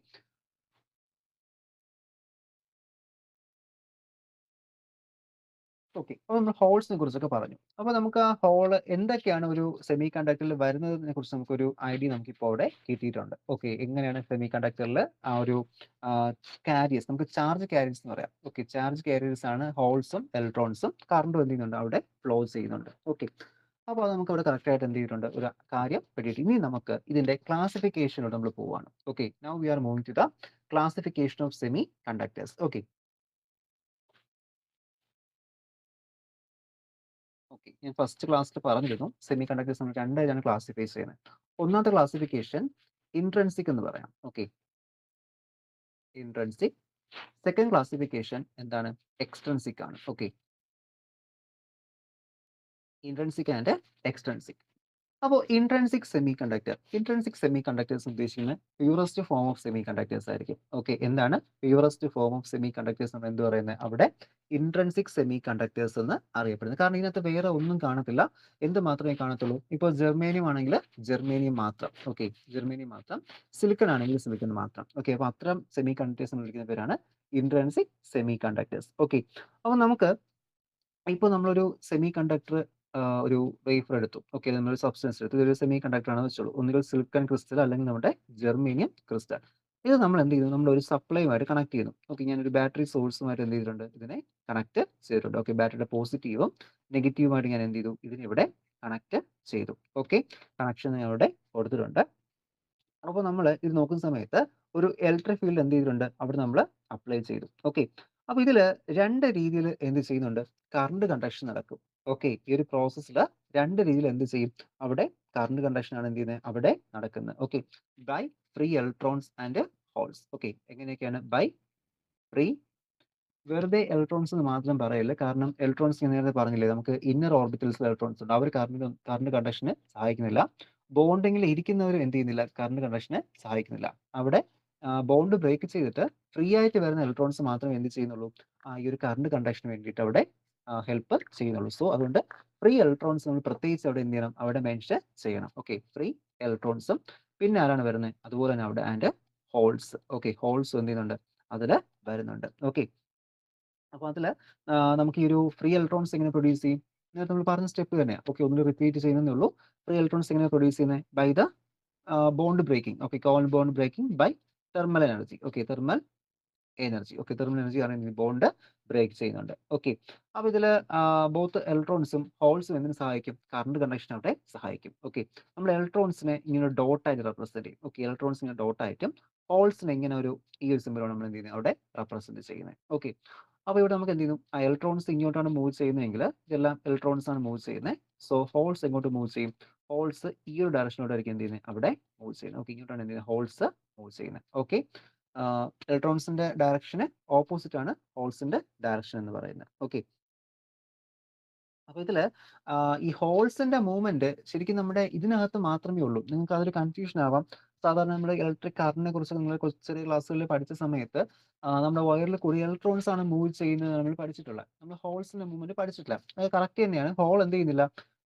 ഓക്കെ, അപ്പോൾ നമ്മൾ ഹോൾസിനെ കുറിച്ചൊക്കെ പറഞ്ഞു. അപ്പോൾ നമുക്ക് ആ ഹോൾ എന്തൊക്കെയാണ് ഒരു സെമി കണ്ടക്ടറിൽ വരുന്നതിനെ കുറിച്ച് നമുക്കൊരു ഐഡിയ നമുക്കിപ്പോൾ അവിടെ കിട്ടിയിട്ടുണ്ട്. ഓക്കെ, എങ്ങനെയാണ് സെമി കണ്ടക്ടറിൽ ആ ഒരു കാരിയേഴ്സ്, നമുക്ക് ചാർജ് കാരിയേഴ്സ് എന്ന് പറയാം. ഓക്കെ, ചാർജ് കാരിയേഴ്സ് ആണ് ഹോൾസും ഇലക്ട്രോൺസും. കറണ്ട് എന്ത് ചെയ്യുന്നുണ്ട് അവിടെ ഫ്ലോ ചെയ്യുന്നുണ്ട്. ഓക്കെ, അപ്പോൾ അത് നമുക്ക് അവിടെ കറക്റ്റ് ആയിട്ട് എന്ത് ചെയ്തിട്ടുണ്ട്, ഒരു കാര്യം പഠിയിട്ട് ഇനി നമുക്ക് ഇതിന്റെ ക്ലാസിഫിക്കേഷനോട് നമ്മൾ പോവുകയാണ്. Okay, now we are moving to the classification of semiconductors. Okay, okay, ഞാൻ ഫസ്റ്റ് ക്ലാസ്സിൽ പറഞ്ഞിരുന്നു സെമി കണ്ടക്ടേഴ്സ് നമ്മൾ രണ്ടായിട്ടാണ് ക്ലാസിഫൈ ചെയ്യുന്നത്. ഒന്നാമത്തെ ക്ലാസിഫിക്കേഷൻ ഇൻട്രൻസിക് എന്ന് പറയാം. Okay, intrinsic. സെക്കൻഡ് ക്ലാസിഫിക്കേഷൻ എന്താണ്, എക്സ്ട്രൻസിക് ആണ്. Okay, intrinsic and extrinsic. അപ്പോൾ ഇൻട്രൻസിക് സെമി കണ്ടക്ടേഴ്സ് ഉദ്ദേശിക്കുന്നത് purest form of semi conductors ആയിരിക്കും. ഓക്കെ, എന്താണ് purest form of semiconductors എന്ന് എന്ത് പറയുന്നത്, അവിടെ ഇൻട്രൻസിക് സെമി കണ്ടക്ടേഴ്സ് എന്ന് അറിയപ്പെടുന്നത്. കാരണം ഇതിനകത്ത് വേറെ ഒന്നും കാണത്തില്ല. എന്ത് മാത്രമേ കാണത്തുള്ളൂ, ഇപ്പോൾ ജെർമേനിയം ആണെങ്കിൽ ജെർമേനിയം മാത്രം. ഓക്കെ, ജെർമേനിയം മാത്രം. സിലിക്കൺ ആണെങ്കിൽ സിലിക്കൺ മാത്രം. ഓക്കെ, അപ്പോൾ അത്തരം സെമി കണ്ടക്ടേഴ്സ് എന്ന് വിളിക്കുന്ന പേരാണ് ഇൻട്രൻസിക് സെമി കണ്ടക്ടേഴ്സ്. ഓക്കെ, അപ്പോൾ നമുക്ക് ഇപ്പോൾ നമ്മളൊരു സെമി കണ്ടക്ടർ ഒരു വേഫർ എടുത്തു. ഓക്കെ, നമ്മളൊരു സബ്സ്റ്റൻസ് എടുത്തു. ഇതൊരു സെമി കണ്ടക്ടർ ആണെന്ന് വെച്ചോളൂ. ഒന്നുകിൽ സിലിക്കൺ ക്രിസ്റ്റൽ അല്ലെങ്കിൽ നമ്മുടെ ജെർമേനിയം ക്രിസ്റ്റൽ. ഇത് നമ്മൾ എന്ത് ചെയ്തു, നമ്മൾ ഒരു സപ്ലൈയുമായിട്ട് കണക്ട് ചെയ്യുന്നു. ഓക്കെ, ഞാനൊരു ബാറ്ററി സോഴ്സുമായിട്ട് എന്ത് ചെയ്തിട്ടുണ്ട്, ഇതിനെ കണക്ട് ചെയ്തിട്ടുണ്ട്. ഓക്കെ, ബാറ്ററിയുടെ പോസിറ്റീവും നെഗറ്റീവുമായിട്ട് ഞാൻ എന്ത് ചെയ്തു, ഇതിനെ ഇവിടെ കണക്ട് ചെയ്തു. ഓക്കെ, കണക്ഷൻ ഞാൻ ഇവിടെ കൊടുത്തിട്ടുണ്ട്. അപ്പോൾ നമ്മൾ ഇത് നോക്കുന്ന സമയത്ത് ഒരു ഇലക്ട്രിക് ഫീൽഡ് എന്ത് ചെയ്തിട്ടുണ്ട് അവിടെ നമ്മൾ അപ്ലൈ ചെയ്തു. ഓക്കെ, അപ്പോൾ ഇതിൽ രണ്ട് രീതിയിൽ എന്ത് ചെയ്യുന്നുണ്ട്, കറണ്ട് കണ്ടക്ഷൻ നടക്കും. ഓക്കെ, ഈ ഒരു പ്രോസസ്സിൽ രണ്ട് രീതിയിൽ എന്ത് ചെയ്യും, അവിടെ കറണ്ട് കണ്ടക്ഷൻ ആണ് എന്ത് ചെയ്യുന്നത് അവിടെ നടക്കുന്നത്. Okay, by free electrons and holes. Okay, എങ്ങനെയൊക്കെയാണ്, ബൈ ഫ്രീ വെറുതെ ഇലക്ട്രോൺസ് എന്ന് മാത്രം പറയല്ല. കാരണം ഇലക്ട്രോൺസ് ഞാൻ നേരത്തെ പറഞ്ഞില്ലേ നമുക്ക് ഇന്നർ ഓർബിറ്റൽസിൽ ഇലക്ട്രോൺസ് ഉണ്ട്. അവർ കറന്റ് കണ്ടക്ഷന് സഹായിക്കുന്നില്ല. ബോണ്ടിങ്ങിൽ ഇരിക്കുന്നവരും എന്ത് ചെയ്യുന്നില്ല? കറന്റ് കണ്ടക്ഷന് സഹായിക്കുന്നില്ല. അവിടെ ബോണ്ട് ബ്രേക്ക് ചെയ്തിട്ട് ഫ്രീ ആയിട്ട് വരുന്ന ഇലക്ട്രോൺസ് മാത്രമേ എന്ത് ചെയ്യുന്നുള്ളൂ? ഈ ഒരു കറന്റ് കണ്ടക്ഷന് വേണ്ടിയിട്ട് അവിടെ ഹെൽപ്പ് ചെയ്യുന്നുള്ളൂ. സോ അതുകൊണ്ട് ഫ്രീ ഇലക്ട്രോൺസ് നമ്മൾ പ്രത്യേകിച്ച് അവിടെ എന്ത് ചെയ്യണം? അവിടെ മെൻഷൻ ചെയ്യണം. ഓക്കെ. ഫ്രീ ഇലക്ട്രോൺസും പിന്നെ ആരാണ് വരുന്നത്? അതുപോലെ തന്നെ അവിടെ ആൻഡ് ഹോൾസ്. ഓക്കെ. ഹോൾസ് എന്ത് ചെയ്യുന്നുണ്ട്? അതില് വരുന്നുണ്ട്. ഓക്കെ. അപ്പൊ അതില് നമുക്ക് ഈ ഒരു ഫ്രീ ഇലക്ട്രോൺസ് എങ്ങനെ പ്രൊഡ്യൂസ് ചെയ്യും? നേരത്തെ നമ്മൾ പറഞ്ഞ സ്റ്റെപ്പ് തന്നെയാണ്. ഓക്കെ. ഒന്ന് റിപ്പീറ്റ് ചെയ്യുന്നതേ ഉള്ളൂ. ഫ്രീ ഇലക്ട്രോൺസ് എങ്ങനെ പ്രൊഡ്യൂസ് ചെയ്യുന്നത്? By the bond breaking. Okay. Covalent bond breaking by thermal energy. Okay. Thermal energy. Okay. Thermal energy കാരണം ബോണ്ട് ബ്രേക്ക് ചെയ്യുന്നുണ്ട്. ഓക്കെ. അപ്പൊ ഇതില് ബോത്ത് ഇലക്ട്രോൺസും ഹോൾസും എന്തിനു സഹായിക്കും? കറന്റ് കണ്ടക്ഷൻ അവിടെ സഹായിക്കും. ഓക്കെ. നമ്മൾ ഇലക്ട്രോൺസിനെ ഇങ്ങനെ ഡോട്ട് ആയിട്ട് റെപ്രസെന്റ് ചെയ്യും. ഓക്കെ. ഇലക്ട്രോൺസ് ഇങ്ങനെ ഡോട്ട് ആയിട്ടും ഹോൾസിനെ ഇങ്ങനെ ഈ ഒരു സിമ്പിളാണ് നമ്മൾ എന്ത് ചെയ്യുന്നത്? അവിടെ റെപ്രസെന്റ് ചെയ്യുന്നത്. ഓക്കെ. അപ്പൊ ഇവിടെ നമുക്ക് എന്ത് ചെയ്യുന്നു? ഇലക്ട്രോൺസ് ഇങ്ങോട്ടാണ് മൂവ് ചെയ്യുന്നതെങ്കിൽ ഇതെല്ലാം ഇലക്ട്രോൺസ് ആണ് മൂവ് ചെയ്യുന്നത്. സോ ഹോൾസ് എങ്ങോട്ട് മൂവ് ചെയ്യും? ഹോൾസ് ഈ ഒരു ഡയറക്ഷനോടായിരിക്കും എന്ത് ചെയ്യുന്നത്? അവിടെ മൂവ് ചെയ്യുന്നത്. ഓക്കെ. ഇങ്ങോട്ടാണ് എന്ത് ചെയ്യുന്നത്? ഹോൾസ് മൂവ് ചെയ്യുന്നത്. ഓക്കെ. ഇലക്ട്രോൺസിന്റെ ഡയറക്ഷന് ഓപ്പോസിറ്റ് ആണ് ഹോൾസിന്റെ ഡയറക്ഷൻ എന്ന് പറയുന്നത്. ഓക്കെ. അപ്പൊ ഇതില് ഈ ഹോൾസിന്റെ മൂവ്മെന്റ് ശരിക്കും നമ്മുടെ ഇതിനകത്ത് മാത്രമേ ഉള്ളൂ. നിങ്ങൾക്ക് അതൊരു കൺഫ്യൂഷൻ ആവാം. സാധാരണ നമ്മുടെ ഇലക്ട്രിക് കറന്റിനെ കുറിച്ച് നിങ്ങൾ ചെറിയ ക്ലാസ്സുകളിൽ പഠിച്ച സമയത്ത് നമ്മുടെ വയറിൽ കൂടി ഇലക്ട്രോൺസ് ആണ് മൂവ് ചെയ്യുന്നത് നമ്മൾ പഠിച്ചിട്ടുള്ളത്. നമ്മൾ ഹോൾസിന്റെ മൂവ്മെന്റ് പഠിച്ചിട്ടില്ല. അത് കറക്റ്റ് തന്നെയാണ്. ഹോൾ എന്ത് ചെയ്യുന്നില്ല?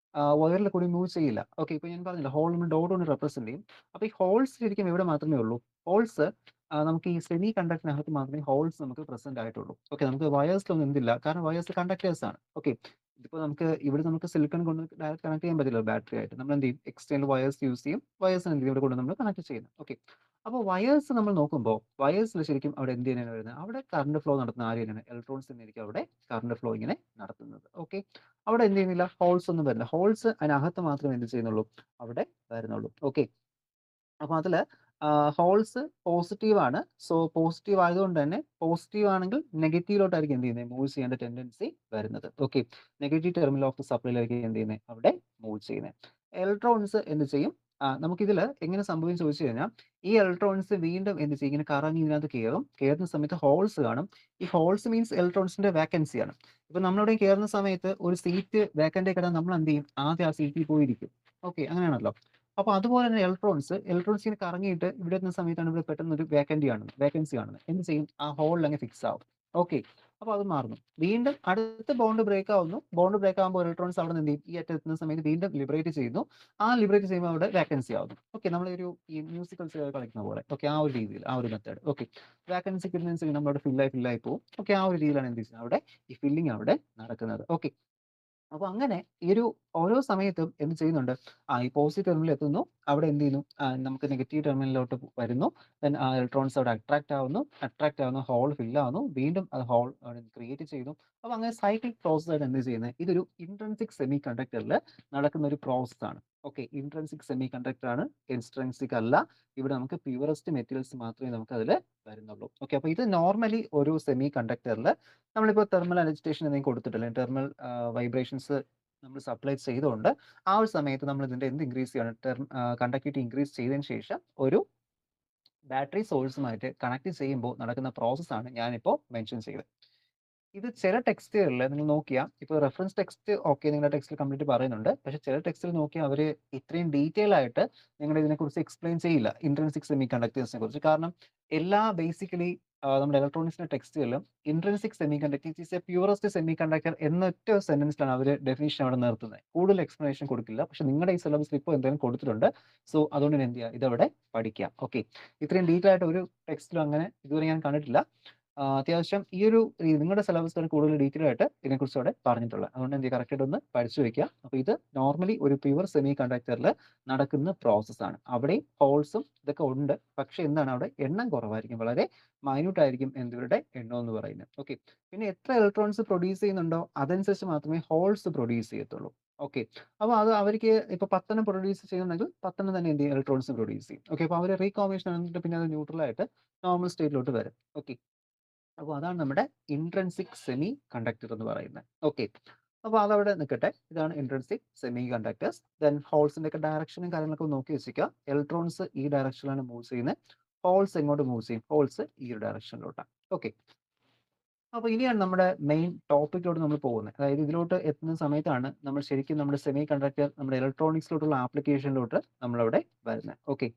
വയറിൽ കൂടി മൂവ് ചെയ്യില്ല. ഓക്കെ. ഇപ്പൊ ഞാൻ പറഞ്ഞില്ല ഹോൾ നമ്മൾ ഡോട്ട് കൊണ്ട് റെപ്രസെന്റ് ചെയ്യും. അപ്പൊ ഈ ഹോൾസ് ശരിക്കും ഇവിടെ മാത്രമേ ഉള്ളൂ. ഹോൾസ് നമുക്ക് ഈ സെമി കണ്ടക്ടറിനകത്ത് മാത്രമേ ഹോൾസ് നമുക്ക് പ്രസന്റ് ആയിട്ടുള്ളൂ. ഓക്കെ. നമുക്ക് വയേഴ്സിലൊന്നും എന്തില്ല. കാരണം വയേഴ്സ് കണ്ടക്ടേഴ്സ് ആണ്. ഓക്കെ. ഇതിപ്പോ ഇവിടെ നമുക്ക് സിലിക്കൺ കൊണ്ട് ഡയറക്റ്റ് കണക്ട് ചെയ്യാൻ പറ്റില്ല ബാറ്ററി ആയിട്ട്. നമ്മൾ എന്ത് ചെയ്യും? എക്സ്റ്റേണൽ വയേഴ്സ് യൂസ് ചെയ്യും. വയേഴ്സിന് എന്ത് ചെയ്യും? ഇവിടെ കൊണ്ട് നമ്മൾ കണക്ട് ചെയ്യുന്നത്. ഓക്കെ. അപ്പോൾ വയേഴ്സ് നമ്മൾ നോക്കുമ്പോൾ വയേഴ്സിൽ ശരിക്കും അവിടെ എന്ത് ചെയ്യാനാണ് വരുന്നത്? അവിടെ കറണ്ട് ഫ്ലോ നടത്തുന്ന ആര് തന്നെയാണ്? ഇലക്ട്രോൺസ് തന്നെയായിരിക്കും അവിടെ കറണ്ട് ഫ്ലോ ഇങ്ങനെ നടത്തുന്നത്. ഓക്കെ. അവിടെ എന്ത് ചെയ്യുന്നില്ല? ഹോൾസ് ഒന്നും വരില്ല. ഹോൾസ് അതിനകത്ത് മാത്രമേ എന്ത് ചെയ്യുന്നുള്ളൂ? അവിടെ വരുന്നുള്ളൂ. ഓക്കെ. അപ്പൊ അതില് ഹോൾസ് പോസിറ്റീവ് ആണ്. സോ പോസിറ്റീവ് ആയതുകൊണ്ട് തന്നെ പോസിറ്റീവ് ആണെങ്കിൽ നെഗറ്റീവിലോട്ടായിരിക്കും എന്ത് ചെയ്യുന്നത്? മൂവ് ചെയ്യേണ്ട ടെൻഡൻസി വരുന്നത്. Okay. Negative terminal of the സപ്ലൈയിലായിരിക്കും എന്ത് ചെയ്യുന്നത്? അവിടെ മൂവ് ചെയ്യുന്നത്. ഇലക്ട്രോൺസ് എന്ത് ചെയ്യും? നമുക്കിതില് എങ്ങനെ സംഭവിക്കും ചോദിച്ചു കഴിഞ്ഞാൽ ഈ ഇലക്ട്രോൺസ് വീണ്ടും എന്ത് ചെയ്യും? ഇങ്ങനെ കറങ്ങി ഇതിനകത്ത് കയറും. കയറുന്ന സമയത്ത് ഹോൾസ് കാണും. ഈ ഹോൾസ് മീൻസ് ഇലക്ട്രോൺസിന്റെ വേക്കൻസി ആണ്. ഇപ്പൊ നമ്മളവിടെ കയറുന്ന സമയത്ത് ഒരു സീറ്റ് വേക്കന്റ് കിട്ടാൻ നമ്മൾ എന്ത് ചെയ്യും? ആദ്യം ആ സീറ്റിൽ പോയിരിക്കും. ഓക്കെ. അങ്ങനെയാണല്ലോ. അപ്പൊ അതുപോലെ തന്നെ ഇലക്ട്രോൺസ് ഇങ്ങനെ കറങ്ങിയിട്ട് ഇവിടെ എത്തുന്ന സമയത്താണ് ഇവിടെ പെട്ടെന്ന് ഒരു വേക്കൻസി കാണുന്നത്. എന്ത് ചെയ്യും? ആ ഹോളിൽ അങ്ങ് ഫിക്സ് ആവും. ഓക്കെ. അപ്പൊ അത് മാറുന്നു. വീണ്ടും അടുത്ത ബോണ്ട് ബ്രേക്ക് ആവുന്നു. ബോണ്ട് ബ്രേക്ക് ആകുമ്പോൾ ഇലക്ട്രോൺസ് അവിടെ നിന്ന് എന്ത് ചെയ്യും? ഈ അറ്റത്ത് എത്തുന്ന സമയത്ത് വീണ്ടും ലിബറേറ്റ് ചെയ്യുന്നു. ആ ലിബറേറ്റ് ചെയ്യുമ്പോൾ അവിടെ വേക്കൻസി ആവുന്നു. ഓക്കെ. നമ്മളൊരു ഈ മ്യൂസിക്കൽ ചെയർ കളിക്കുന്ന പോലെ. ഓക്കെ. ആ ഒരു രീതിയിൽ ആ ഒരു മെത്തേഡ്. ഓക്കെ. വേക്കൻസി കിട്ടുന്നതനുസരിച്ച് നമ്മളവിടെ ഫില്ലായി പോകും. ഓക്കെ. ആ ഒരു രീതിയിലാണ് എന്ത് ചെയ്യുന്നത്? അവിടെ ഈ ഫില്ലിംഗ് അവിടെ നടക്കുന്നത്. ഓക്കെ. അപ്പൊ അങ്ങനെ ഈ ഒരു ഓരോ സമയത്തും എന്ത് ചെയ്യുന്നുണ്ട്? ഈ പോസിറ്റീവ് ടെർമിനലിൽ എത്തുന്നു. അവിടെ എന്ത് ചെയ്യുന്നു? നമുക്ക് നെഗറ്റീവ് ടെർമിനലിലോട്ട് വരുന്നു. ദെൻ ഇലക്ട്രോൺസ് അവിടെ അട്രാക്ട് ആവുന്നു. ഹോൾ ഫിൽ ആവുന്നു. വീണ്ടും അത് ഹോൾ അവിടെ ക്രിയേറ്റ് ചെയ്യുന്നു. അപ്പൊ അങ്ങനെ സൈക്ലിക് പ്രോസസ് ആയിട്ട് എന്ത് ചെയ്യുന്നത്? ഇതൊരു ഇൻട്രിൻസിക് സെമി കണ്ടക്ടറിൽ നടക്കുന്ന ഒരു പ്രോസസ് ആണ്. ഓക്കെ. ഇൻട്രിൻസിക് സെമി കണ്ടക്ടർ ആണ്. എക്സ്ട്രിൻസിക് അല്ല. ഇവിടെ നമുക്ക് പ്യൂറസ്റ്റ് മെറ്റീരിയൽസ് മാത്രമേ നമുക്ക് അതിൽ വരുന്നുള്ളൂ. ഓക്കെ. അപ്പൊ ഇത് നോർമലി ഒരു സെമി കണ്ടക്ടറിൽ നമ്മളിപ്പോൾ തെർമൽ അജിറ്റേഷൻ എന്തെങ്കിലും കൊടുത്തിട്ടില്ല. തെർമൽ വൈബ്രേഷൻസ് നമ്മൾ സപ്ലൈ ചെയ്തുകൊണ്ട് ആ ഒരു സമയത്ത് നമ്മൾ ഇതിന്റെ എന്ത് ഇൻക്രീസ് ചെയ്യണം? കണ്ടക്ടിവിറ്റി ഇൻക്രീസ് ചെയ്തതിന് ശേഷം ഒരു ബാറ്ററി സോഴ്സുമായിട്ട് കണക്ട് ചെയ്യുമ്പോൾ നടക്കുന്ന പ്രോസസ്സാണ് ഞാനിപ്പോൾ മെൻഷൻ ചെയ്തത്. ഇത് ചില ടെക്സ്റ്റുകളിൽ നിങ്ങൾ നോക്കിയാൽ ഇപ്പോൾ റെഫറൻസ് ടെക്സ്റ്റ് ഓക്കെ നിങ്ങളുടെ ടെക്സ്റ്റിൽ കംപ്ലീറ്റ് പറയുന്നുണ്ട്. പക്ഷേ ചില ടെക്സ്റ്റിൽ നോക്കിയാൽ അവർ ഇത്രയും ഡീറ്റെയിൽ ആയിട്ട് നിങ്ങളുടെ ഇതിനെക്കുറിച്ച് എക്സ്പ്ലെയിൻ ചെയ്യില്ല ഇൻട്രിൻസിക് സെമി കണ്ടക്ടേഴ്സിനെ കുറിച്ച്. കാരണം എല്ലാ ബേസിക്കലി നമ്മുടെ ഇലക്ട്രോണിക്സിന്റെ ടെക്സ്റ്റുകളിലും intrinsic semiconductor is a purest semiconductor എന്നൊറ്റ സെന്റൻസിലാണ് അവർ ഡെഫിനേഷൻ അവിടെ നിർത്തുന്നത്. കൂടുതൽ എക്സ്പ്ലനേഷൻ കൊടുക്കില്ല. പക്ഷേ നിങ്ങളുടെ ഈ സിലബസിൽ ഇപ്പോൾ എന്തെങ്കിലും കൊടുത്തിട്ടുണ്ട്. സോ അതുകൊണ്ട് തന്നെ എന്ത് ചെയ്യുക? ഇതവിടെ പഠിക്കാം. ഓക്കെ. ഇത്രയും ഡീറ്റെയിൽ ആയിട്ട് ഒരു ടെക്സ്റ്റിലും അങ്ങനെ ഇതുവരെ ഞാൻ കണ്ടിട്ടില്ല. അത്യാവശ്യം ഈ ഒരു നിങ്ങളുടെ സിലബസിൽ കൂടുതൽ ഡീറ്റെയിൽ ആയിട്ട് ഇതിനെക്കുറിച്ച് അവിടെ പറഞ്ഞിട്ടുള്ളത്. അതുകൊണ്ട് എന്ത് കറക്റ്റ് ആയിട്ട് ഒന്ന് പഠിച്ചു വെക്കുക. അപ്പോൾ ഇത് നോർമലി ഒരു പ്യുവർ സെമി കണ്ടക്ടറിൽ നടക്കുന്ന പ്രോസസ്സാണ്. അവിടെയും ഹോൾസും ഇതൊക്കെ ഉണ്ട്. പക്ഷേ എന്താണ് അവിടെ എണ്ണം കുറവായിരിക്കും. വളരെ മൈന്യൂട്ട് ആയിരിക്കും എന്തിവരുടെ എണ്ണം എന്ന് പറയുന്നത്. ഓക്കെ. പിന്നെ എത്ര ഇലക്ട്രോൺസ് പ്രൊഡ്യൂസ് ചെയ്യുന്നുണ്ടോ അതനുസരിച്ച് മാത്രമേ ഹോൾസ് പ്രൊഡ്യൂസ് ചെയ്യത്തുള്ളൂ. ഓക്കെ. അപ്പോൾ അത് അവർക്ക് ഇപ്പോൾ 10 പ്രൊഡ്യൂസ് ചെയ്യുന്നുണ്ടെങ്കിൽ 10 തന്നെ എന്ത് ചെയ്യും? ഇലക്ട്രോൺസ് പ്രൊഡ്യൂസ് ചെയ്യും. ഓക്കെ. അപ്പോൾ അവർ റീകോമ്പിനേഷൻ എന്നിട്ട് പിന്നെ അത് ന്യൂട്രലായിട്ട് നോർമൽ സ്റ്റേറ്റിലോട്ട് വരും. ഓക്കെ. അപ്പോൾ അതാണ് നമ്മുടെ ഇൻട്രിൻസിക് സെമി കണ്ടക്ടർ എന്ന് പറയുന്നത്. ഓക്കെ. അപ്പോൾ അതവിടെ നിൽക്കട്ടെ. ഇതാണ് ഇൻട്രിൻസിക് സെമി കണ്ടക്ടേഴ്സ്. ദെൻ ഹോൾസിന്റെ ഒക്കെ ഡയറക്ഷനും കാര്യങ്ങളൊക്കെ നോക്കി വെച്ചിരിക്കുക. ഇലക്ട്രോൺസ് ഈ ഡയറക്ഷനിലാണ് മൂവ് ചെയ്യുന്നത്. ഹോൾസ് എങ്ങോട്ട് മൂവ് ചെയ്യും? ഹോൾസ് ഈ ഒരു ഡയറക്ഷനിലോട്ടാണ്. ഓക്കെ. അപ്പോൾ ഇനിയാണ് നമ്മുടെ മെയിൻ ടോപ്പിക്കിലോട്ട് നമ്മൾ പോകുന്നത്. അതായത് ഇതിലോട്ട് എത്തുന്ന സമയത്താണ് നമ്മൾ ശരിക്കും നമ്മുടെ സെമി കണ്ടക്ടർ നമ്മുടെ ഇലക്ട്രോണിക്സിലോട്ടുള്ള ആപ്ലിക്കേഷനിലോട്ട് നമ്മളവിടെ വരുന്നത്. Okay.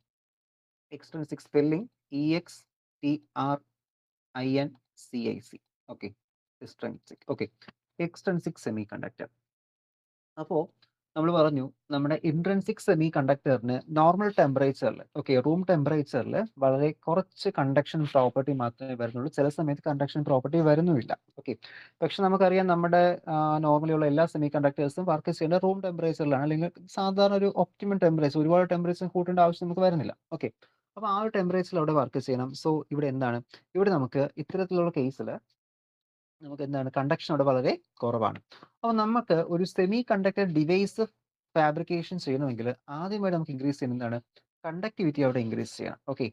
Extrinsic spelling EXTRINCIC. Okay. Extrinsic. Okay. Extrinsic semiconductor. അപ്പോൾ നമ്മൾ പറഞ്ഞു നമ്മുടെ ഇൻട്രിൻസിക് സെമി കണ്ടക്ടറിന് നോർമൽ ടെമ്പറേച്ചറിൽ, ഓക്കെ, റൂം ടെമ്പറേച്ചറിൽ വളരെ കുറച്ച് കണ്ടക്ഷൻ പ്രോപ്പർട്ടി മാത്രമേ വരുന്നുള്ളൂ. ചില സമയത്ത് കണ്ടക്ഷൻ പ്രോപ്പർട്ടി വരുന്നുമില്ല. ഓക്കെ. പക്ഷെ നമുക്കറിയാം നമ്മുടെ നോർമലി ഉള്ള എല്ലാ സെമി കണ്ടക്ടേഴ്സും വർക്ക് ചെയ്യുന്നത് റൂം ടെമ്പറേച്ചറിലാണ്, അല്ലെങ്കിൽ സാധാരണ ഒരു ഒപ്റ്റിമം ടെമ്പറേച്ചർ, ഒരുപാട് ടെമ്പറേച്ചർ കൂട്ടേണ്ട ആവശ്യം നമുക്ക് വരുന്നില്ല. ഓക്കെ. അപ്പോൾ ആ ഒരു ടെമ്പറേച്ചറിൽ അവിടെ വർക്ക് ചെയ്യണം. സോ ഇവിടെ എന്താണ്, ഇവിടെ നമുക്ക് ഇത്തരത്തിലുള്ള കേസിൽ നമുക്ക് എന്താണ് കണ്ടക്ഷൻ അവിടെ വളരെ കുറവാണ്. അപ്പോൾ നമുക്ക് ഒരു സെമി കണ്ടക്ടർ ഡിവൈസ് ഫാബ്രിക്കേഷൻ ചെയ്യണമെങ്കിൽ ആദ്യമായിട്ട് നമുക്ക് ഇൻക്രീസ് ചെയ്യുന്നത് എന്താണ്, കണ്ടക്ടിവിറ്റി അവിടെ ഇൻക്രീസ് ചെയ്യണം. ഓക്കെ.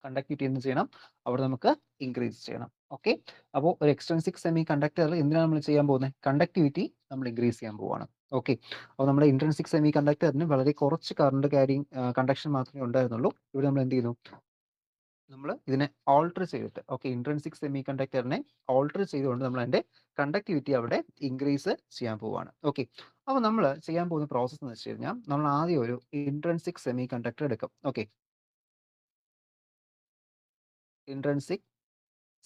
കണ്ടക്ടിവിറ്റി എന്ത് ചെയ്യണം, അവിടെ നമുക്ക് ഇൻക്രീസ് ചെയ്യണം. ഓക്കെ. അപ്പോൾ ഒരു എക്സ്ട്രിൻസിക് സെമി കണ്ടക്ടറിൽ എന്തിനാണ് നമ്മൾ ചെയ്യാൻ പോകുന്നത്, കണ്ടക്ടിവിറ്റി നമ്മൾ ഇൻക്രീസ് ചെയ്യാൻ പോവാണ്. ഓക്കെ. അപ്പോൾ നമ്മുടെ ഇൻട്രിൻസിക് സെമി കണ്ടക്ടറിന് വളരെ കുറച്ച് കറണ്ട് ക്യാരിങ് കണ്ടക്ഷൻ മാത്രമേ ഉണ്ടായിരുന്നുള്ളൂ. ഇവിടെ നമ്മൾ എന്ത് ചെയ്യുന്നു, നമ്മൾ ഇതിനെ ഓൾട്ടർ ചെയ്തിട്ട്, ഓക്കെ, ഇൻട്രിൻസിക് സെമി കണ്ടക്ടറിനെ ഓൾട്ടർ ചെയ്തുകൊണ്ട് നമ്മൾ അതിന്റെ കണ്ടക്ടിവിറ്റി അവിടെ ഇൻക്രീസ് ചെയ്യാൻ പോവുകയാണ്. ഓക്കെ. അപ്പോൾ നമ്മൾ ചെയ്യാൻ പോകുന്ന പ്രോസസ്സ് എന്ന് വെച്ച് കഴിഞ്ഞാൽ നമ്മൾ ആദ്യം ഒരു ഇൻട്രിൻസിക് സെമി കണ്ടക്ടർ എടുക്കും. ഓക്കെ. ഇൻട്രിൻസിക്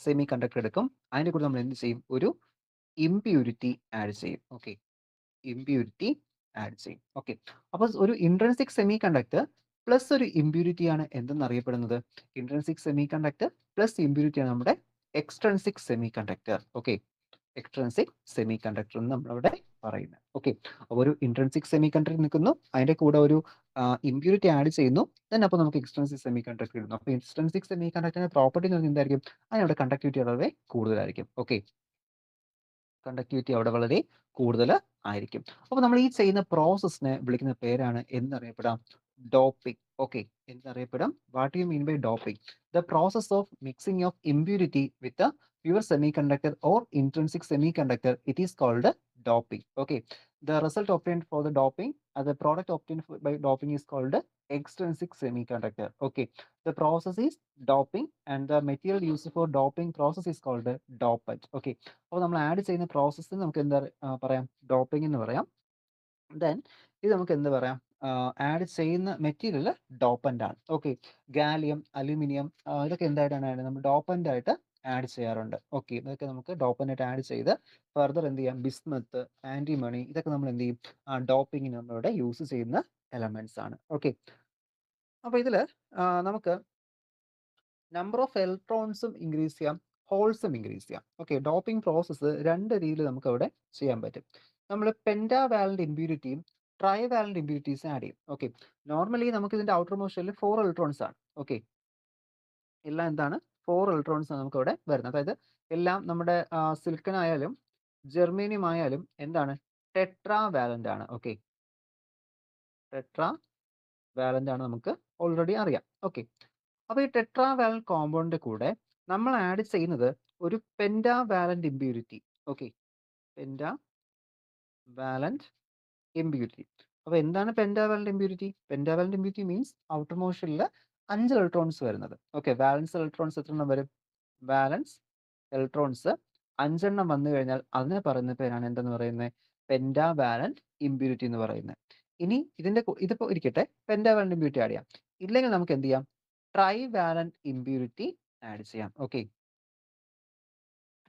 സെമി കണ്ടക്ടർ എടുക്കും. അതിൻ്റെ കൂടെ നമ്മൾ എന്ത് ചെയ്യും, ഒരു ഇംപ്യൂരിറ്റി ആഡ് ചെയ്യും. ഓക്കെ. ഇംപ്യൂരിറ്റി ആഡ് ചെയ്യും. ഓക്കെ. അപ്പോൾ ഒരു ഇൻട്രിൻസിക് സെമി കണ്ടക്ടർ പ്ലസ് ഒരു ഇംപ്യൂരിറ്റി ആണ് എന്തെന്നറിയപ്പെടുന്നത്, intrinsic semiconductor plus impurity ആണ് നമ്മുടെ extrinsic semiconductor. Okay. Extrinsic semiconductor എന്ന് നമ്മളവിടെ പറയുന്നത്. ഓക്കെ. അപ്പോൾ ഒരു ഇൻട്രിൻസിക് സെമി കണ്ടക്ടർ നിൽക്കുന്നു, അതിന്റെ കൂടെ ഒരു ഇംപ്യൂരിറ്റി ആഡ് ചെയ്യുന്നു, then അപ്പോൾ നമുക്ക് എക്സ്ട്രിൻസിക് സെമി കണ്ടക്ടർ കിട്ടുന്നു. അപ്പോൾ എക്സ്ട്രിൻസിക് സെമി കണ്ടക്ടറിന്റെ പ്രോപ്പർട്ടി എന്ന് പറഞ്ഞാൽ എന്തായിരിക്കും, അതിനവിടെ കണ്ടക്ടിവിറ്റി വളരെ കൂടുതലായിരിക്കും. ഓക്കെ. കണ്ടക്ടിവിറ്റി അവിടെ വളരെ കൂടുതൽ ആയിരിക്കും. അപ്പോൾ നമ്മൾ ഈ ചെയ്യുന്ന പ്രോസസ്സിനെ വിളിക്കുന്ന പേരാണ് എന്നറിയപ്പെടാം ഡോപ്പിംഗ്. ഓക്കെ. എന്നറിയപ്പെടാം. What you mean by doping? The process of mixing of impurity with pure semiconductor or intrinsic semiconductor, it is called doping. Okay. The result obtained for the doping, the product obtained by doping is called extrinsic semiconductor. Okay. The process is doping and the material used for doping process is called dopant. Okay. അപ്പോൾ നമ്മൾ add ചെയ്യുന്ന പ്രോസസ്സിന് നമുക്ക് എന്താ പറയാം, doping എന്ന് പറയാം. Then ഇത് നമുക്ക് എന്ത് പറയാം, ആഡ് ചെയ്യുന്ന മെറ്റീരിയൽ ഡോപ്പൻ്റ് ആണ്. ഓക്കെ. ഗാലിയം, അലുമിനിയം, ഇതൊക്കെ എന്തായിട്ടാണ് നമ്മൾ ഡോപ്പൻ്റ് ആയിട്ട് ആഡ് ചെയ്യാറുണ്ട്. ഓക്കെ. ഇതൊക്കെ നമുക്ക് ഡോപ്പൻ്റ് ആയിട്ട് ആഡ് ചെയ്ത് ഫർദർ എന്ത് ചെയ്യാം, ബിസ്മത്ത്, ആൻറ്റിമണി, ഇതൊക്കെ നമ്മൾ എന്ത് ചെയ്യും, ഡോപ്പിങ്ങിന് നമ്മളിവിടെ യൂസ് ചെയ്യുന്ന എലമെന്റ്സ് ആണ്. ഓക്കെ. അപ്പോൾ ഇതിൽ നമുക്ക് നമ്പർ ഓഫ് ഇലക്ട്രോൺസും ഇൻക്രീസ് ചെയ്യാം, ഹോൾസും ഇൻക്രീസ് ചെയ്യാം. ഓക്കെ. ഡോപ്പിംഗ് പ്രോസസ്സ് രണ്ട് രീതിയിൽ നമുക്ക് അവിടെ ചെയ്യാൻ പറ്റും. നമ്മൾ പെൻറ്റാവാലന്റ് ഇമ്പ്യൂരിറ്റിയും ട്രൈവാലന്റ് ഇമ്പ്യൂരിറ്റീസ് ആഡ് ചെയ്യും. ഓക്കെ. നോർമലി നമുക്ക് ഇതിന്റെ ഔട്ടർ മോസ്റ്റ് ഷെല്ലിൽ 4 ഇലക്ട്രോൺസ് ആണ്. ഓക്കെ. എല്ലാം എന്താണ്, 4 ഇലക്ട്രോൺസ് ആണ് നമുക്ക് അവിടെ വരുന്നത്. അതായത് എല്ലാം നമ്മുടെ സിലിക്കൺ ആയാലും ജെർമേനിയം ആയാലും എന്താണ്, ടെട്രാ വാലന്റ് ആണ്. ഓക്കെ. ടെട്രാ വാലന്റ് ആണ്, നമുക്ക് ഓൾറെഡി അറിയാം. ഓക്കെ. അപ്പോൾ ഈ ടെട്രാ വാലന്റ് കോമ്പൗണ്ടിന്റെ കൂടെ നമ്മൾ ആഡ് ചെയ്യുന്നത് ഒരു pentavalent impurity. Okay. Pentavalent impurity. അപ്പോൾ എന്താണ് pentavalent impurity? Pentavalent impurity means outer മോഷനിൽ 5 ഇലക്ട്രോൺസ് വരുന്നത്. ഓക്കെ. വാലൻസ് ഇലക്ട്രോൺസ് എത്ര എണ്ണം വരും? വാലൻസ് ഇലക്ട്രോൺസ് 5 എണ്ണം വന്നു കഴിഞ്ഞാൽ അതിനെ പറയുന്ന പേരാണ് എന്തെന്ന് പറയുന്നത്, പെൻറ്റാവാലന്റ് ഇമ്പ്യൂരിറ്റി എന്ന് പറയുന്നത്. ഇനി ഇതിപ്പോൾ ഇരിക്കട്ടെ, പെൻറ്റാവാലന്റ് ഇമ്പ്യൂരിറ്റി ആഡ് ചെയ്യാം. ഇല്ലെങ്കിൽ നമുക്ക് എന്ത് ചെയ്യാം, ട്രൈവാലന്റ് ഇമ്പ്യൂരിറ്റി ആഡ് ചെയ്യാം. ഓക്കെ.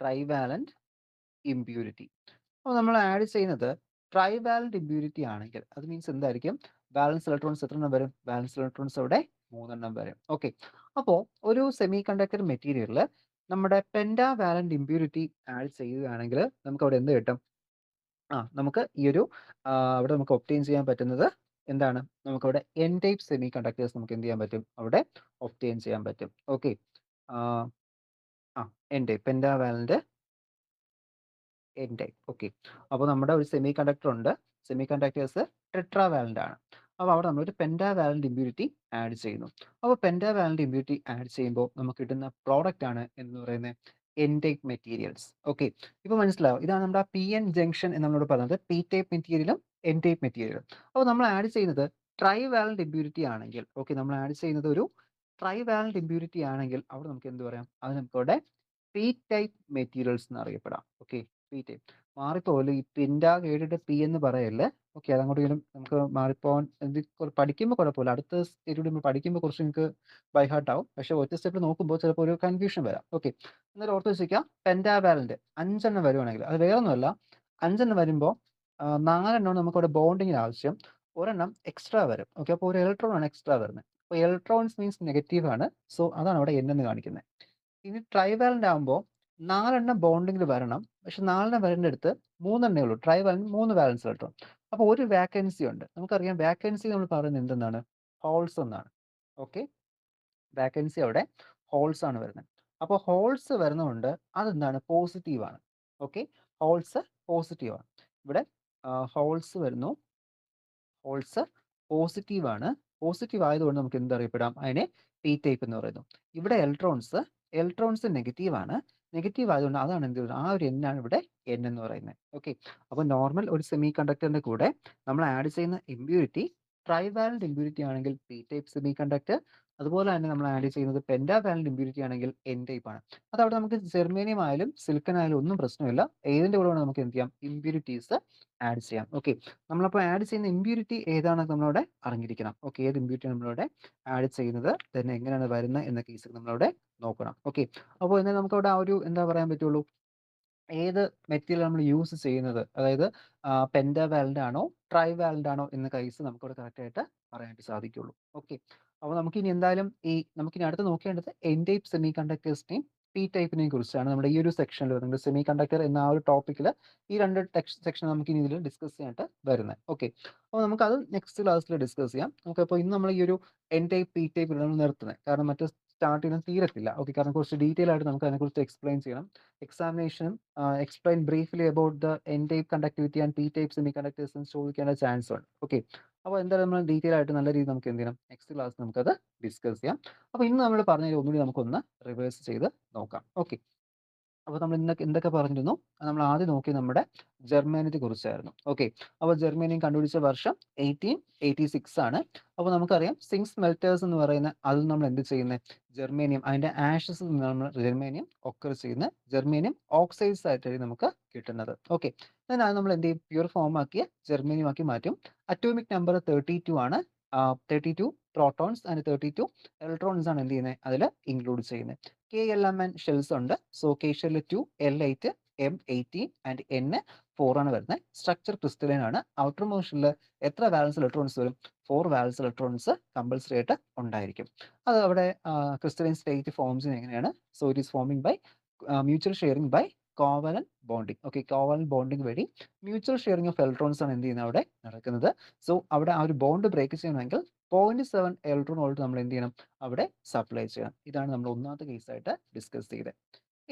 Trivalent impurity. അപ്പോൾ നമ്മൾ ആഡ് ചെയ്യുന്നത് ട്രൈവാലന്റ് ഇമ്പ്യൂരിറ്റി ആണെങ്കിൽ അത് മീൻസ് എന്തായിരിക്കും, ബാലൻസ് ഇലക്ട്രോൺസ് എത്ര എണ്ണം വരും? ബാലൻസ് ഇലക്ട്രോൺസ് അവിടെ 3 എണ്ണം വരും. ഓക്കെ. അപ്പോൾ ഒരു സെമി കണ്ടക്ടർ മെറ്റീരിയലിൽ നമ്മുടെ പെൻറ്റാവാലന്റ് ഇമ്പ്യൂരിറ്റി ആഡ് ചെയ്യുകയാണെങ്കിൽ നമുക്ക് അവിടെ എന്ത് കിട്ടും, നമുക്ക് ഈ ഒരു അവിടെ നമുക്ക് ഒബ്റ്റെയിൻ ചെയ്യാൻ പറ്റുന്നത് എന്താണ്, നമുക്കവിടെ എൻ ടൈപ്പ് സെമി കണ്ടക്ടേഴ്സ് നമുക്ക് എന്ത് ചെയ്യാൻ പറ്റും, അവിടെ ഒബ്റ്റെയിൻ ചെയ്യാൻ പറ്റും. Okay. N type pentavalent N type. Okay. അപ്പോൾ നമ്മുടെ ഒരു സെമി കണ്ടക്ടർ ഉണ്ട്, സെമി കണ്ടക്ടേഴ്സ് ടെട്രാവാലന്റ് ആണ്. അപ്പോൾ അവിടെ നമ്മളൊരു പെൻറ്റാവാലന്റ് ഇമ്പ്യൂരിറ്റി ആഡ് ചെയ്യുന്നു. അപ്പോൾ പെൻറ്റാവാലന്റ് ഇമ്പ്യൂരിറ്റി ആഡ് ചെയ്യുമ്പോൾ നമുക്ക് കിട്ടുന്ന പ്രോഡക്റ്റ് ആണ് എന്ന് പറയുന്നത് എൻ ടൈപ്പ് മെറ്റീരിയൽസ്. ഓക്കെ. ഇപ്പോൾ മനസ്സിലാവും, ഇതാണ് നമ്മുടെ പി എൻ ജംഗ്ഷൻ എന്ന് നമ്മളോട് പറയുന്നത്, പി ടൈപ്പ് മെറ്റീരിയലും എൻ ടൈപ്പ് മെറ്റീരിയലും. അപ്പോൾ നമ്മൾ ആഡ് ചെയ്യുന്നത് ട്രൈവാലന്റ് ഇമ്പ്യൂരിറ്റി ആണെങ്കിൽ, ഓക്കെ, നമ്മൾ ആഡ് ചെയ്യുന്നത് ഒരു ട്രൈവാലന്റ് ഇമ്പ്യൂരിറ്റി ആണെങ്കിൽ അവിടെ നമുക്ക് എന്ത് പറയാം, അത് നമുക്കവിടെ പി ടൈപ്പ് മെറ്റീരിയൽസ് എന്നറിയപ്പെടാം. ഓക്കെ, പി ടൈപ്പ് മാറിപ്പോകല്. ഈ പിൻഡ കേട്ടിട്ട് പി എന്ന് പറയല്ലേ. ഓക്കെ, അതങ്ങോട്ട് ഇങ്ങനെ നമുക്ക് മാറിപ്പോവാൻ പഠിക്കുമ്പോൾ കുഴപ്പമില്ല. അടുത്ത സ്റ്റേജ് പഠിക്കുമ്പോൾ കുറച്ച് നിങ്ങൾക്ക് ബൈ ഹാർട്ട് ആവും. പക്ഷെ ഒറ്റ സ്റ്റെപ്പിൽ നോക്കുമ്പോൾ ചിലപ്പോൾ ഒരു കൺഫ്യൂഷൻ വരാം. ഓക്കെ, എന്നാലും ഓർത്ത് വെച്ചിരിക്കുക, പെൻറ്റാവാലന്റ് 5 വരുവാണെങ്കിൽ അത് വേറെ ഒന്നുമല്ല. 5 വരുമ്പോൾ 4 നമുക്കവിടെ ബോണ്ടിങ്ങിന് ആവശ്യം, ഒരെണ്ണം എക്സ്ട്രാ വരും. ഓക്കെ, അപ്പോൾ ഒരു ഇലക്ട്രോൺ ആണ് എക്സ്ട്രാ വരുന്നത്. അപ്പോൾ ഇലക്ട്രോൺസ് മീൻസ് നെഗറ്റീവ് ആണ്. സോ അതാണ് അവിടെ N എന്ന് കാണിക്കുന്നത്. ഇനി ട്രൈവാലന്റ് ആകുമ്പോൾ 4 ബോണ്ടിങ്ങിൽ വരണം. പക്ഷെ 4 വരുന്നിടത്ത് 3 ഉള്ളൂ. Trivalent 3 വാലൻസ് electron. അപ്പോൾ ഒരു വാക്കൻസി ഉണ്ട്. നമുക്കറിയാം വാക്കൻസി നമ്മൾ പറയുന്നത് എന്തെന്നാണ്? ഹോൾസ് എന്നാണ്. ഓക്കെ, വാക്കൻസി അവിടെ ഹോൾസ് ആണ് വരുന്നത്. അപ്പോൾ ഹോൾസ് വരുന്നതുകൊണ്ട് അതെന്താണ്? പോസിറ്റീവ് ആണ്. ഓക്കെ, ഹോൾസ് പോസിറ്റീവ് ആണ്. ഇവിടെ ഹോൾസ് വരുന്നു. ഹോൾസ് പോസിറ്റീവ് ആണ്. പോസിറ്റീവ് ആയതുകൊണ്ട് നമുക്ക് എന്തറിയപ്പെടാം? അതിനെ പി ടൈപ്പ് എന്ന് പറയുന്നു. ഇവിടെ ഇലക്ട്രോൺസ് നെഗറ്റീവ് ആണ്. നെഗറ്റീവ് ആയതുകൊണ്ട് അതാണ് എന്ത് ചെയ്യുന്നത്? ആ ഒരു N ആണ് ഇവിടെ N എന്ന് പറയുന്നത്. ഓക്കെ, അപ്പോൾ നോർമൽ ഒരു സെമി കണ്ടക്ടറിന്റെ കൂടെ നമ്മൾ ആഡ് ചെയ്യുന്ന ഇമ്പ്യൂരിറ്റി ട്രൈവാലന്റ് ഇമ്പ്യൂരിറ്റി ആണെങ്കിൽ പി ടൈപ്പ് സെമി കണ്ടക്ടർ. അതുപോലെ തന്നെ നമ്മൾ ആഡ് ചെയ്യുന്നത് പെൻറ്റാവാലന്റ് ഇമ്പ്യൂരിറ്റി ആണെങ്കിൽ N ടൈപ്പ് ആണ്. അതവിടെ നമുക്ക് ജെർമേനിയം ആയാലും സിലിക്കൺ ആയാലും ഒന്നും പ്രശ്നമില്ല. ഏതിന്റെ കൂടെ നമുക്ക് എന്ത് ചെയ്യാം? ഇമ്പ്യൂരിറ്റീസ് ആഡ് ചെയ്യാം. ഓക്കെ, നമ്മളപ്പോൾ ആഡ് ചെയ്യുന്ന ഇമ്പ്യൂരിറ്റി ഏതാണെന്ന് നമ്മളവിടെ അറിഞ്ഞിരിക്കണം. ഓക്കെ, ഏത് ഇമ്പ്യൂരിറ്റി നമ്മളിവിടെ ആഡ് ചെയ്യുന്നത്, തന്നെ എങ്ങനെയാണ് വരുന്നത് എന്ന കേസ് നമ്മളവിടെ നോക്കണം. ഓക്കെ, അപ്പോൾ എന്നാൽ നമുക്കവിടെ ആ ഒരു എന്താ പറയാൻ പറ്റുള്ളൂ, ഏത് മെറ്റീരിയൽ നമ്മൾ യൂസ് ചെയ്യുന്നത്, അതായത് പെൻറ്റാവാലന്റ് ആണോ ട്രൈവാലന്റ് ആണോ എന്ന കേസ് നമുക്കവിടെ കറക്റ്റായിട്ട് പറയാനായിട്ട് സാധിക്കുള്ളൂ. ഓക്കെ, അപ്പോൾ നമുക്കിനി എന്തായാലും നമുക്കിനി അടുത്ത് നോക്കേണ്ടത് N ടൈപ്പ് സെമി കണ്ടക്ടേഴ്സിനെയും പി ടൈപ്പിനെയും കുറിച്ചാണ്. നമ്മുടെ ഈ ഒരു സെക്ഷനിൽ വരുന്നത് സെമി കണ്ടക്ടർ എന്ന ആ ഒരു ടോപ്പിക്കിൽ ഈ 2 സെക്ഷൻ നമുക്ക് ഇനി ഇതിൽ ഡിസ്കസ് ചെയ്യാനായിട്ട് വരുന്നത്. ഓക്കെ, അപ്പോൾ നമുക്കത് നെക്സ്റ്റ് ക്ലാസ്സിൽ ഡിസ്കസ് ചെയ്യാം. നമുക്കപ്പോൾ ഇന്ന് നമ്മൾ ഈ ഒരു N ടൈപ്പ് പി ടൈപ്പ് നമ്മൾ നിർത്തുന്നത്, കാരണം മറ്റു സ്റ്റാർട്ട് ചെയ്യുന്നത് തീരത്തില്ല. ഓക്കെ, കാരണം കുറച്ച് ഡീറ്റെയിൽ ആയിട്ട് നമുക്ക് അതിനെക്കുറിച്ച് എക്സ്പ്ലെയിൻ ചെയ്യണം. എക്സാമിനേഷനും explain briefly about the N type conductivity and P type semiconductors എന്ന് ചോദിക്കാനുള്ള ചാൻസ് ഉണ്ട്. ഓക്കെ, അപ്പോൾ എന്തായാലും നമ്മൾ ഡീറ്റെയിൽ ആയിട്ട് നല്ല രീതിയിൽ നമുക്ക് എന്ത് ചെയ്യണം, നെക്സ്റ്റ് ക്ലാസ് നമുക്കത് ഡിസ്കസ് ചെയ്യാം. അപ്പോൾ ഇന്ന് നമ്മൾ പറഞ്ഞതിൽ ഒന്നുകൂടി നമുക്കൊന്ന് റിവേഴ്സ് ചെയ്ത് നോക്കാം. ഓക്കെ, അപ്പോൾ നമ്മൾ എന്തൊക്കെ പറഞ്ഞിരുന്നു? നമ്മൾ ആദ്യം നോക്കിയത് നമ്മുടെ ജർമ്മേനിയത്തെ കുറിച്ചായിരുന്നു. ഓക്കെ, അപ്പോൾ ജർമ്മേനിയം കണ്ടുപിടിച്ച വർഷം 1886 ആണ്. അപ്പോൾ നമുക്കറിയാം സിങ്ക് സ്മെൽറ്റേഴ്സ് എന്ന് പറയുന്ന അതിൽ നമ്മൾ എന്ത് ചെയ്യുന്നത്? ജർമ്മേനിയം അതിൻ്റെ ആഷസ് നമ്മൾ ജർമ്മേനിയം ഒക്കർ ചെയ്യുന്ന ജർമ്മേനിയം ഓക്സൈഡ്സ് ആയിട്ടായിരിക്കും നമുക്ക് കിട്ടുന്നത്. ഓക്കെ, അത് നമ്മൾ എന്ത് ചെയ്യും? പ്യൂർ ഫോം ആക്കിയ ജർമ്മേനിയം ആക്കി മാറ്റും. അറ്റോമിക് നമ്പർ 32 ആണ്. 32 പ്രോട്ടോൺസ് ആൻഡ് 32 ഇലക്ട്രോൺസ് ആണ് എന്ത് ചെയ്യുന്നത്? അതിൽ ഇൻക്ലൂഡ് ചെയ്യുന്നത്. KLMN ഷെൽസ് ഉണ്ട്. So K shell 2, L8, M18 and N4 ആണ് വരുന്നത്. സ്ട്രക്ചർ ക്രിസ്റ്റലൈൻ ആണ്. ഔട്ടർ മോസ്റ്റിൽ എത്ര വാലൻസ് ഇലക്ട്രോൺസ് വരും? 4 വാലൻസ് ഇലക്ട്രോൺസ് കമ്പൽസറി ആയിട്ട് ഉണ്ടായിരിക്കും. അത് അവിടെ ക്രിസ്റ്റലൈൻ സ്റ്റേറ്റ് ഫോംസ് എങ്ങനെയാണ്? So it is forming by mutual sharing by covalent bonding. Okay, covalent bonding വഴി മ്യൂച്വൽ ഷെയറിംഗ് ഓഫ് ഇലക്ട്രോൺസ് ആണ് എന്ത് ചെയ്യുന്നത് അവിടെ നടക്കുന്നത്. സോ അവിടെ ആ ഒരു ബോണ്ട് ബ്രേക്ക് ചെയ്യണമെങ്കിൽ 0.7 ഇലക്ട്രോൺ വോൾട്ട് നമ്മൾ എന്ത് ചെയ്യണം? അവിടെ സപ്ലൈ ചെയ്യണം. ഇതാണ് നമ്മൾ ഒന്നാമത്തെ കേസായിട്ട് ഡിസ്കസ് ചെയ്തത്.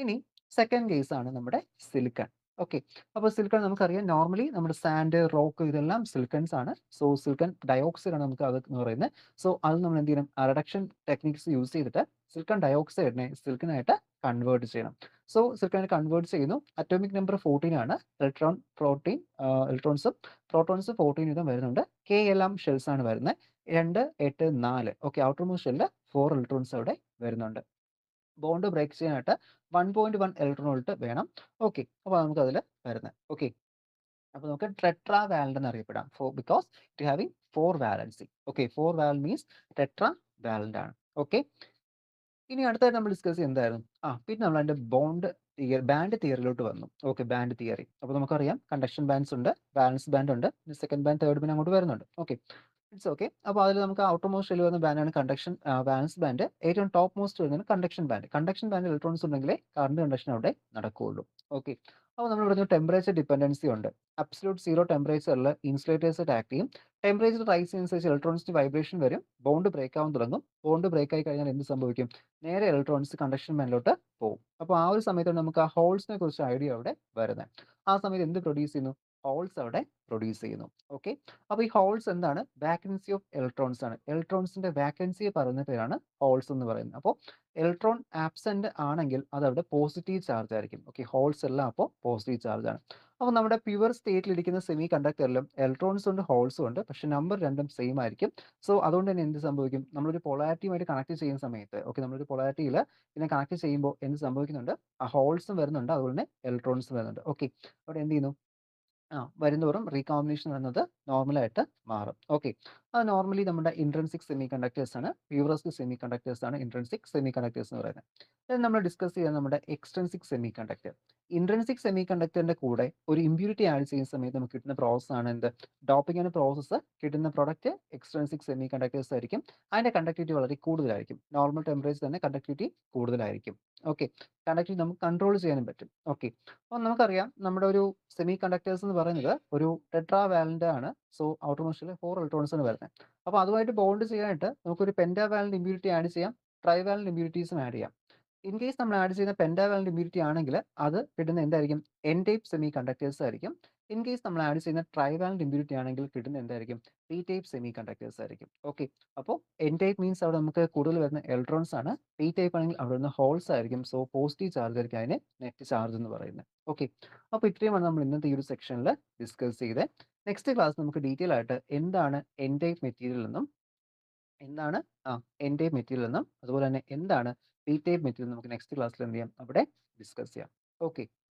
ഇനി സെക്കൻഡ് കേസ് ആണ് നമ്മുടെ സിലിക്കൺ. ഓക്കെ, അപ്പോൾ സിലിക്കൺ നമുക്കറിയാം നോർമലി നമ്മുടെ സാൻഡ്, റോക്ക് ഇതെല്ലാം സിലിക്കൺസ് ആണ്. സോ സിലിക്കൺ ഡയോക്സൈഡ് ആണ് നമുക്ക് അത് എന്ന് പറയുന്നത്. സോ അത് നമ്മൾ എന്ത് ചെയ്യണം? റിഡക്ഷൻ ടെക്നിക്സ് യൂസ് ചെയ്തിട്ട് സിലിക്കൺ ഡയോക്സൈഡിനെ സിലിക്കനായിട്ട് കൺവേർട്ട് ചെയ്യണം. സോ സിലിക്കനെ കൺവേർട്ട് ചെയ്യുന്നു. അറ്റോമിക് നമ്പർ 14 ആണ്. ഇലക്ട്രോൺസും പ്രോട്ടോൺസ് 14 വീതം വരുന്നുണ്ട്. KLM ഷെൽസ് ആണ് വരുന്നത്. 2, 8, 4. ഓക്കെ, ഔട്ടർ മോസ്റ്റ് ഷെല്ലിൽ 4 ഇലക്ട്രോൺസ് അവിടെ വരുന്നുണ്ട്. ബോണ്ട് ബ്രേക്ക് ചെയ്യാനായിട്ട് 1.1 ഇലക്ട്രോൺ വോൾട്ട് വേണം. ഓക്കെ, അപ്പോൾ നമുക്ക് അതിൽ വരുന്നത്. ഓക്കെ, അപ്പോൾ നമുക്ക് ടെട്രാ വാലന്റ് എന്ന് അറിയപ്പെടാം. Because it having 4 valency. Okay, 4 valent means tetravalent ആണ്. ഓക്കെ, ഇനി അടുത്തായിട്ട് നമ്മൾ ഡിസ്കസ് ചെയ്യുന്നത് എന്തായിരുന്നു? പിന്നെ നമ്മൾ അതിന്റെ ബാൻഡ് തിയറിയിലോട്ട് വന്നു. Okay, band theory. അപ്പോൾ നമുക്കറിയാം കണ്ടക്ഷൻ ബാൻഡ്സ് ഉണ്ട്, വാലൻസ് ബാൻഡ് ഉണ്ട്, സെക്കൻഡ് ബാൻഡ്, തേർഡ് ബാൻഡ് അങ്ങോട്ട് വരുന്നുണ്ട്. Okay, it's okay. അപ്പോൾ അതിൽ നമുക്ക് ഔട്ടർ മോസ്റ്റ് ഷെല്ലിൽ വരുന്ന ബാൻഡാണ് കണ്ടക്ഷൻ വാലൻസ് ബാൻഡ്. ഏറ്റവും ടോപ്പ് മോസ്റ്റ് വരുന്നത് conduction band. Conduction band electrons ഉണ്ടെങ്കിലേ കറണ്ട് കണ്ടക്ഷൻ അവിടെ നടക്കുകയുള്ളൂ. ഓക്കെ, അപ്പോൾ നമ്മൾ പറഞ്ഞു ടെമ്പറേച്ചർ ഡിപ്പെൻഡൻസി ഉണ്ട്. അബ്സല്യൂട്ട് 0 ടെമ്പറേച്ചറിൽ ഇൻസുലേറ്റേഴ്സ് ആക്ട് ചെയ്യും. ടെമ്പറേച്ചർ റൈസ് ചെയ്യുന്നതനുസരിച്ച് ഇലക്ട്രോൺസിന് വൈബ്രേഷൻ വരും. ബോണ്ട് ബ്രേക്ക് ആവാൻ തുടങ്ങും. ബോണ്ട് ബ്രേക്ക് ആയി കഴിഞ്ഞാൽ എന്ത് സംഭവിക്കും? നേരെ ഇലക്ട്രോൺസ് കണ്ടക്ഷൻ ബാൻഡിലോട്ട് പോകും. അപ്പോൾ ആ ഒരു സമയത്ത് നമുക്ക് ആ ഹോൾസിനെ കുറിച്ച് ഐഡിയ അവിടെ വരുന്നത്. ആ സമയത്ത് എന്ത് പ്രൊഡ്യൂസ് ചെയ്യുന്നു? ഹോൾസ് അവിടെ പ്രൊഡ്യൂസ് ചെയ്യുന്നു. ഓക്കെ. അപ്പോൾ ഈ ഹോൾസ് എന്താണ്? വാക്കൻസി ഓഫ് ഇലക്ട്രോൺസ് ആണ്. ഇലക്ട്രോൺസിന്റെ വാക്കൻസിയെ പറയുന്ന പേരാണ് ഹോൾസ് എന്ന് പറയുന്നത്. അപ്പോൾ ഇലക്ട്രോൺ ആബ്സെന്റ് ആണെങ്കിൽ അത് അവിടെ പോസിറ്റീവ് ചാർജ് ആയിരിക്കും. ഓക്കെ. ഹോൾസ് എല്ലാം അപ്പോൾ പോസിറ്റീവ് ചാർജ് ആണ്. അപ്പോൾ നമ്മുടെ പ്യുവർ സ്റ്റേറ്റിലിരിക്കുന്ന സെമി കണ്ടക്ടറിലും ഇലക്ട്രോൺസും ഉണ്ട് ഹോൾസും ഉണ്ട്. പക്ഷേ നമ്പർ രണ്ടും സെയിം ആയിരിക്കും. സോ അതുകൊണ്ട് തന്നെ എന്ത് സംഭവിക്കും? നമ്മളൊരു പൊളാരിറ്റിയുമായിട്ട് കണക്ട് ചെയ്യുന്ന സമയത്ത് ഓക്കെ നമ്മളൊരു പൊളാരിറ്റിയിൽ ഇതിനെ കണക്ട് ചെയ്യുമ്പോൾ എന്ത് സംഭവിക്കുന്നുണ്ട്? ആ ഹോൾസും വരുന്നുണ്ട്. അതുപോലെ തന്നെ ഇലക്ട്രോൺസും വരുന്നുണ്ട്. ഓക്കെ. അവിടെ എന്ത് ചെയ്യുന്നു? വരുന്തോറും റീകോമ്പിനേഷൻ വരുന്നത് നോർമലായിട്ട് മാറും. ഓക്കെ. അത് നോർമലി നമ്മുടെ ഇൻട്രിൻസിക് സെമി കണ്ടക്ടേഴ്സ് ആണ്. പ്യൂറസ്റ്റ് സെമി കണ്ടക്ടേഴ്സ് ആണ് ഇൻട്രിൻസിക് സെമി കണ്ടക്ടേഴ്സ് എന്ന് പറയുന്നത്. ഇത് നമ്മൾ ഡിസ്കസ് ചെയ്യുന്നത് നമ്മുടെ എക്സ്ട്രിൻസിക് സെമി കണ്ടക്ടർ. ഇൻട്രിൻസിക് സെമി കണ്ടക്ടറിന്റെ കൂടെ ഒരു ഇമ്പ്യൂരിറ്റി ആഡ് ചെയ്യുന്ന സമയത്ത് നമുക്ക് കിട്ടുന്ന പ്രോസസ് ആണ് എന്ത്? ഡോപ്പിംഗ് എന്ന പ്രോസസ്സ് കിട്ടുന്ന പ്രൊഡക്റ്റ് എക്സ്ട്രിൻസിക് സെമി കണ്ടക്ടേഴ്സ് ആയിരിക്കും. അതിന്റെ കണ്ടക്ടിവിറ്റി വളരെ കൂടുതലായിരിക്കും. നോർമൽ ടെമ്പറേച്ചർ തന്നെ കണ്ടക്ടിവിറ്റി കൂടുതലായിരിക്കും. ഓക്കെ. കണ്ടക്ടിവിറ്റി നമുക്ക് കൺട്രോൾ ചെയ്യാനും പറ്റും. ഓക്കെ. അപ്പോൾ നമുക്കറിയാം നമ്മുടെ ഒരു സെമി കണ്ടക്ടേഴ്സ് എന്ന് പറയുന്നത് ഒരു ടെട്രാ വാലന്റ് ആണ്. സോ ഔട്ടർ മോസ്റ്റിൽ 4 ഇലക്ട്രോൺസ് ആണ് വരുന്നത്. അപ്പോൾ അതുമായിട്ട് ബോണ്ട് ചെയ്യാനായിട്ട് നമുക്കൊരു പെന്റാ വാലന്റ് ഇമ്പ്യൂരിറ്റി ആഡ് ചെയ്യാം. ട്രൈ വാലന്റ് ഇമ്പ്യൂരിറ്റീസും ആഡ് ചെയ്യാം. ഇൻ കേസ് നമ്മൾ ആഡ് ചെയ്യുന്ന പെന്റാ വാലന്റ് ഇമ്പ്യൂരിറ്റി ആണെങ്കിൽ അത് കിട്ടുന്ന എന്തായിരിക്കും? എൻ ടൈപ്പ് സെമി കണ്ടക്ടേഴ്സ് ആയിരിക്കും. ഇൻ കേസ് നമ്മൾ ആഡ് ചെയ്യുന്ന ട്രൈ വാലന്റ് ഇമ്പ്യൂരിറ്റി ആണെങ്കിൽ കിട്ടുന്ന എന്തായിരിക്കും? പി ടൈപ്പ് സെമി കണ്ടക്ടേഴ്സ് ആയിരിക്കും. ഓക്കെ. അപ്പോൾ എൻ ടൈപ്പ് മീൻസ് അവിടെ നമുക്ക് കൂടുതൽ വരുന്ന ഇലക്ട്രോൺസ് ആണ്. പി ടൈപ്പ് ആണെങ്കിൽ അവിടെ വരുന്ന ഹോൾസ് ആയിരിക്കും. സോ പോസിറ്റീവ് ചാർജ് ആയിരിക്കും അതിനെ നെറ്റ് ചാർജ് എന്ന് പറയുന്നത്. ഓക്കെ. അപ്പോൾ ഇത്രയുമാണ് നമ്മൾ ഇന്നത്തെ ഈ ഒരു സെക്ഷനിൽ ഡിസ്കസ് ചെയ്തത്. നെക്സ്റ്റ് ക്ലാസ് നമുക്ക് ഡീറ്റെയിൽ ആയിട്ട് എന്താണ് എൻ ടൈപ്പ് മെറ്റീരിയൽ എന്നും എന്താണ് എൻ ടൈപ്പ് മെറ്റീരിയൽ എന്നും അതുപോലെ തന്നെ എന്താണ് പി ടൈപ്പ് മെറ്റീരിയൽ നമുക്ക് നെക്സ്റ്റ് ക്ലാസ്സിൽ എന്ത് ചെയ്യാം? അവിടെ ഡിസ്കസ് ചെയ്യാം. ഓക്കെ.